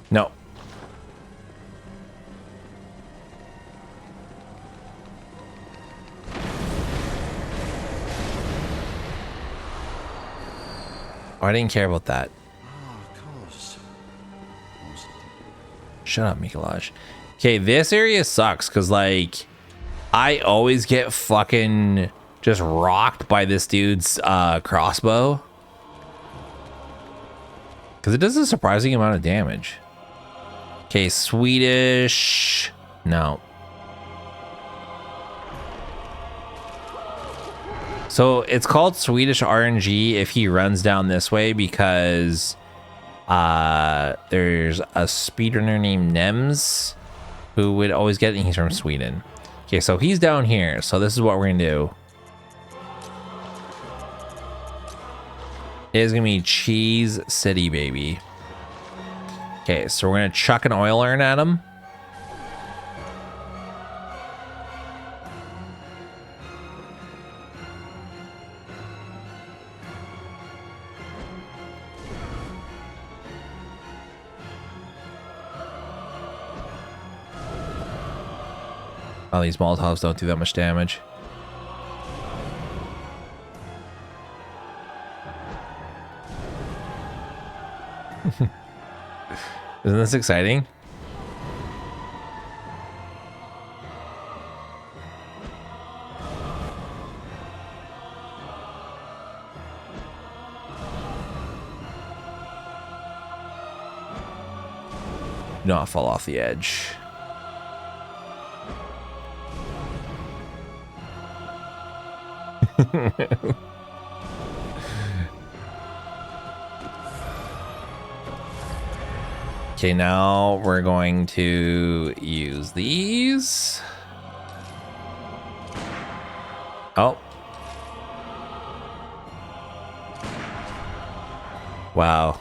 S1: No. Oh, I didn't care about that. Shut up, Mikolaj. Okay, this area sucks because, like, I always get fucking just rocked by this dude's crossbow. Because it does a surprising amount of damage. Okay, Swedish. No. So it's called Swedish RNG if he runs down this way because there's a speedrunner named Nems who would always get it, and he's from Sweden. Okay, so he's down here. So this is what we're gonna do. It is gonna be Cheese City, baby. Okay, so we're gonna chuck an oil urn at him. Oh, these Molotovs don't do that much damage. Isn't this exciting? Do not fall off the edge. Okay, now we're going to use these. Oh. Wow.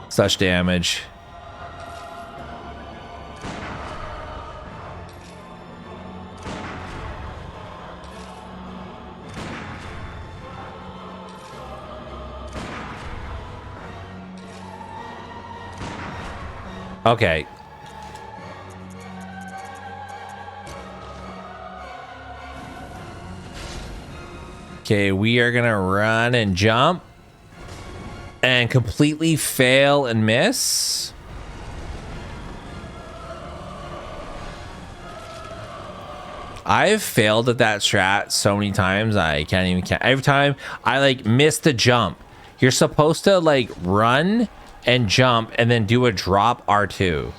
S1: Such damage. Okay. Okay, we are gonna run and jump and completely fail and miss. I've failed at that strat so many times I can't even count. Every time I like miss the jump. You're supposed to like run and jump and then do a drop R2.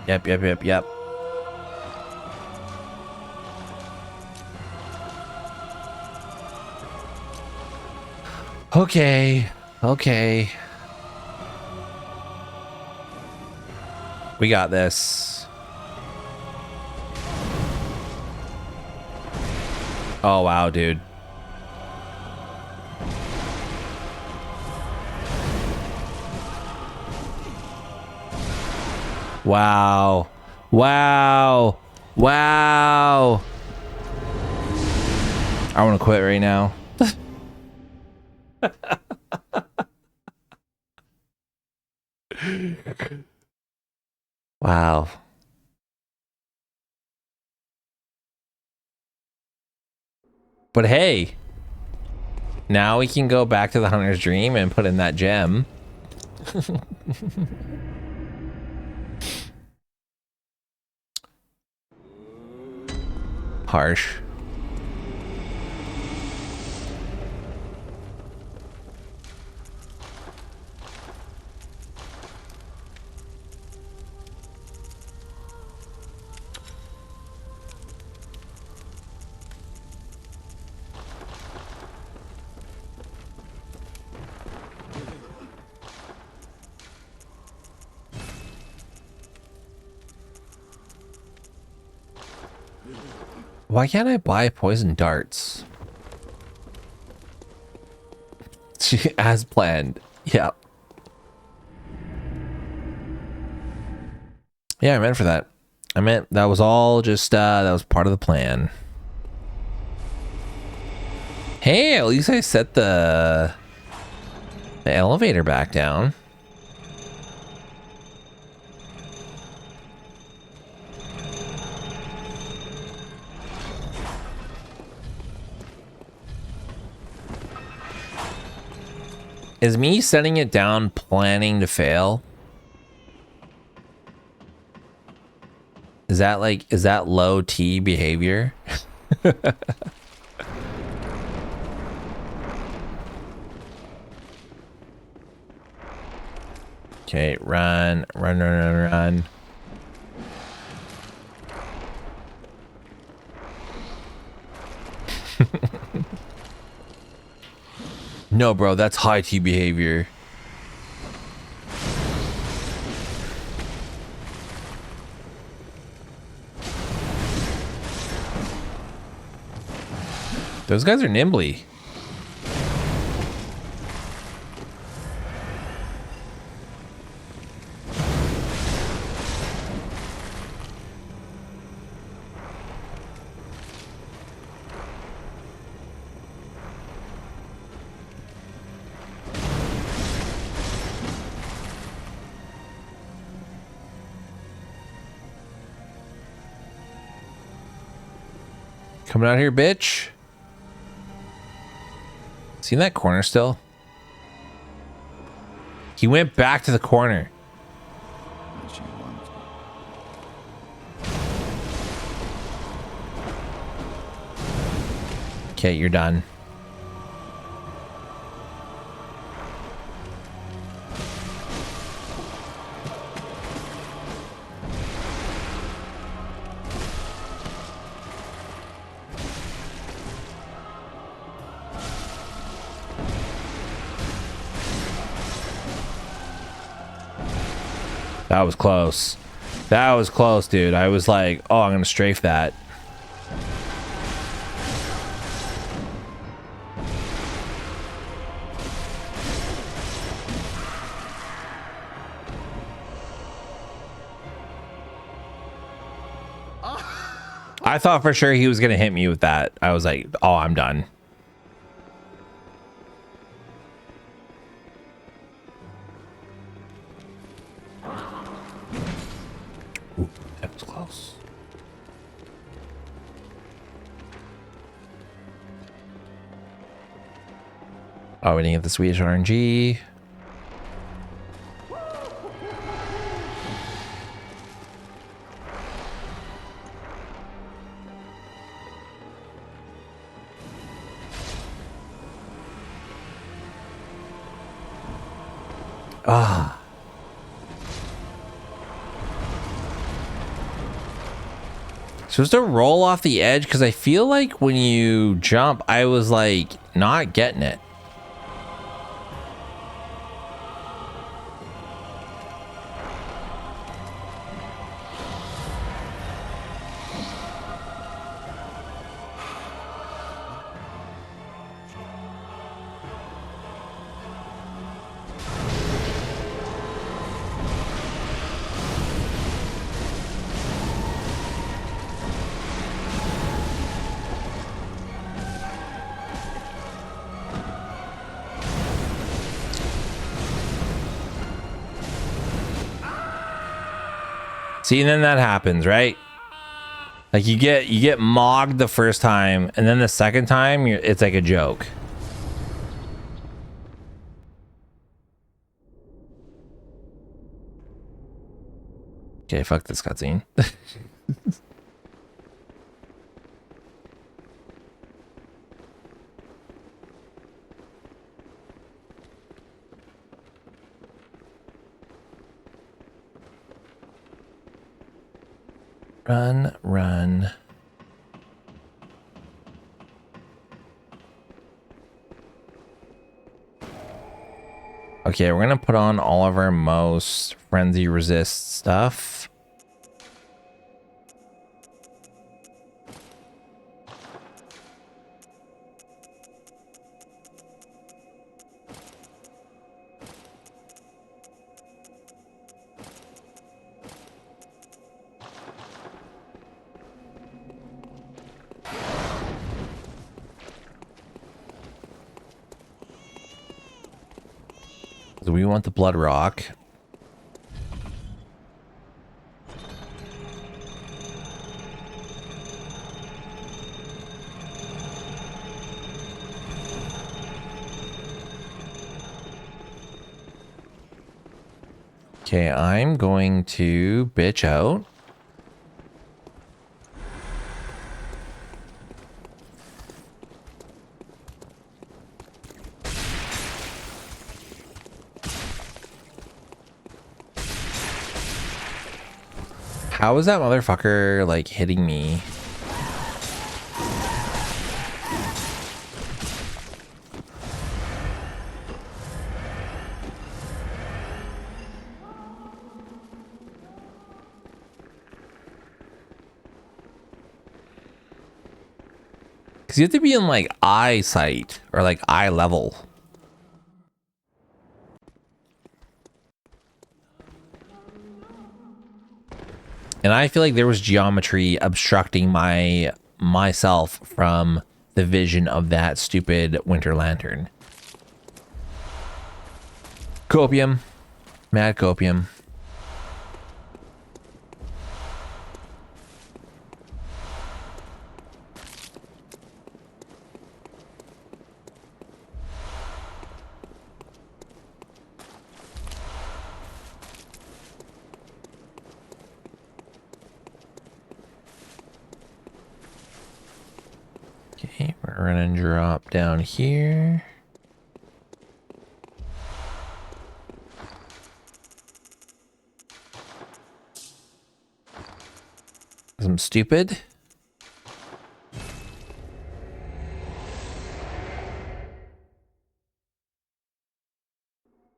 S1: Yep. Okay. We got this. Oh, wow, dude. Wow. I want to quit right now. Wow. But hey, now we can go back to the hunter's dream and put in that gem. Harsh. Why can't I buy poison darts? As planned. Yeah. Yeah, I meant for that. I meant that was all just, that was part of the plan. Hey, at least I set the elevator back down. Is me setting it down planning to fail? Is that like, is that low T behavior? Okay, run, run, run, run, run. No, bro, that's high T behavior. Those guys are nimbly. Coming out here, bitch. See in that corner still? He went back to the corner.
S2: As you want.
S1: Okay, you're done. That was close. That was close, dude. I was like, oh, I'm gonna strafe that. I thought for sure he was gonna hit me with that. I was like, oh, I'm done. Ooh, that was close. Oh, we didn't get the Swedish RNG. Ah. Supposed to roll off the edge because I feel like when you jump, I was like not getting it. See, and then that happens, right? Like you get mogged the first time, and then the second time it's like a joke. Okay, fuck this cutscene. Run, run. Okay, we're gonna put on all of our most frenzy resist stuff. So we want the blood rock. Okay, I'm going to bitch out. How is that motherfucker like hitting me? Because you have to be in like eyesight or like eye level. And I feel like there was geometry obstructing myself from the vision of that stupid winter lantern. Copium. Mad copium. Okay, we're gonna drop down here. 'Cause I'm stupid.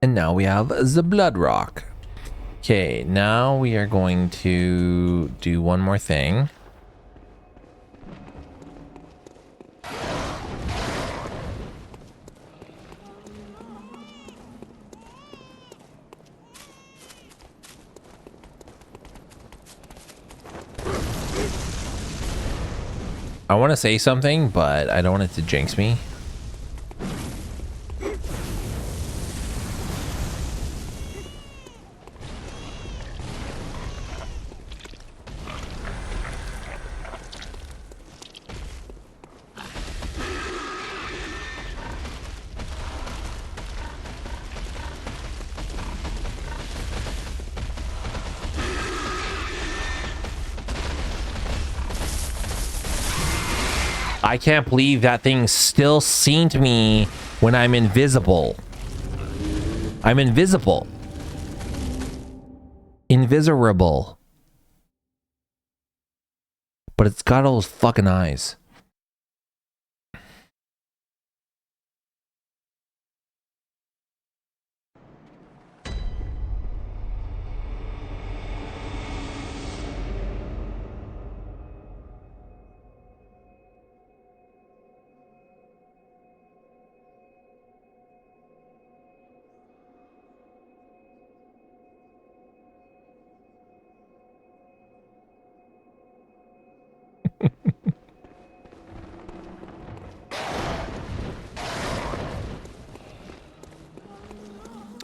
S1: And now we have the blood rock. Okay, now we are going to do one more thing. I want to say something, but I don't want it to jinx me. I can't believe that thing still seen to me when I'm invisible. I'm invisible. Invisible. But it's got all those fucking eyes.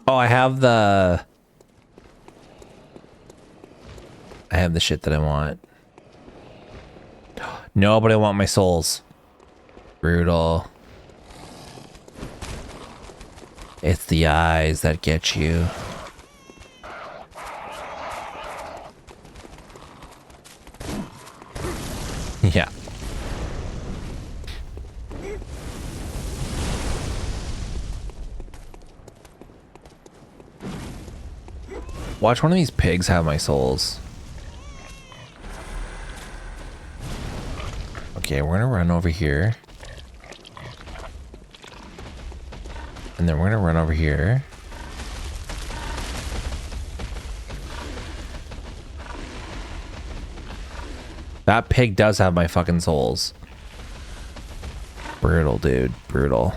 S1: Oh, I have the shit that I want. No, but I want my souls. Brutal. It's the eyes that get you. Yeah. Watch one of these pigs have my souls. Okay, we're gonna run over here. And then we're gonna run over here. That pig does have my fucking souls. Brutal, dude. Brutal.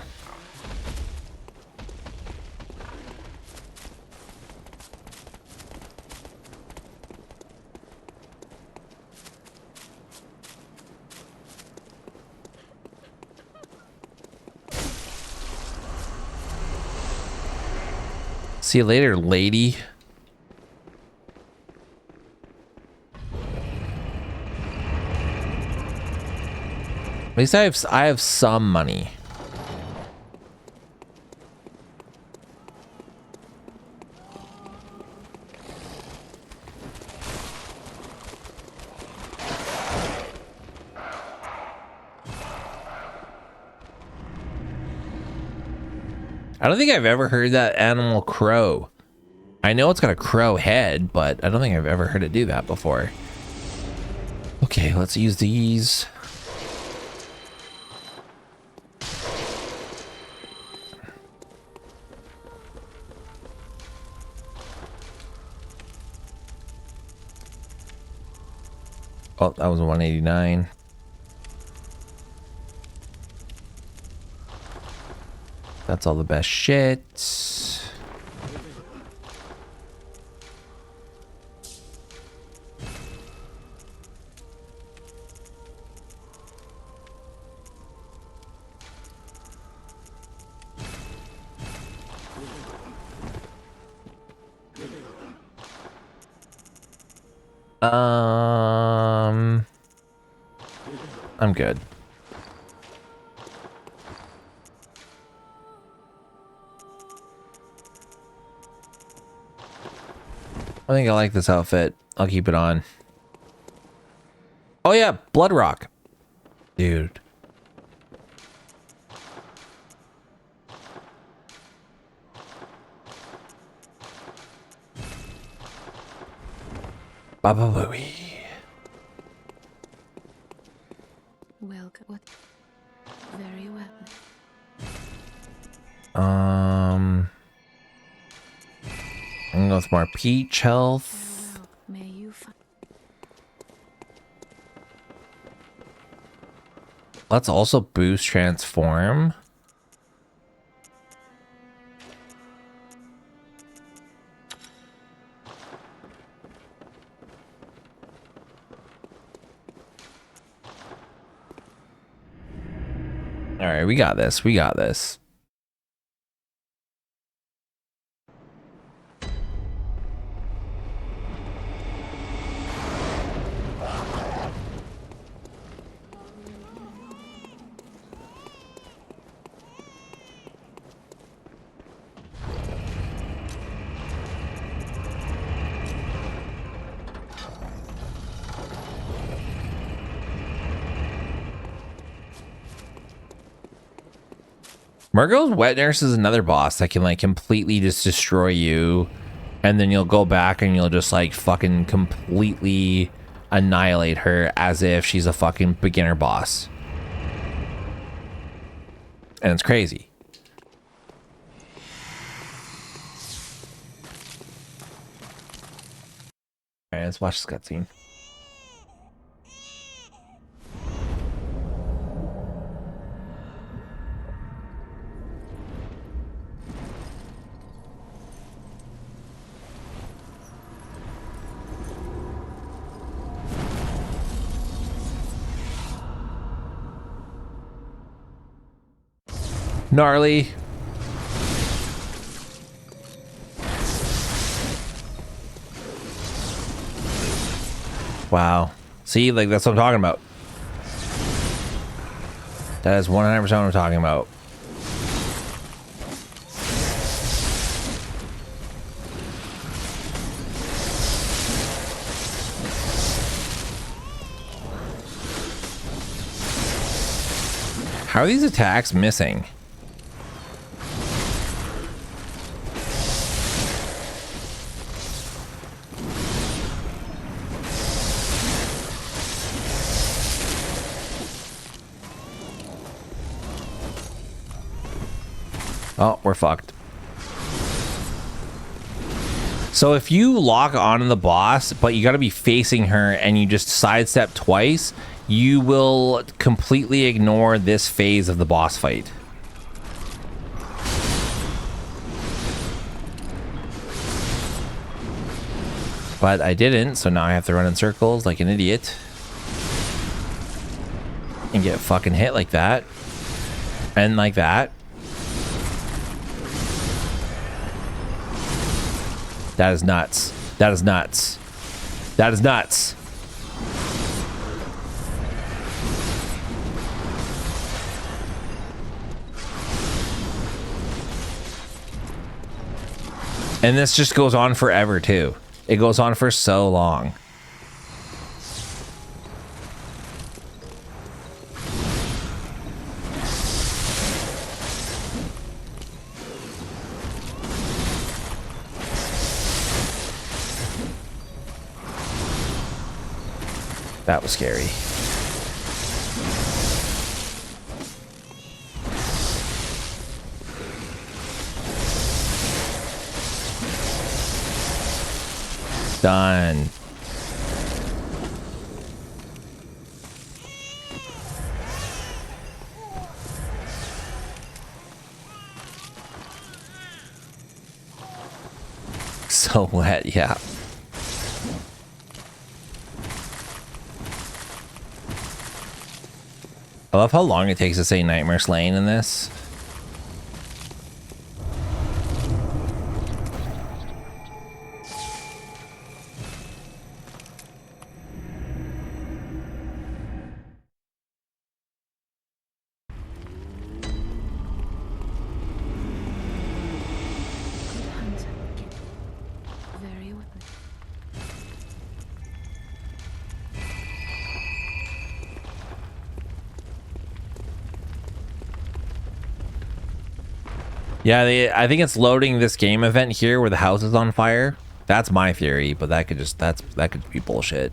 S1: See you later, lady. At least I have some money. I don't think I've ever heard that animal crow. I know it's got a crow head, but I don't think I've ever heard it do that before. Okay, let's use these. Oh, that was a 189. That's all the best shit. I'm good. I think I like this outfit. I'll keep it on. Oh yeah, Blood Rock. Dude. Baba Booey.
S3: Welcome. What? Very well.
S1: I'm gonna go with more peach health.
S3: Farewell. May you find.
S1: Let's also boost transform. All right, we got this. We got this. Murgo's Wet Nurse is another boss that can like completely just destroy you, and then you'll go back and you'll just like fucking completely annihilate her as if she's a fucking beginner boss. And it's crazy. Alright, let's watch this cutscene. Gnarly. Wow. See, like that's what I'm talking about. That is 100% what I'm talking about. How are these attacks missing? Oh, we're fucked. So if you lock onto the boss, but you got to be facing her and you just sidestep twice, you will completely ignore this phase of the boss fight. But I didn't, so now I have to run in circles like an idiot. And get fucking hit like that. And like that. That is nuts. That is nuts. That is nuts. And this just goes on forever too. It goes on for so long. That was scary. Done. So wet, yeah. I love how long it takes to say Nightmare Slain in this.
S3: Very weapon.
S1: Yeah, I think it's loading this game event here where the house is on fire. That's my theory, but that could just that could be bullshit.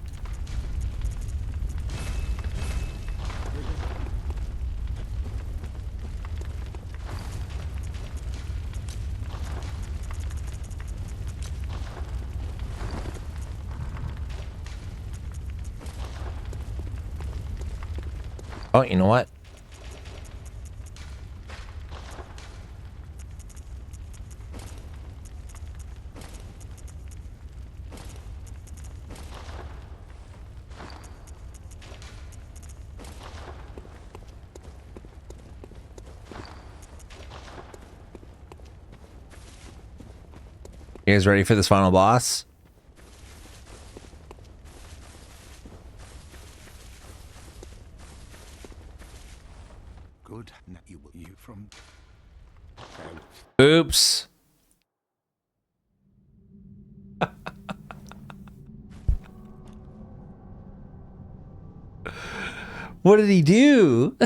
S1: Oh, you know what? You guys ready for this final boss?
S4: Good. Now you from.
S1: Oops. What did he do?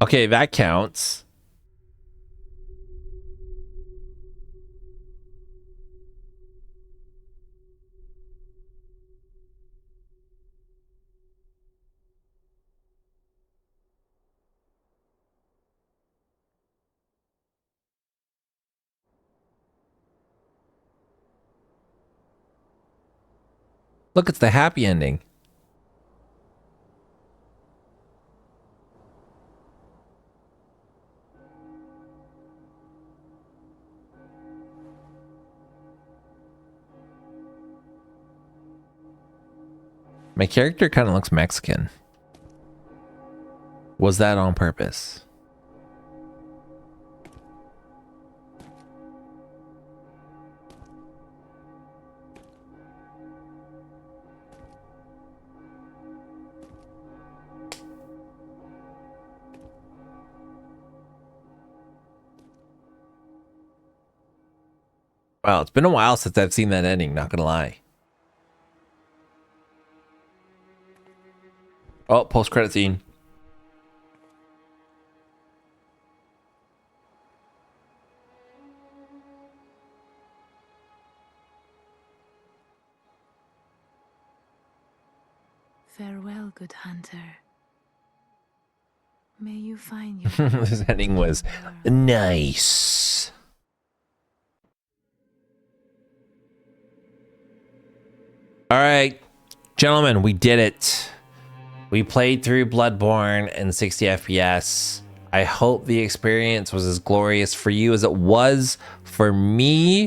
S1: Okay, that counts. Look, it's the happy ending. My character kind of looks Mexican. Was that on purpose? Wow, it's been a while since I've seen that ending, not gonna lie. Oh, post-credit scene.
S3: Farewell, good hunter. May you find your
S1: This ending was nice. All right, gentlemen, we did it. We played through Bloodborne in 60 FPS. I hope the experience was as glorious for you as it was for me.